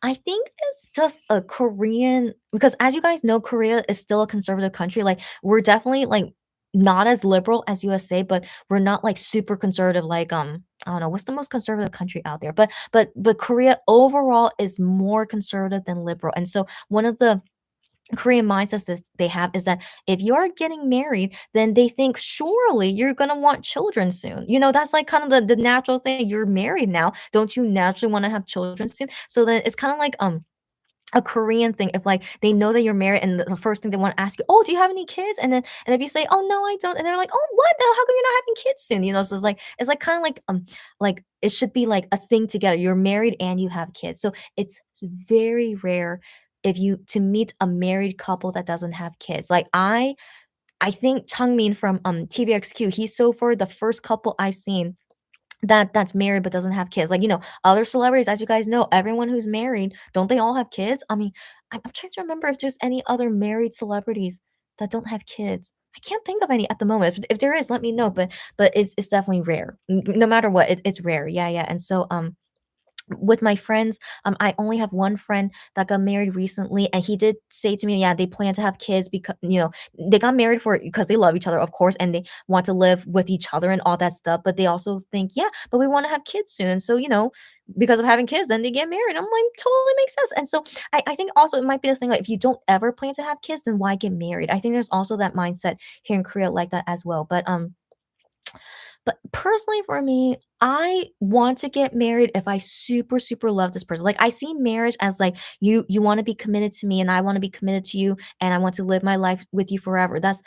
I think it's just a Korean because as you guys know, Korea is still a conservative country. Like we're definitely like not as liberal as USA, but we're not like super conservative like I don't know what's the most conservative country out there. But Korea overall is more conservative than liberal. And so one of the Korean mindsets that they have is that if you're getting married, then they think surely you're gonna want children soon. You know, that's like kind of the natural thing. You're married now. Don't you naturally want to have children soon? So then it's kind of like a Korean thing if, like, they know that you're married and the first thing they wanna ask you, "Oh, do you have any kids?" And if you say, "Oh, no, I don't," and they're like, "Oh, what? How come you're not having kids soon?" You know, so it's like kinda like, it should be, like, a thing together. You're married and you have kids. So it's very rare if you to meet a married couple that doesn't have kids. Like, I think Changmin from, TVXQ, he's so far the first couple I've seen that's married but doesn't have kids. Like, other celebrities, as you guys know, everyone who's married, don't they all have kids? I mean, I'm trying to remember if there's any other married celebrities that don't have kids. I can't think of any at the moment. If there is, let me know. But it's definitely rare. No matter what, it's rare. Yeah, yeah. And so with my friends, I only have one friend that got married recently, and he did say to me, yeah, they plan to have kids because they got married for because they love each other, of course, and they want to live with each other and all that stuff. But they also think, yeah, but we want to have kids soon, and so because of having kids, then they get married. I'm like, totally makes sense. And so I think also it might be the thing like if you don't ever plan to have kids, then why get married? I think there's also that mindset here in Korea like that as well. But personally for me, I want to get married if I super, super love this person. Like I see marriage as like you want to be committed to me and I want to be committed to you and I want to live my life with you forever. That's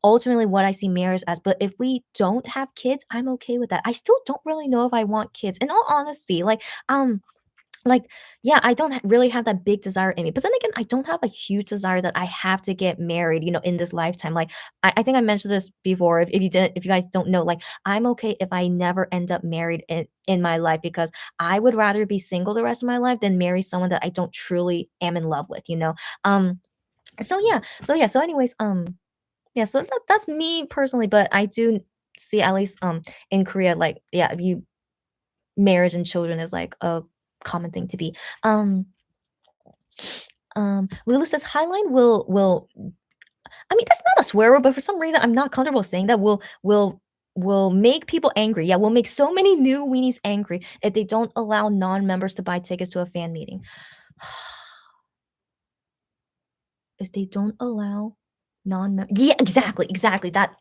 ultimately what I see marriage as. But if we don't have kids, I'm okay with that. I still don't really know if I want kids. In all honesty, like, yeah, I don't really have that big desire in me. But then again, I don't have a huge desire that I have to get married, in this lifetime. Like, I think I mentioned this before. If you guys don't know, like, I'm okay if I never end up married in my life because I would rather be single the rest of my life than marry someone that I don't truly am in love with. So anyways, yeah, so that's me personally, but I do see at least in Korea, like, yeah, if you marriage and children is like a common thing to be. Lulu says Highline will I mean that's not a swear word, but for some reason I'm not comfortable saying that will make people angry. Yeah, will make so many new weenies angry if they don't allow non-members to buy tickets to a fan meeting. If they don't allow yeah, exactly. That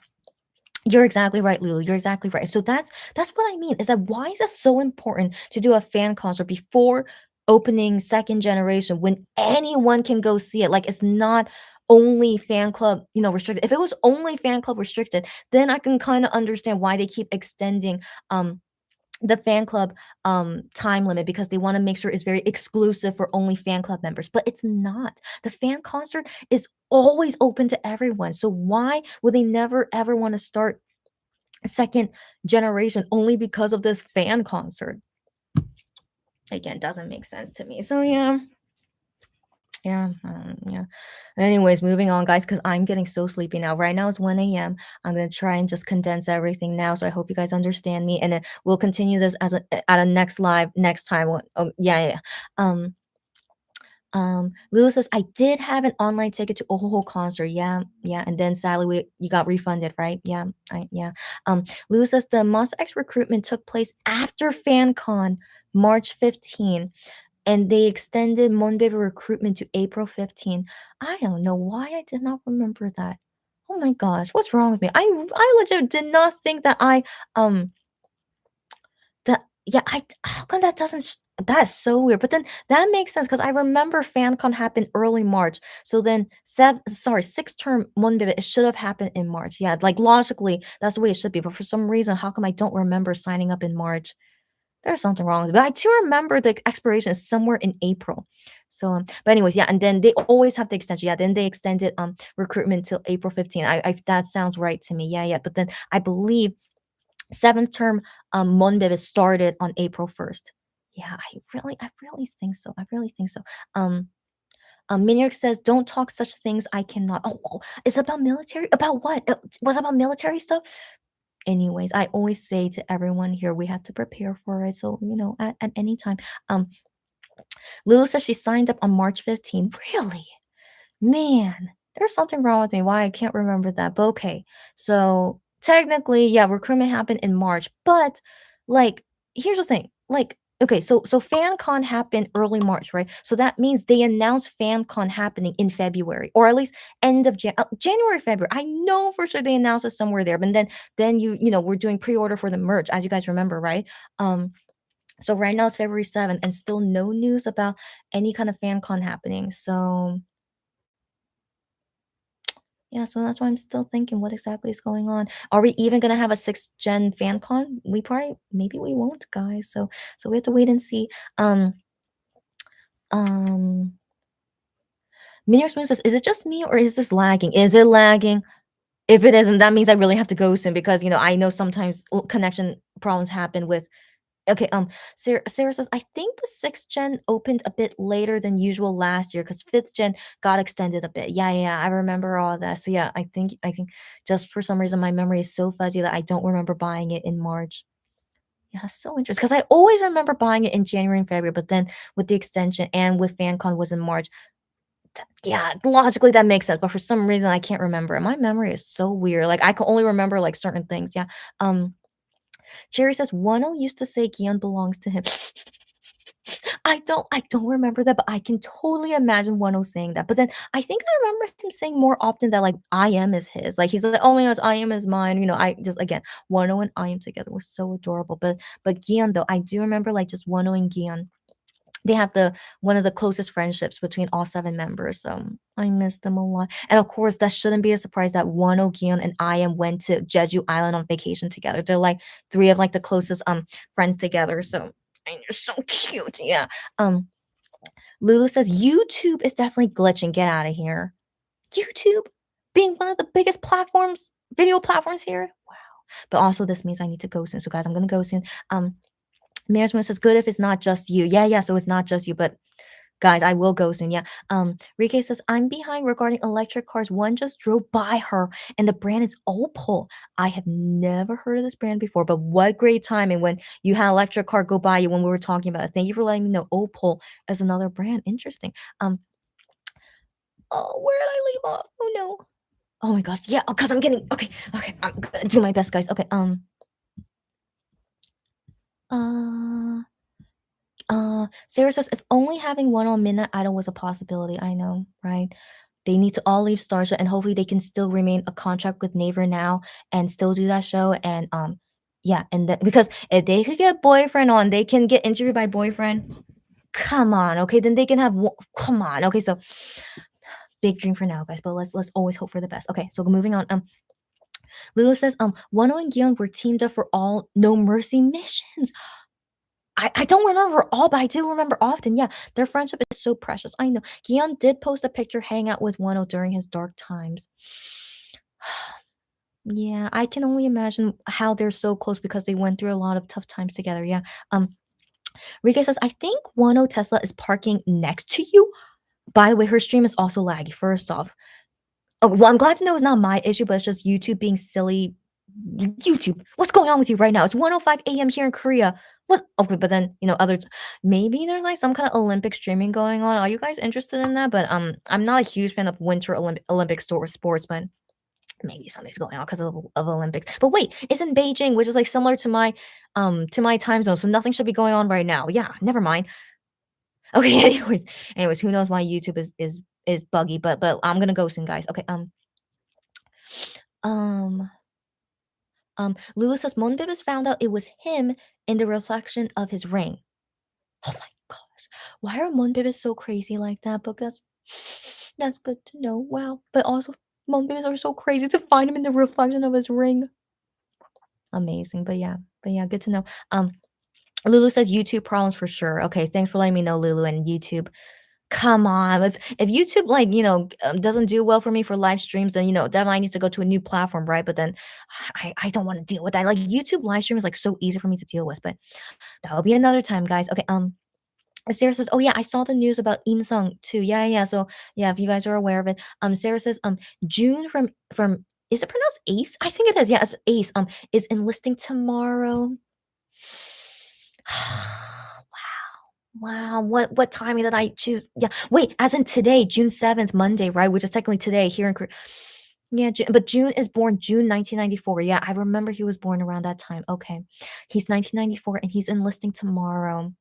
you're exactly right, Lulu. You're exactly right. So that's what I mean. Is that why is it so important to do a fan concert before opening second generation when anyone can go see it? Like it's not only fan club, restricted. If it was only fan club restricted, then I can kind of understand why they keep extending the fan club time limit because they want to make sure it's very exclusive for only fan club members. But it's not. The fan concert is always open to everyone. So why would they never ever want to start second generation only because of this fan concert? Again, doesn't make sense to me. So yeah. Yeah. Anyways, moving on, guys, because I'm getting so sleepy now. Right now it's 1 a.m. I'm gonna try and just condense everything now. So I hope you guys understand me. And then we'll continue this at a next live next time. Oh, yeah. Um, Lulu says, "I did have an online ticket to Ohoho concert." Yeah, yeah, and then sadly you got refunded, right? Yeah, yeah. Lulu says the Monster X recruitment took place after FanCon, March 15, and they extended Monbebe recruitment to April 15. I don't know why I did not remember that. Oh my gosh, what's wrong with me? I legit did not think that um that yeah, I how come that doesn't that's so weird, but then that makes sense because I remember FanCon happened early March, so then 6th term Monday, it should have happened in March, yeah, like, logically, that's the way it should be, but for some reason, how come I don't remember signing up in March? There's something wrong with it, but I do remember the expiration is somewhere in April. So, but anyways, yeah, and then they always have the extension, yeah, then they extended, recruitment till April 15th. I that sounds right to me, yeah, yeah, but then I believe 7th term, Monbebe started on April 1st. Yeah, I really think so, I really think so. Um, Minirk says, "Don't talk such things, I cannot." Oh, it's about military? About what? Was it about military stuff? Anyways, I always say to everyone here, we have to prepare for it, so, at any time. Um, Lulu says she signed up on March 15th. Really? Man, there's something wrong with me, why I can't remember that, but okay. So, technically, yeah, recruitment happened in March, but, like, here's the thing, like, okay, so FanCon happened early March, right? So that means they announced FanCon happening in February, or at least end of January, February. I know for sure they announced it somewhere there, but then we're doing pre-order for the merch, as you guys remember, right? Um, so right now it's February 7th and still no news about any kind of FanCon happening, so yeah, so that's why I'm still thinking what exactly is going on. Are we even gonna have a 6th gen fan con? We probably maybe we won't, guys. So we have to wait and see. Um Meteor Spoon says, "Is it just me or is this lagging? Is it lagging? If it isn't, that means I really have to go soon because I know sometimes connection problems happen with okay, Sarah says, "I think the 6th gen opened a bit later than usual last year because 5th gen got extended a bit." Yeah, yeah, yeah, I remember all that. So yeah, I think just for some reason my memory is so fuzzy that I don't remember buying it in March. Yeah, so interesting because I always remember buying it in January and February, but then with the extension and with FanCon was in March. Yeah, logically that makes sense, but for some reason I can't remember. My memory is so weird. Like I can only remember like certain things. Yeah. Um Jerry says Wano used to say Gion belongs to him. I don't remember that, but I can totally imagine Wano saying that. But then I think I remember him saying more often that like I am is his. Like he's like, oh my gosh, I am is mine. I just again Wano and I am together was so adorable. But Gion though, I do remember like just Wano and Gion. They have the one of the closest friendships between all 7 members. So I miss them a lot. And of course, that shouldn't be a surprise that Wano, Gion, and I am went to Jeju Island on vacation together. They're like three of like the closest friends together. So and you're so cute. Yeah. Um Lulu says YouTube is definitely glitching. Get out of here. YouTube being one of the biggest video platforms here. Wow. But also this means I need to go soon. So guys, I'm gonna go soon. Mayor's Moon says good if it's not just you. Yeah, yeah. So it's not just you, but guys, I will go soon. Yeah. Rike says I'm behind regarding electric cars. One just drove by her, and the brand is Opal. I have never heard of this brand before, but what great timing when you had an electric car go by you when we were talking about it. Thank you for letting me know. Opal is another brand. Interesting. Oh, where did I leave off? Oh no. Oh my gosh. Yeah, because I'm getting okay. Okay, I'm gonna do my best, guys. Okay. Uh. Sarah says, if only having one on Midnight Idol was a possibility. I know, right? They need to all leave Starship, and hopefully they can still remain a contract with Naver now and still do that show. And yeah, and then because if they could get boyfriend on, they can get interviewed by boyfriend. Come on, okay, then they can have. Come on, okay, so big dream for now, guys. But let's always hope for the best. Okay, so moving on. Lulu says, Wano and Gion were teamed up for all No Mercy missions. I don't remember all, but I do remember often. Yeah, their friendship is so precious. I know. Gion did post a picture hanging out with Wano during his dark times. Yeah, I can only imagine how they're so close because they went through a lot of tough times together. Yeah. Rika says, I think Wano Tesla is parking next to you. By the way, her stream is also laggy. First off, oh, well, I'm glad to know it's not my issue, but it's just YouTube being silly YouTube, what's going on with you right now? It's 1:05 AM here in Korea. What? Okay, but then, others maybe there's, like, some kinda Olympic streaming going on. Are you guys interested in that? But, I'm not a huge fan of winter Olympic sports, but maybe something's going on 'cause of Olympics. But wait, it's in Beijing, which is, like, similar to my time zone, so nothing should be going on right now. Yeah, never mind. Okay, anyways, who knows why YouTube is buggy, but I'm gonna go soon, guys. Okay, um, Lulu says Monbibis found out it was him in the reflection of his ring. Oh my gosh, why are Monbibis so crazy like that? But that's good to know. Wow, but also Monbibis are so crazy to find him in the reflection of his ring. Amazing, but yeah, good to know. Lulu says YouTube problems for sure. Okay, thanks for letting me know, Lulu. And YouTube, come on, if YouTube, like, doesn't do well for me for live streams, then, definitely needs to go to a new platform, right? But then I don't want to deal with that. Like, YouTube live stream is like so easy for me to deal with, but that'll be another time, guys. Okay, Sarah says, "Oh yeah, I saw the news about Sung too." Yeah, yeah. So yeah, if you guys are aware of it, Sarah says, June from is it pronounced Ace? I think it is. Yeah, it's Ace. Is enlisting tomorrow. Wow, what timing did I choose? Yeah, wait, as in today, June 7th, Monday, right? Which is technically today here in Korea. Yeah, but June is born June 1994. Yeah, I remember he was born around that time. Okay, he's 1994 and he's enlisting tomorrow.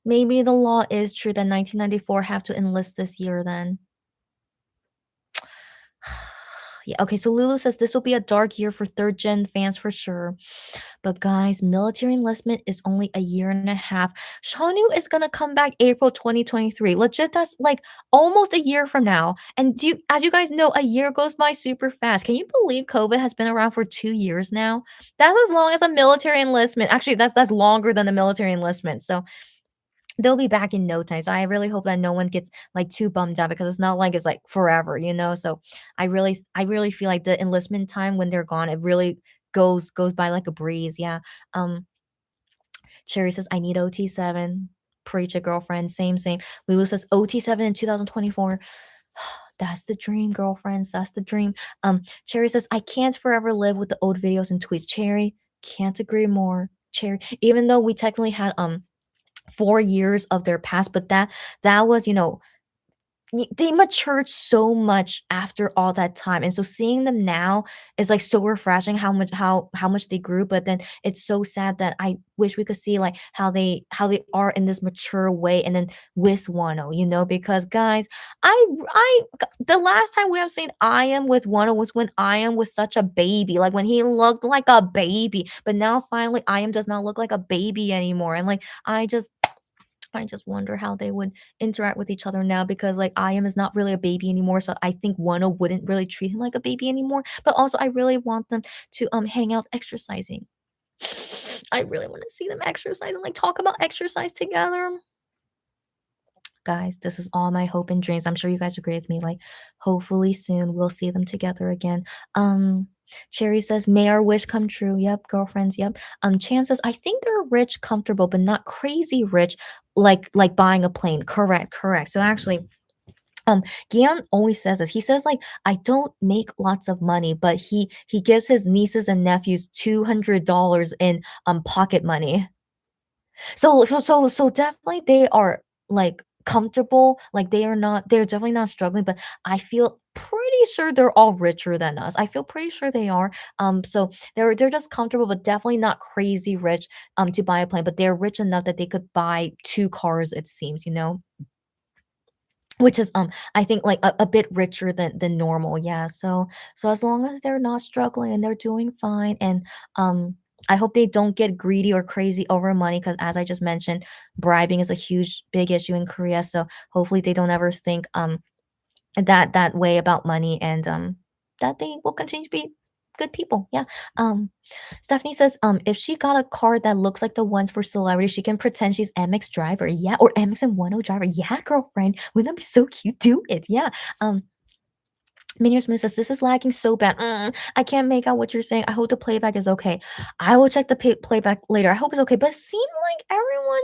Maybe the law is true that 1994 have to enlist this year then. Yeah, okay, so Lulu says this will be a dark year for third gen fans for sure. But guys, military enlistment is only a year and a half. Shanu is gonna come back April 2023. Legit, that's like almost a year from now. And as you guys know, a year goes by super fast. Can you believe COVID has been around for 2 years now? That's as long as a military enlistment. Actually, that's longer than a military enlistment. So they'll be back in no time. So I really hope that no one gets like too bummed out because it's not like it's like forever. So I really feel like the enlistment time when they're gone, it really goes by like a breeze. Yeah. Um Sherry says, I need OT7. Preach it, girlfriend. Same. Lulu says OT7 in 2024. That's the dream, girlfriends. That's the dream. Cherry says, I can't forever live with the old videos and tweets. Cherry, can't agree more. Cherry, even though we technically had 4 years of their past, but that was, they matured so much after all that time, and so seeing them now is, like, so refreshing how much they grew, but then it's so sad that I wish we could see, like, how they are in this mature way and then with Wano, because guys, the last time we have seen I Am with Wano was when I Am was such a baby, like, when he looked like a baby, but now finally I Am does not look like a baby anymore, and, like, I just wonder how they would interact with each other now because like I am is not really a baby anymore. So I think Wano wouldn't really treat him like a baby anymore. But also I really want them to hang out exercising. I really want to see them exercise and like talk about exercise together. Guys, this is all my hope and dreams. I'm sure you guys agree with me. Like, hopefully soon we'll see them together again. Cherry says, "May our wish come true." Yep, girlfriends. Yep. Chan says, "I think they're rich, comfortable, but not crazy rich, like buying a plane." Correct. So actually, Gian always says this. He says like, "I don't make lots of money," but he gives his nieces and nephews $200 in pocket money. So definitely they are, like, comfortable, like, they're definitely not struggling, but I feel pretty sure they're all richer than us. I feel pretty sure they are. So they're just comfortable, but definitely not crazy rich, to buy a plane, but they're rich enough that they could buy 2 cars, it seems. Which is, I think, like, a bit richer than normal, yeah, so as long as they're not struggling and they're doing fine, and, I hope they don't get greedy or crazy over money because, as I just mentioned, bribing is a huge, big issue in Korea, so hopefully they don't ever think, that way about money and, that they will continue to be good people, yeah. Stephanie says, if she got a car that looks like the ones for celebrities, she can pretend she's MX driver, yeah, or MX and 10 driver, yeah, girlfriend, wouldn't that be so cute? Do it, yeah. Minior Smooth says, this is lagging so bad. I can't make out what you're saying. I hope the playback is okay. I will check the playback later. I hope it's okay. But it seemed like everyone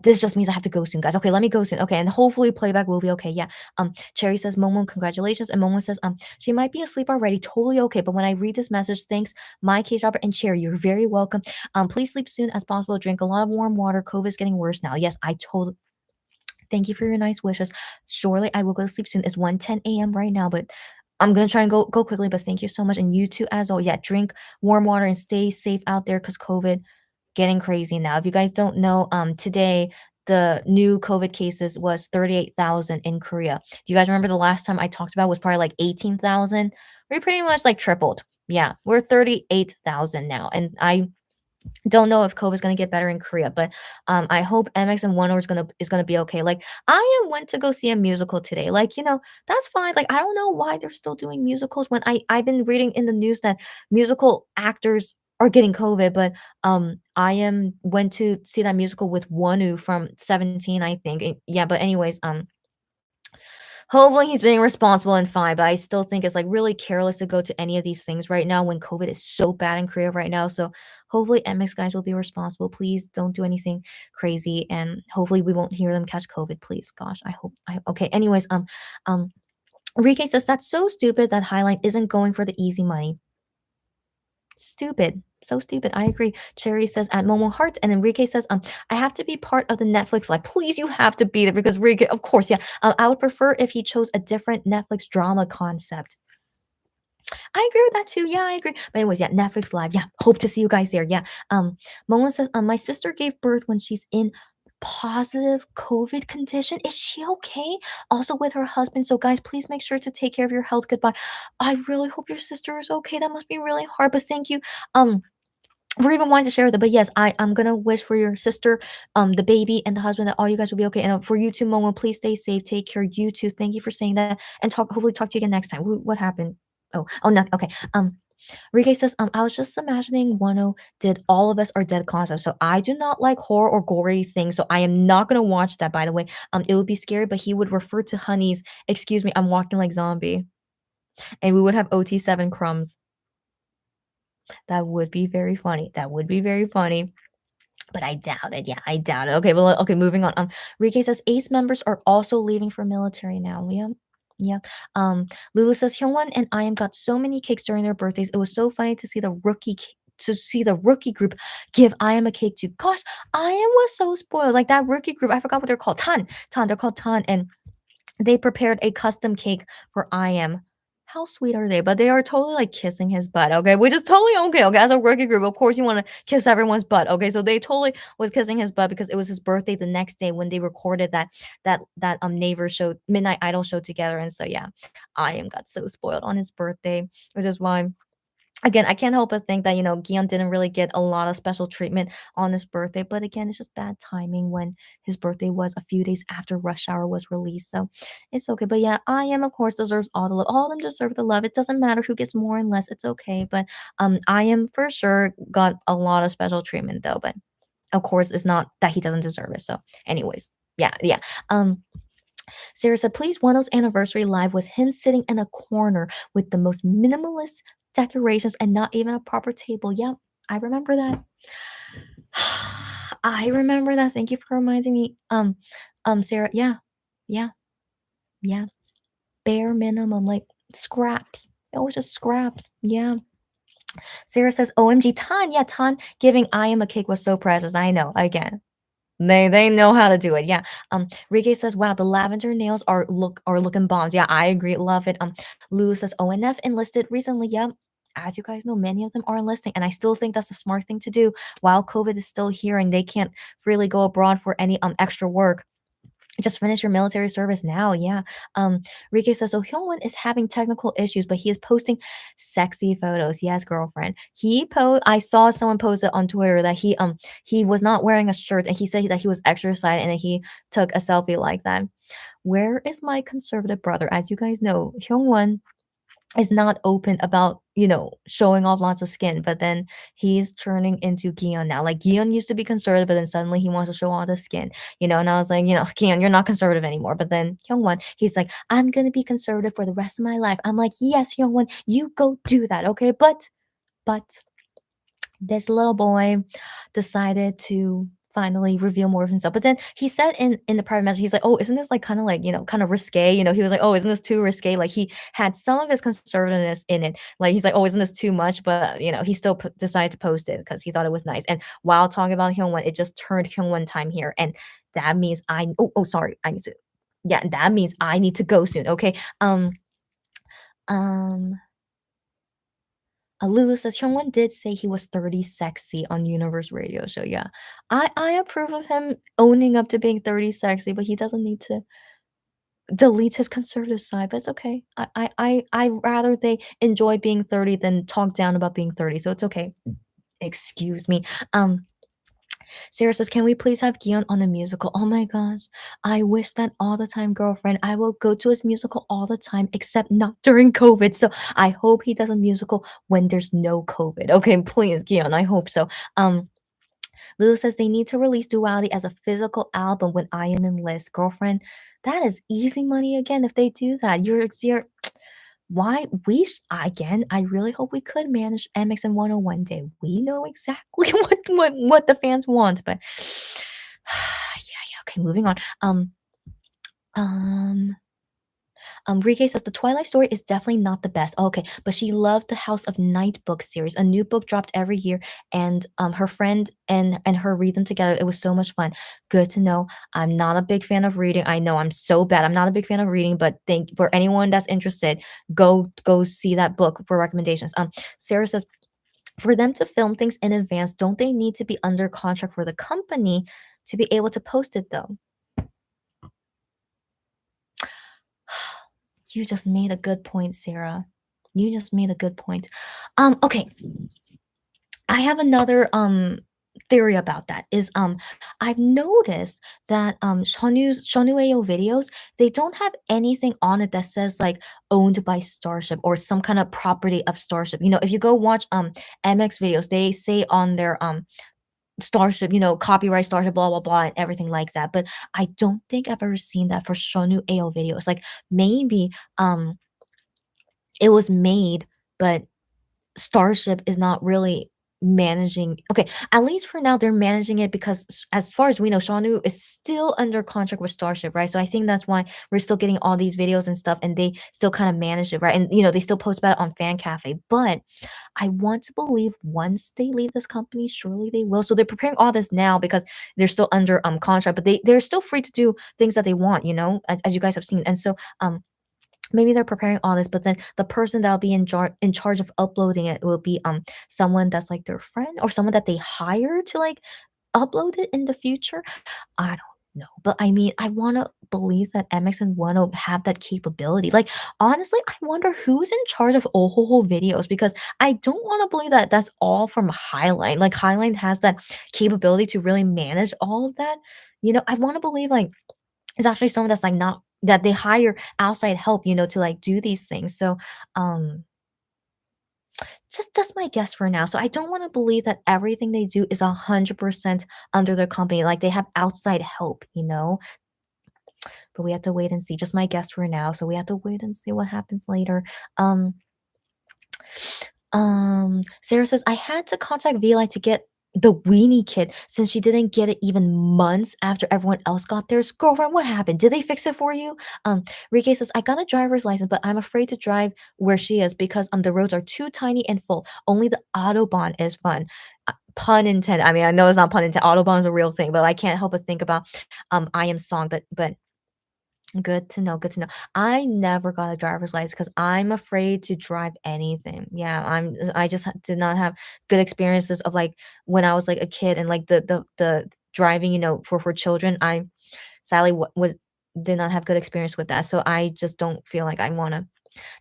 This just means I have to go soon, guys. Okay, let me go soon. Okay, and hopefully playback will be okay. Yeah. Cherry says, Momo, congratulations. And Momo says, she might be asleep already. Totally okay. But when I read this message, thanks, my case shopper and Cherry. You're very welcome. Please sleep soon as possible. Drink a lot of warm water. COVID's getting worse now. Yes, I totally thank you for your nice wishes. Surely I will go to sleep soon. It's 1:10 a.m. right now, but I'm gonna try and go quickly. But thank you so much. And you too as well. Yeah, drink warm water and stay safe out there because COVID getting crazy now. If you guys don't know, today the new COVID cases was 38,000 in Korea. Do you guys remember the last time I talked about was probably like 18,000? We pretty much like tripled. Yeah, we're 38,000 now. And I don't know if COVID is gonna get better in Korea, but I hope MX and Wonho is gonna be okay. Like I am went to go see a musical today. Like that's fine. Like I don't know why they're still doing musicals when I've been reading in the news that musical actors are getting COVID. But I am went to see that musical with Wonho from 17, I think. Yeah, but anyways, hopefully he's being responsible and fine, but I still think it's like really careless to go to any of these things right now when COVID is so bad in Korea right now. So hopefully MX guys will be responsible. Please don't do anything crazy and hopefully we won't hear them catch COVID, please. Gosh, I hope I okay. Anyways, um Rike says that's so stupid that Highline isn't going for the easy money. Stupid. So stupid. I agree. Cherry says at Momo Heart, and Enrique says, I have to be part of the Netflix live. Please, you have to be there because Enrique, of course, yeah. I would prefer if he chose a different Netflix drama concept. I agree with that too. Yeah, I agree. But anyways, yeah, Netflix live. Yeah, hope to see you guys there. Yeah. Momo says, my sister gave birth when she's in positive COVID condition. Is she okay? Also with her husband. So guys, please make sure to take care of your health. Goodbye. I really hope your sister is okay. That must be really hard. But thank you. For even wanting to share with it. But yes, I'm gonna wish for your sister, the baby, and the husband that all you guys will be okay. And for you too, Momo, please stay safe. Take care. You too. Thank you for saying that. And hopefully talk to you again next time. What happened? Oh, nothing. Okay. Rike says, I was just imagining Wano did All of Us Are Dead concept. So I do not like horror or gory things. So I am not gonna watch that, by the way. It would be scary, but he would refer to honeys, excuse me, I'm walking like zombie. And we would have OT7 crumbs. That would be very funny. That would be very funny. But I doubt it. Yeah, I doubt it. Okay, well, okay, moving on. Rike says Ace members are also leaving for military now. Yeah. Yeah. Lulu says Hyungwon and I am got so many cakes during their birthdays. It was so funny to see the rookie group give I am a cake to. Gosh, I am was so spoiled. Like that rookie group, I forgot what they're called. Tan. They're called Tan, and they prepared a custom cake for I am. How sweet are they? But they are totally like kissing his butt, okay? Which is totally okay, okay? As a rookie group, of course you want to kiss everyone's butt, okay? So they totally was kissing his butt because it was his birthday the next day when they recorded that neighbor show, Midnight Idol show together. And so yeah, I am got so spoiled on his birthday, which is why again, I can't help but think that, Gion didn't really get a lot of special treatment on his birthday, but again, it's just bad timing when his birthday was a few days after Rush Hour was released, so it's okay. But yeah, I Am, of course, deserves all the love. All of them deserve the love. It doesn't matter who gets more and less, it's okay. But I Am for sure got a lot of special treatment though, but of course, it's not that he doesn't deserve it. So, anyways, yeah, yeah. Sarah said, please, Wano's anniversary live was him sitting in a corner with the most minimalist decorations and not even a proper table. Yep, I remember that. I remember that. Thank you for reminding me. Sarah, yeah, yeah, yeah. Bare minimum, like scraps. It was just scraps. Yeah. Sarah says, OMG, Tan. Yeah, Tan giving I am a cake was so precious. I know. Again, they know how to do it. Yeah. Rike says, "Wow, the lavender nails are looking bombs." Yeah, I agree. Love it. Lulu says, "ONF enlisted recently." Yeah. As you guys know, many of them are enlisting, and I still think that's a smart thing to do while COVID is still here and they can't freely go abroad for any extra work. Just finish your military service now. Yeah. Rike says, so Hyungwon is having technical issues, but he is posting sexy photos. Yes, girlfriend. I saw someone post it on Twitter that he was not wearing a shirt and he said that he was exercising and that he took a selfie like that. Where is my conservative brother? As you guys know, Hyungwon is not open about, showing off lots of skin, but then he's turning into Gion now. Like Gion used to be conservative, but then suddenly he wants to show all the skin, and I was like, Gion, you're not conservative anymore. But then Hyungwon, he's like, I'm gonna be conservative for the rest of my life. I'm like, yes, Hyungwon, you go do that, okay? But this little boy decided to finally reveal more of himself. But then he said in the private message, he's like, "Oh, isn't this like kind of like, kind of risque?" He was like, "Oh, isn't this too risque?" Like he had some of his conservativeness in it. Like he's like, "Oh, isn't this too much?" But he still decided to post it because he thought it was nice. And while talking about Hyungwon, it just turned Hyungwon time here, and that means sorry, I need to. Yeah, that means I need to go soon. Okay. Um. Lulu says Hyungwon did say he was 30 sexy on Universe Radio Show. Yeah, I approve of him owning up to being 30 sexy, but he doesn't need to delete his conservative side. But it's okay. I rather they enjoy being 30 than talk down about being 30. So it's okay. Excuse me. Um, Sarah says, "Can we please have Gion on a musical?" Oh my gosh, I wish that all the time, girlfriend. I will go to his musical all the time, except not during COVID. So I hope he does a musical when there's no COVID. Okay, please, Gion. I hope so. Lulu says they need to release Duality as a physical album when I am in list. Girlfriend, that is easy money again if they do that. You're why again, I really hope we could manage MX and 101 one day. We know exactly what the fans want, but yeah, okay, moving on. Um Rike says the Twilight story is definitely not the best. Oh, okay, but she loved the House of Night book series. A new book dropped every year, and her friend and her read them together. It was so much fun. Good to know. I'm not a big fan of reading. I know I'm so bad. I'm not a big fan of reading, but think for anyone that's interested, go see that book for recommendations. Sarah says for them to film things in advance, don't they need to be under contract for the company to be able to post it though? You just made a good point, Sarah. You just made a good point. Okay. I have another theory about that is I've noticed that Shonu videos, they don't have anything on it that says like owned by Starship or some kind of property of Starship. If you go watch MX videos, they say on their Starship, copyright Starship, blah blah blah, and everything like that. But I don't think I've ever seen that for Shonu AO videos. Like maybe it was made, but Starship is not really managing. Okay, at least for now, they're managing it because as far as we know, Shanu is still under contract with Starship, right? So I think that's why we're still getting all these videos and stuff, and they still kind of manage it, right? And they still post about it on Fan Cafe. But I want to believe once they leave this company, surely they will. So they're preparing all this now because they're still under contract, but they're still free to do things that they want, as you guys have seen. And so maybe they're preparing all this, but then the person that'll be in charge of uploading it will be someone that's like their friend or someone that they hire to like upload it in the future. I don't know, but I mean, I want to believe that MX and Wonho have that capability. Like honestly, I wonder who's in charge of Ohoho videos because I don't want to believe that that's all from Highline. Like Highline has that capability to really manage all of that. I want to believe like it's actually someone that's, like, not that they hire outside help, to, like, do these things, so, um, just my guess for now, so I don't wanna believe that everything they do is 100% under their company, like, they have outside help, but we have to wait and see, just my guess for now, so we have to wait and see what happens later. um Sarah says, "I had to contact VLI to get the weenie kit since she didn't get it even months after everyone else got theirs. Girlfriend, what happened? Did they fix it for you?" Rike says, "I got a driver's license, but I'm afraid to drive where she is because the roads are too tiny and full. Only the Autobahn is fun." Pun intended. I mean, I know it's not pun intended. Autobahn is a real thing, but I can't help but think about I Am Song, but good to know, good to know. I never got a driver's license because 'cause I'm afraid to drive anything. Yeah, I just did not have good experiences of, like, when I was, like, a kid and, like, the driving, for children. I sadly was did not have good experience with that, so I just don't feel like I wanna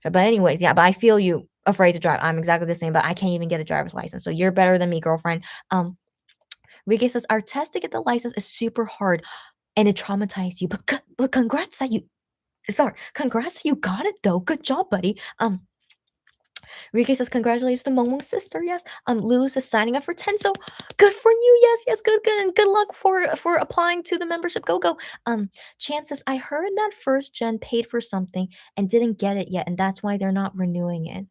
but anyways, yeah, but I feel you afraid to drive. I'm exactly the same, but I can't even get a driver's license, so you're better than me, girlfriend. Ricky says, "Our test to get the license is super hard, and it traumatized you, but congrats that you sorry, congrats that you got it though. Good job, buddy." Rike says, "Congratulations to Mongmong's sister." Yes. Luz is signing up for 10. So good for you. Yes, yes, good, and good luck for applying to the membership. Go, go. Chan says, "I heard that first gen paid for something and didn't get it yet, and that's why they're not renewing it."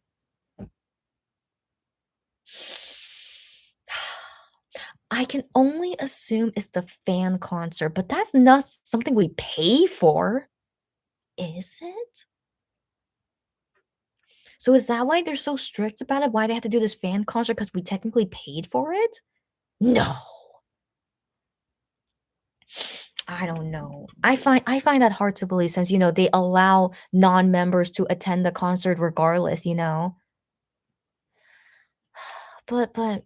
I can only assume it's the fan concert, but that's not something we pay for, is it? So is that why they're so strict about it? Why they have to do this fan concert? Because we technically paid for it? No. I don't know. I find that hard to believe since, they allow non-members to attend the concert regardless, you know? But but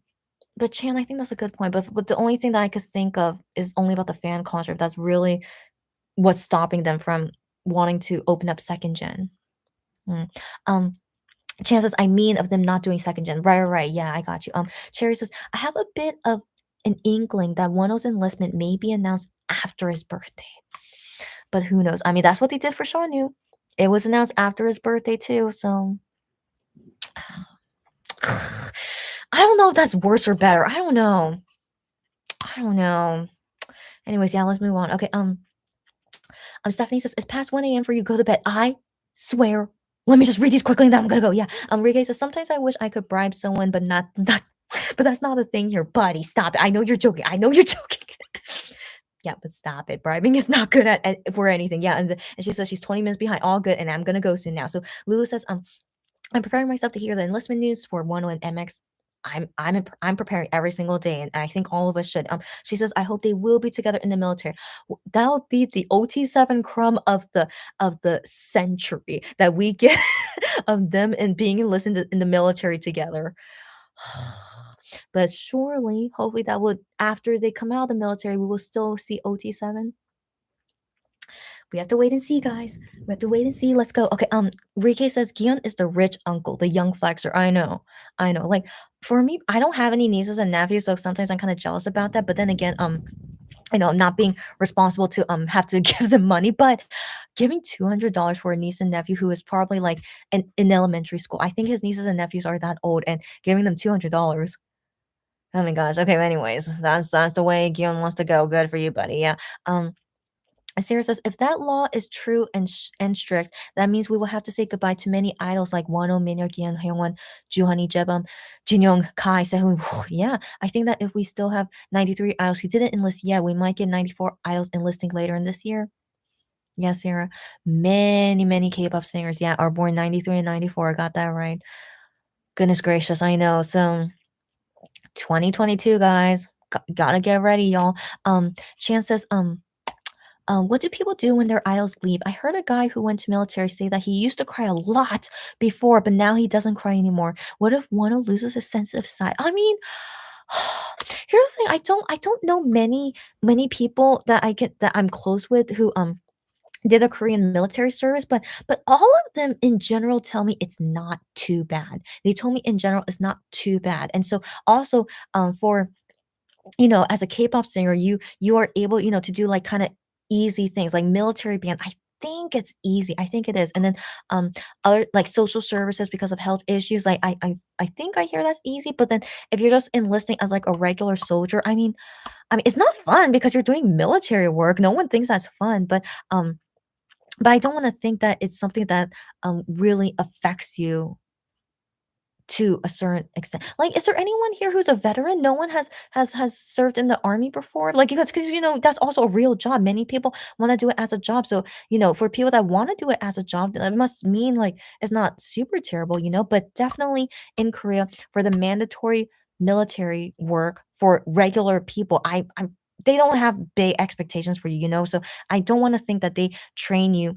but Chan, I think that's a good point, but the only thing that I could think of is only about the fan concert. That's really what's stopping them from wanting to open up second gen. Mm. Um, Chances I mean of them not doing second gen. Right, right, right. Yeah, I got you. Cherry says, I have a bit of an inkling that Wano's enlistment may be announced after his birthday. But who knows? I mean, that's what they did for Shawnyu. It was announced after his birthday too, so I don't know if that's worse or better. I don't know. I don't know. Anyways, yeah, let's move on. Okay, Stephanie says, "It's past 1 a.m. for you. Go to bed." I swear. Let me just read these quickly and then I'm gonna go. Yeah. Rike says, "Sometimes I wish I could bribe someone, but not that's but that's not a thing here, buddy. Stop it. I know you're joking. I know you're joking." Yeah, but stop it. Bribing is not good for anything. Yeah, and she says she's 20 minutes behind. All good, and I'm gonna go soon now. So Lulu says, I'm preparing myself to hear the enlistment news for Wano and MX. I'm preparing every single day, and I think all of us should. She says, I hope they will be together in the military. That would be the OT7 crumb of the century that we get of them and being enlisted in the military together. But surely, hopefully, that would after they come out of the military, we will still see OT7. We have to wait and see, guys. We have to wait and see. Let's go. Okay, Rike says Gion is the rich uncle, the young flexer. I know. I know. Like for me, I don't have any nieces and nephews, so sometimes I'm kind of jealous about that. But then again, I know I'm not being responsible to have to give them money, but giving $200 for a niece and nephew who is probably like in elementary school. I think his nieces and nephews are that old and giving them $200. Oh my gosh. Okay, anyways, that's the way Gion wants to go. Good for you, buddy. Yeah. Um Sarah says, if that law is true and strict, that means we will have to say goodbye to many idols like Wano, Minhyuk, Gian, Hyungwon, Juhani, Jebum, Jinyoung, Kai, Sehun. Yeah, I think that if we still have 93 idols who didn't enlist yet, we might get 94 idols enlisting later in this year. Yeah, Sarah. Many, many K-pop singers, yeah, are born 93 and 94. I got that right. Goodness gracious, I know. So 2022, guys. Gotta get ready, y'all. Chan says, what do people do when their idols leave? I heard a guy who went to military say that he used to cry a lot before, but now he doesn't cry anymore. What if one loses his sensitive side? I mean, here's the thing. I don't know many people that I'm close with who did a Korean military service, but all of them in general tell me it's not too bad. They told me in general it's not too bad. And so also for as a K-pop singer, you are able, to do like kind of easy things like military band. I think it's easy. I think it is. And then um other like social services because of health issues. Like I think I hear that's easy. But then if you're just enlisting as like a regular soldier, I mean it's not fun because you're doing military work. No one thinks that's fun. But I don't want to think that it's something that really affects you to a certain extent. Like, is there anyone here who's a veteran? No one has served in the army before? Like, because that's also a real job. Many people wanna do it as a job. So, for people that wanna do it as a job, that must mean, like, it's not super terrible, but definitely in Korea, for the mandatory military work for regular people, I they don't have big expectations for you, So, I don't wanna think that they train you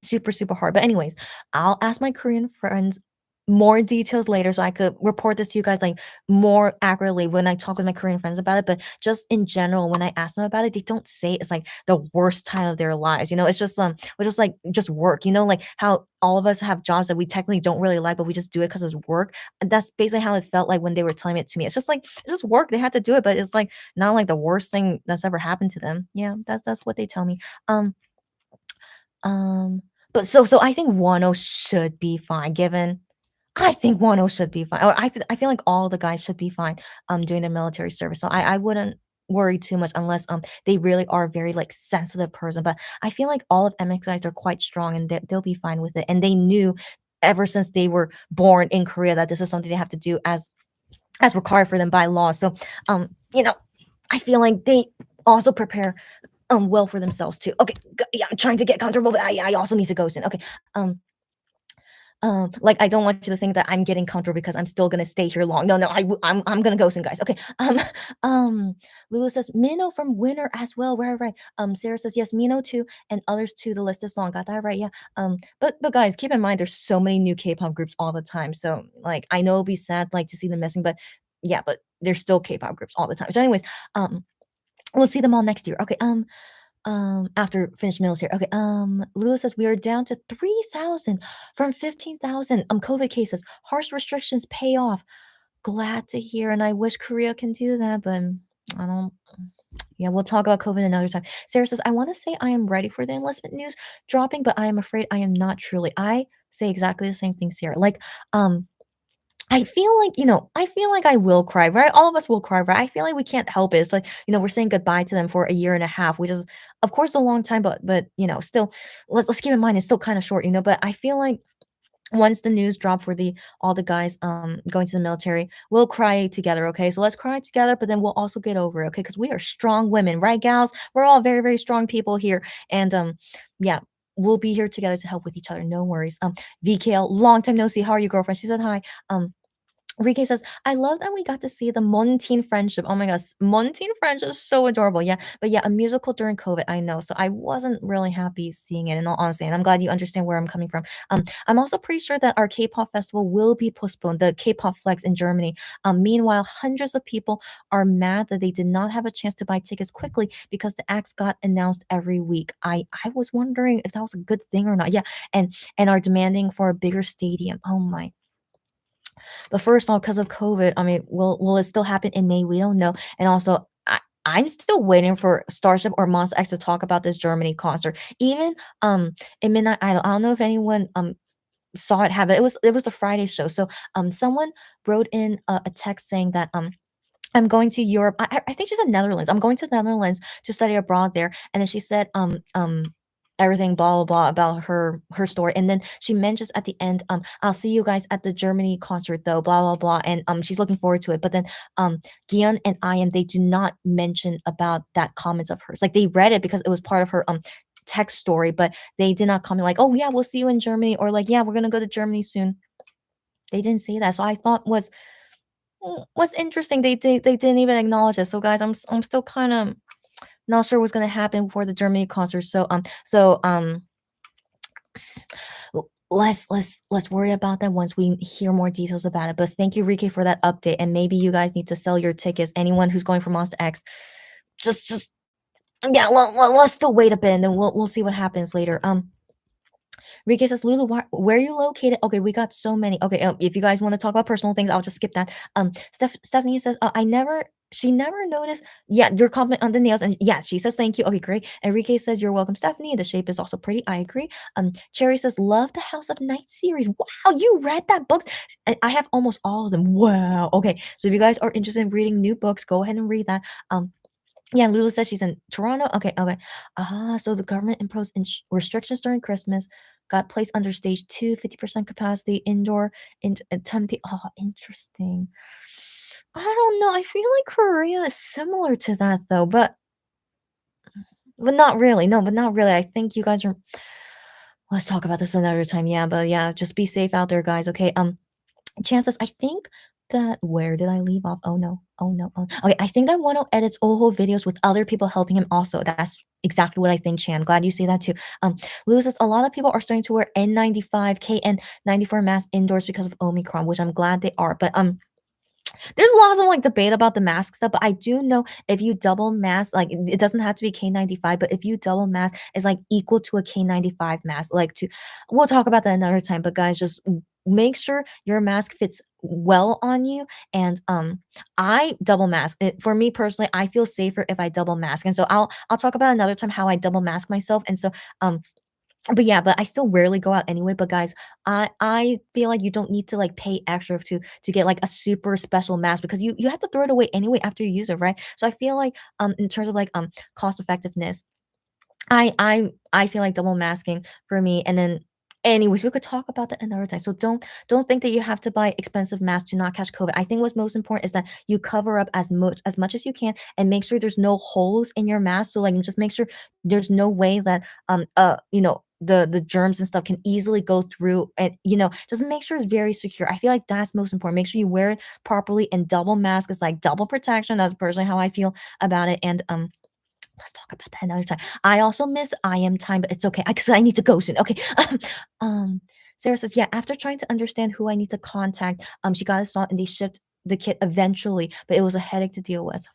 super, super hard. But anyways, I'll ask my Korean friends more details later so I could report this to you guys like more accurately when I talk with my Korean friends about it. But just in general, when I ask them about it, they don't say it's like the worst time of their lives. It's just we just like just work, like how all of us have jobs that we technically don't really like, but we just do it because it's work. And that's basically how it felt like when they were telling it to me. It's just like it's just work. They had to do it, but it's like not like the worst thing that's ever happened to them. Yeah, that's what they tell me. Um, but so I think Wano should be fine given I think Wano should be fine. Or I feel like all the guys should be fine doing the military service. So I wouldn't worry too much unless they really are very like sensitive person. But I feel like all of MX guys are quite strong and they'll be fine with it. And they knew ever since they were born in Korea that this is something they have to do as as required for them by law. So, you know, I feel like they also prepare well for themselves too. Okay, yeah, I'm trying to get comfortable, but I also need to go soon. Okay, like I don't want you to think that I'm getting comfortable because I'm still gonna stay here long. No, no, I'm gonna go soon, guys. Okay. Um, Lulu says Minnow from Winner as well. Right, right. Sarah says yes, Minnow too, and others too. The list is long. Got that right? Yeah. But guys, keep in mind there's so many new K-pop groups all the time. So like I know it'll be sad like to see them missing, but yeah, but there's still K-pop groups all the time. So anyways, um, we'll see them all next year. Okay. After finished military. Okay. Lula says we are down to 3,000 from 15,000 COVID cases. Harsh restrictions pay off. Glad to hear, and I wish Korea can do that, but I don't. Yeah, we'll talk about COVID another time. Sarah says, I want to say I am ready for the enlistment news dropping, but I am afraid I am not truly. I say exactly the same thing, Sarah. Like, I feel like, I feel like I will cry, right? All of us will cry, right? I feel like we can't help it. It's like, we're saying goodbye to them for a year and a half, which is, of course, a long time, but still, let's keep in mind it's still kind of short, But I feel like once the news drop for the all the guys going to the military, we'll cry together, okay? So let's cry together, but then we'll also get over it, okay? Because we are strong women, right, gals? We're all very, very strong people here, and yeah. We'll be here together to help with each other. No worries. VKL, long time no see. How are you, girlfriend? She said hi. Rike says, I love that we got to see the Montine friendship. Oh my gosh, Montine friendship is so adorable. Yeah, but yeah, a musical during COVID, I know. So I wasn't really happy seeing it in all honesty. And I'm glad you understand where I'm coming from. I'm also pretty sure that our K-pop festival will be postponed, the K-pop Flex in Germany. Meanwhile, hundreds of people are mad that they did not have a chance to buy tickets quickly because the acts got announced every week. I was wondering if that was a good thing or not. Yeah, and are demanding for a bigger stadium. Oh my. But first off, because of COVID, I mean, will it still happen in May? We don't know. And also, I'm still waiting for Starship or Monster X to talk about this Germany concert. Even in Midnight Idol, I don't know if anyone saw it happen. It was the Friday show. So someone wrote in a text saying that I'm going to Europe. I think she said Netherlands. I'm going to the Netherlands to study abroad there. And then she said, everything blah blah blah about her story. And then she mentions at the end, I'll see you guys at the Germany concert though, blah blah blah. And she's looking forward to it. But then Gian and I am they do not mention about that comments of hers. Like they read it because it was part of her text story, but they did not comment like, oh yeah, we'll see you in Germany, or like, yeah, we're gonna go to Germany soon. They didn't say that. So I thought was interesting. They didn't even acknowledge it. So guys, I'm still kind of not sure what's gonna happen for the Germany concert. So let's worry about that once we hear more details about it. But thank you, Rike, for that update. And maybe you guys need to sell your tickets. Anyone who's going for Monster X, just yeah. Let's still wait a bit, and then we'll see what happens later. Rike says, Lulu, where are you located? Okay, we got so many. Okay, if you guys want to talk about personal things, I'll just skip that. Stephanie says, she never noticed. Yeah, your comment on the nails, and yeah, she says thank you. Okay, great. Enrique says you're welcome, Stephanie. The shape is also pretty. I agree. Cherry says love the House of Night series. Wow, you read that books? I have almost all of them. Wow. Okay, so if you guys are interested in reading new books, go ahead and read that. Yeah, Lulu says she's in Toronto. Okay, okay. So the government imposed restrictions during Christmas, got placed under stage 2, 50% capacity, indoor, in 10 people. Oh, interesting. I don't know. I feel like Korea is similar to that though, but not really. No, but not really. I think you guys are. Let's talk about this another time. Yeah, but yeah, just be safe out there, guys. Okay. Chances, I think that where did I leave off? Oh no. Oh no. Oh. Okay, I think that Wonho edits Oho videos with other people helping him also. That's exactly what I think, Chan. Glad you say that too. Lou says a lot of people are starting to wear N95, KN94 masks indoors because of Omicron, which I'm glad they are. But there's lots of like debate about the mask stuff, but I do know if you double mask, like it doesn't have to be K95, but if you double mask, it's like equal to a K95 mask. We'll talk about that another time. But guys, just make sure your mask fits well on you. And I double mask. For me personally, I feel safer if I double mask. And so I'll talk about another time how I double mask myself. And so but yeah, but I still rarely go out anyway. But guys, I feel like you don't need to like pay extra to get like a super special mask because you have to throw it away anyway after you use it, right? So I feel like in terms of like cost effectiveness, I feel like double masking for me, and then Anyways, we could talk about that another time. So don't think that you have to buy expensive masks to not catch COVID. I think what's most important is that you cover up as much as you can and make sure there's no holes in your mask. So like just make sure there's no way that the germs and stuff can easily go through, and just make sure it's very secure. I feel like that's most important. Make sure you wear it properly, and double mask is like double protection. That's personally how I feel about it. And let's talk about that another time. I also miss IM time, but it's okay because I need to go soon. Okay. Um, Sarah says, yeah, after trying to understand who I need to contact, she got a slot and they shipped the kit eventually, but it was a headache to deal with.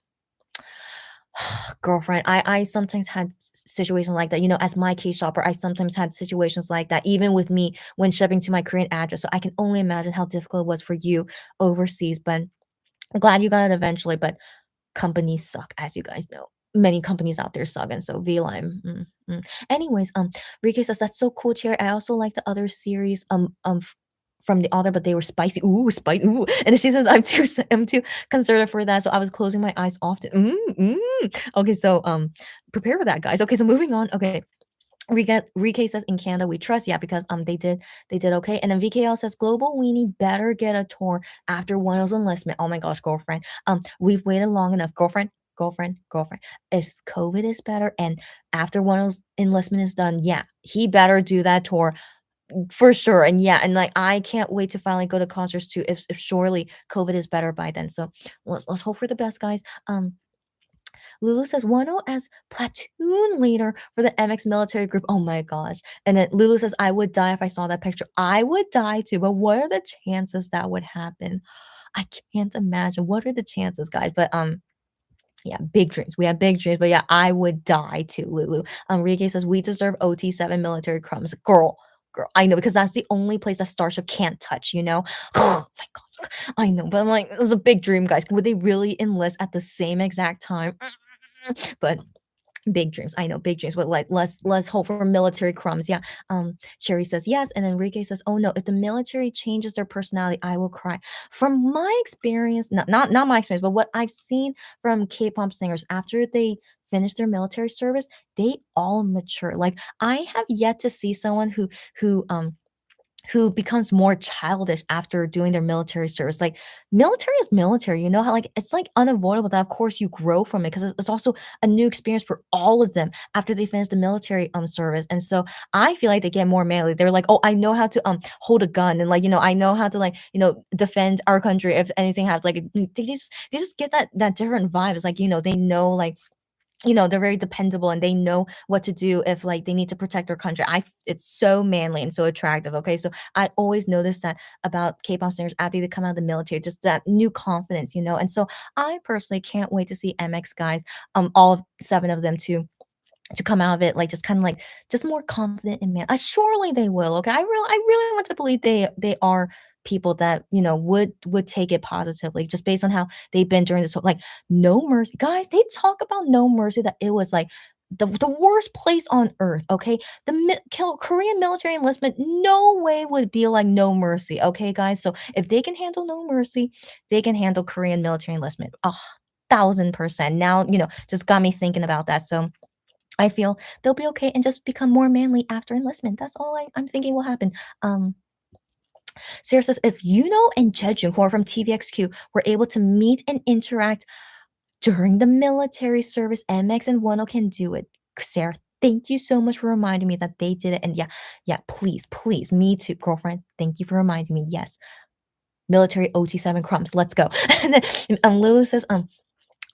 Girlfriend, I sometimes had situations like that. As my case shopper, I sometimes had situations like that, even with me when shipping to my Korean address. So I can only imagine how difficult it was for you overseas. But I'm glad you got it eventually. But companies suck, as you guys know. Many companies out there suck, and so V-Line. Anyways, Rike says that's so cool, Cherry. I also like the other series, from the author, but they were spicy. Ooh, spicy. Ooh, and then she says I'm too conservative for that, so I was closing my eyes often. Okay, so prepare for that, guys. Okay, so moving on. Okay, Rike says in Canada we trust, yeah, because they did okay. And then VKL says global weenie better get a tour after Wonho's enlistment. Oh my gosh, girlfriend. We've waited long enough, girlfriend. If COVID is better and after Wonho's enlistment is done, yeah, he better do that tour for sure. And yeah, and like I can't wait to finally go to concerts too. If surely COVID is better by then. So let's hope for the best, guys. Lulu says Wano as platoon leader for the MX military group. Oh my gosh. And then Lulu says, I would die if I saw that picture. I would die too, but what are the chances that would happen? I can't imagine. What are the chances, guys? But yeah, big dreams. We have big dreams, but yeah, I would die too, Lulu. Rike says we deserve OT7 military crumbs. Girl, I know because that's the only place that Starship can't touch. Oh my gosh, I know, but I'm like, this is a big dream, guys. Would they really enlist at the same exact time? But big dreams. I know, big dreams, but like let's hope for military crumbs. Yeah. Sherry says yes, and then Enrique says, "Oh no, if the military changes their personality, I will cry." From my experience, not my experience, but what I've seen from K-pop singers after they finish their military service, they all mature. Like I have yet to see someone who becomes more childish after doing their military service. Like military is military, how like it's like unavoidable that of course you grow from it because it's also a new experience for all of them after they finish the military service. And so I feel like they get more manly. They're like, oh, I know how to hold a gun, and like I know how to like defend our country if anything happens. Like they just get that different vibe. It's like they know like they're very dependable and they know what to do if like they need to protect their country. It's so manly and so attractive. Okay. So I always notice that about K-pop singers after they come out of the military, just that new confidence. And so I personally can't wait to see MX guys, all seven of them to come out of it like just kind of like just more confident in man. Surely they will. Okay. I really want to believe they are people that would take it positively just based on how they've been during this whole like No Mercy. Guys, they talk about No Mercy that it was like the worst place on earth. Okay. Korean military enlistment no way would be like No Mercy. Okay, guys. So if they can handle No Mercy, they can handle Korean military enlistment 1,000%. Now just got me thinking about that. So I feel they'll be okay and just become more manly after enlistment. That's all I'm thinking will happen. Um, Sarah says, if Yuno and Jeju, who are from TVXQ, were able to meet and interact during the military service, MX and Wano can do it. Sarah, thank you so much for reminding me that they did it. And yeah, please, me too, girlfriend. Thank you for reminding me. Yes, military OT7 crumbs. Let's go. And then Lulu says,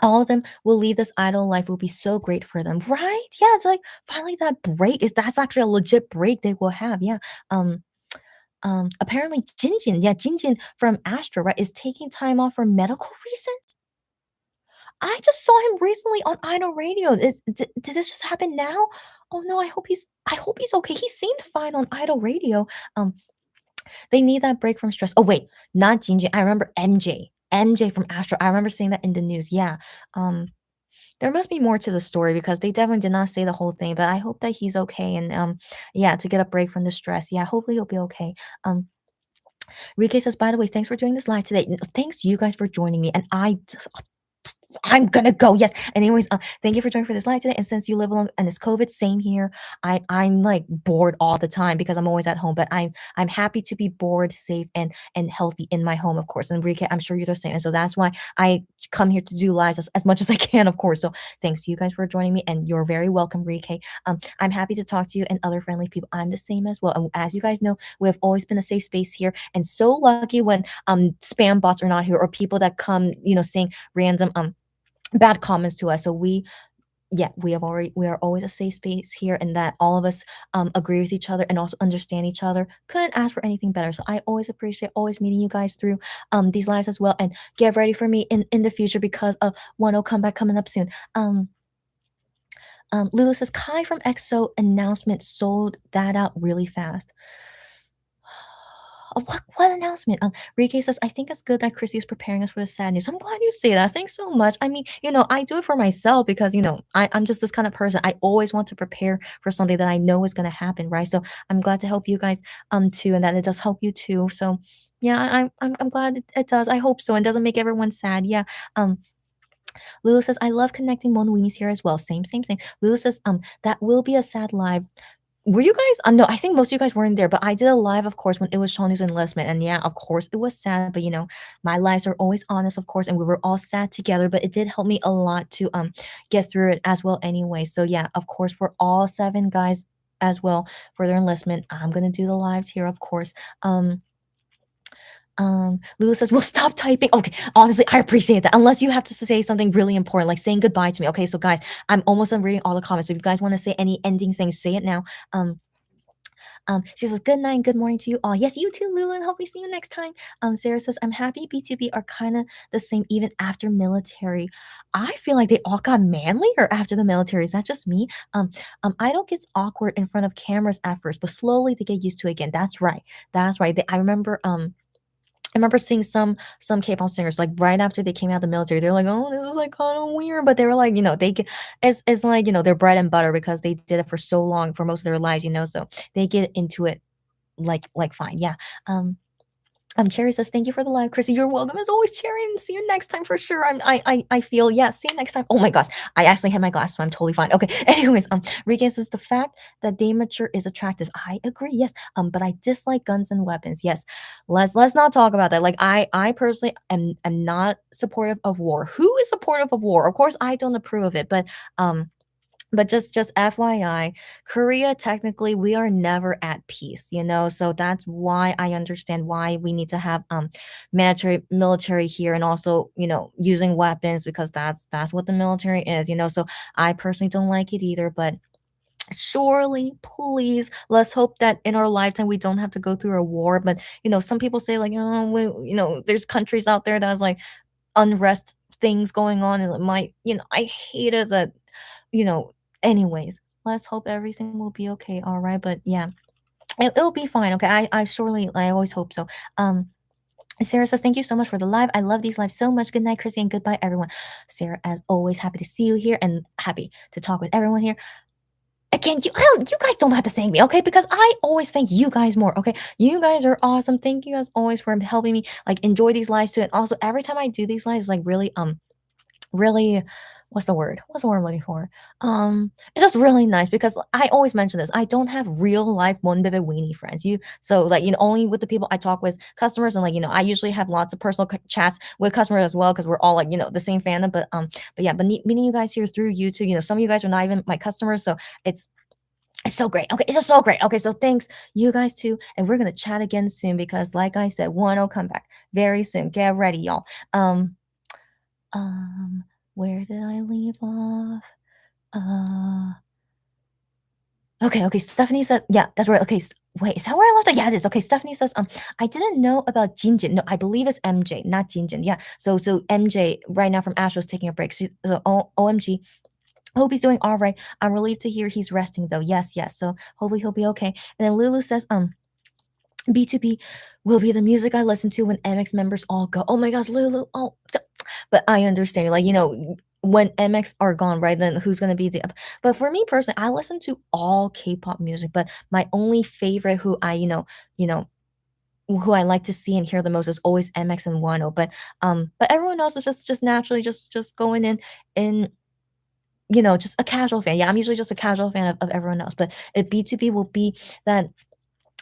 all of them will leave this idle life will be so great for them, right? Yeah, it's like finally that break is that's actually a legit break they will have. Yeah. Um, apparently Jinjin from Astra, right, is taking time off for medical reasons. I just saw him recently on Idol Radio. Did this just happen now? Oh no, I hope he's okay. He seemed fine on Idol Radio. Um, they need that break from stress. Oh wait, not Jinjin. I remember MJ. MJ from Astra. I remember seeing that in the news. Yeah. Um, there must be more to the story because they definitely did not say the whole thing, but I hope that he's okay and yeah, to get a break from the stress. Yeah, hopefully he'll be okay. Rike says, by the way, thanks for doing this live today. Thanks you guys for joining me. And I'm gonna go. Yes. And anyways, thank you for joining for this live today. And since you live alone and it's COVID, same here. I'm like bored all the time because I'm always at home. But I'm happy to be bored, safe, and healthy in my home, of course. And Rika, I'm sure you're the same. And so that's why I come here to do lives as much as I can, of course. So thanks to you guys for joining me, and you're very welcome, Rika. I'm happy to talk to you and other friendly people. I'm the same as well. And as you guys know, we have always been a safe space here, and so lucky when spam bots are not here or people that come, saying random bad comments to us. So we are always a safe space here, and that all of us agree with each other and also understand each other. Couldn't ask for anything better. So I always appreciate always meeting you guys through these lives as well. And get ready for me in the future because of Wonho comeback coming up soon. Lulu says Kai from EXO announcement sold that out really fast. Oh, what announcement? Rike says, I think it's good that Chrissy is preparing us for the sad news. I'm glad you say that. Thanks so much. I mean, I do it for myself because, I'm just this kind of person. I always want to prepare for something that I know is going to happen, right? So I'm glad to help you guys too, and that it does help you too. So yeah, I'm glad it does. I hope so, and doesn't make everyone sad. Yeah. Um, Lulu says, I love connecting Mon Weenies here as well. Same, same, same. Lulu says, that will be a sad live. Were you guys no, I think most of you guys weren't there, but I did a live, of course, when it was Shawnee's enlistment, and yeah, of course, it was sad, but, my lives are always honest, of course, and we were all sad together, but it did help me a lot to, get through it as well anyway, so yeah, of course, for all 7 guys as well for their enlistment, I'm gonna do the lives here, of course. Lulu says, "We'll stop typing." Okay, honestly, I appreciate that. Unless you have to say something really important, like saying goodbye to me. Okay, so guys, I'm almost done reading all the comments. So if you guys want to say any ending things, say it now. Um, she says, "Good night and good morning to you all." Yes, you too, Lulu, and hope we see you next time. Sarah says, "I'm happy B2B are kind of the same even after military. I feel like they all got manlier after the military. Is that just me? Idol gets awkward in front of cameras at first, but slowly they get used to it again. That's right. That's right. I remember seeing some K-pop singers like right after they came out of the military, they're like, "Oh, this is like kind of weird," but they were like, they get it's like their bread and butter because they did it for so long for most of their lives, so they get into it like fine, yeah. Um, Cherry says, "Thank you for the live, Chrissy. You're welcome as always, Cherry, and see you next time for sure." I feel yeah. See you next time. Oh my gosh, I actually had my glasses, so I'm totally fine. Okay. Anyways, Rika says the fact that they mature is attractive. I agree. Yes. But I dislike guns and weapons. Yes. Let's not talk about that. Like I personally am not supportive of war. Who is supportive of war? Of course, I don't approve of it, but just FYI, Korea technically we are never at peace, so that's why I understand why we need to have military here, and also using weapons because that's what the military is, so I personally don't like it either, but surely please let's hope that in our lifetime we don't have to go through a war. But some people say like there's countries out there that's like unrest things going on, and it might I hate it that you know anyways, let's hope everything will be okay, all right, but yeah, it'll be fine, okay, I surely I always hope so. Sarah says, "Thank you so much for the live. I love these lives so much. Good night, Chrissy, and goodbye, everyone." Sarah, as always, happy to see you here and happy to talk with everyone here. Again, you guys don't have to thank me, okay? Because I always thank you guys more, okay? You guys are awesome. Thank you as always for helping me like enjoy these lives too. And also every time I do these lives, like really what's the word? What's the word I'm looking for? It's just really nice because I always mention this. I don't have real life one baby weenie friends. So like only with the people I talk with, customers, and like I usually have lots of personal chats with customers as well because we're all like the same fandom. But yeah, but meeting you guys here through YouTube, some of you guys are not even my customers, so it's so great. Okay, it's just so great. Okay, so thanks you guys too, and we're gonna chat again soon because, like I said, one will come back very soon. Get ready, y'all. Um, where did I leave off? Uh, okay. Stephanie says, yeah, that's right. Okay, wait, is that where I left it? Yeah, it is. Okay, Stephanie says, I didn't know about Jinjin. No, I believe it's MJ, not Jinjin. Yeah, so MJ right now from Astro's taking a break. So OMG. Hope he's doing all right. I'm relieved to hear he's resting though. Yes. So hopefully he'll be okay. And then Lulu says, B2B will be the music I listen to when MX members all go. Oh my gosh, Lulu. Oh, but I understand. Like, when MX are gone, right? Then who's gonna be the but for me personally, I listen to all K-pop music, but my only favorite who I, you know, who I like to see and hear the most is always MX and Wano, but everyone else is just naturally just going in, just a casual fan. Yeah, I'm usually just a casual fan of everyone else, but if B2B will be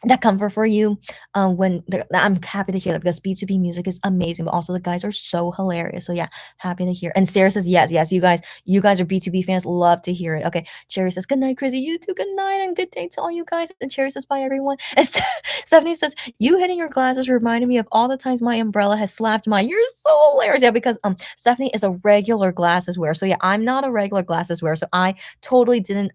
that comfort for you, when I'm happy to hear that because B2B music is amazing, but also the guys are so hilarious. So yeah, happy to hear. And Sarah says yes, yes, you guys are B2B fans. Love to hear it. Okay, Cherry says good night, Chrissy. You too. Good night and good day to all you guys. And Cherry says bye, everyone. And Stephanie says you hitting your glasses reminded me of all the times my umbrella has slapped mine. You're so hilarious. Yeah, because Stephanie is a regular glasses wearer. So yeah, I'm not a regular glasses wearer. So I totally didn't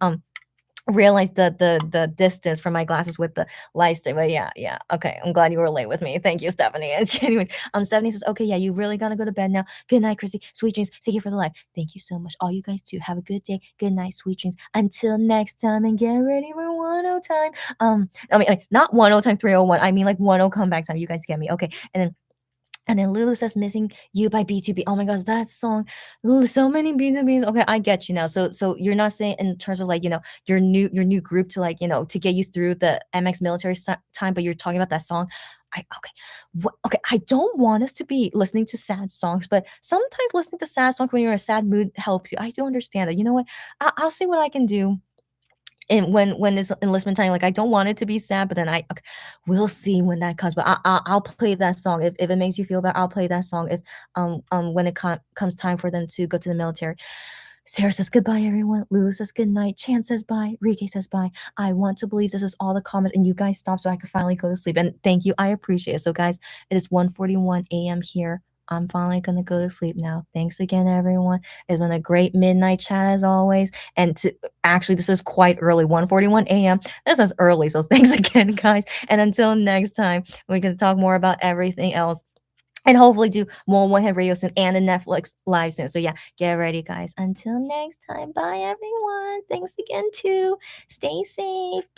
realize the distance from my glasses with the light stick. But yeah, yeah. Okay. I'm glad you were late with me. Thank you, Stephanie. Anyways, Stephanie says, okay, yeah, you really gotta go to bed now. Good night, Chrissy. Sweet dreams. Thank you for the life. Thank you so much. All you guys too. Have a good day. Good night, sweet dreams. Until next time, and get ready for 1 time. I mean, like, not 1 time 301. I mean like 1 comeback time. You guys get me. Okay. And then Lulu says "Missing You" by B2B. Oh my gosh, that song. Ooh, so many B2Bs. Okay, I get you now. So you're not saying in terms of like, your new group to like, to get you through the MX military time, but you're talking about that song. Okay. Okay, I don't want us to be listening to sad songs, but sometimes listening to sad songs when you're in a sad mood helps you. I do understand that. You know what? I'll see what I can do. And when it's enlistment time, like, I don't want it to be sad, but then okay, we'll see when that comes. But I'll play that song if it makes you feel better. I'll play that song if when it comes time for them to go to the military. Sarah says goodbye, everyone. Lulu says good night. Chan says bye. Rike says bye. I want to believe this is all the comments, and you guys stop so I can finally go to sleep. And thank you, I appreciate it. So, guys, it is 1:41 a.m. here. I'm finally gonna go to sleep now. Thanks again, everyone. It's been a great midnight chat as always. And actually, this is quite early, 1:41 a.m. This is early, so thanks again, guys. And until next time, we can talk more about everything else and hopefully do more One Hit Radio soon and the Netflix live soon. So yeah, get ready, guys. Until next time, bye everyone. Thanks again too. Stay safe. Bye.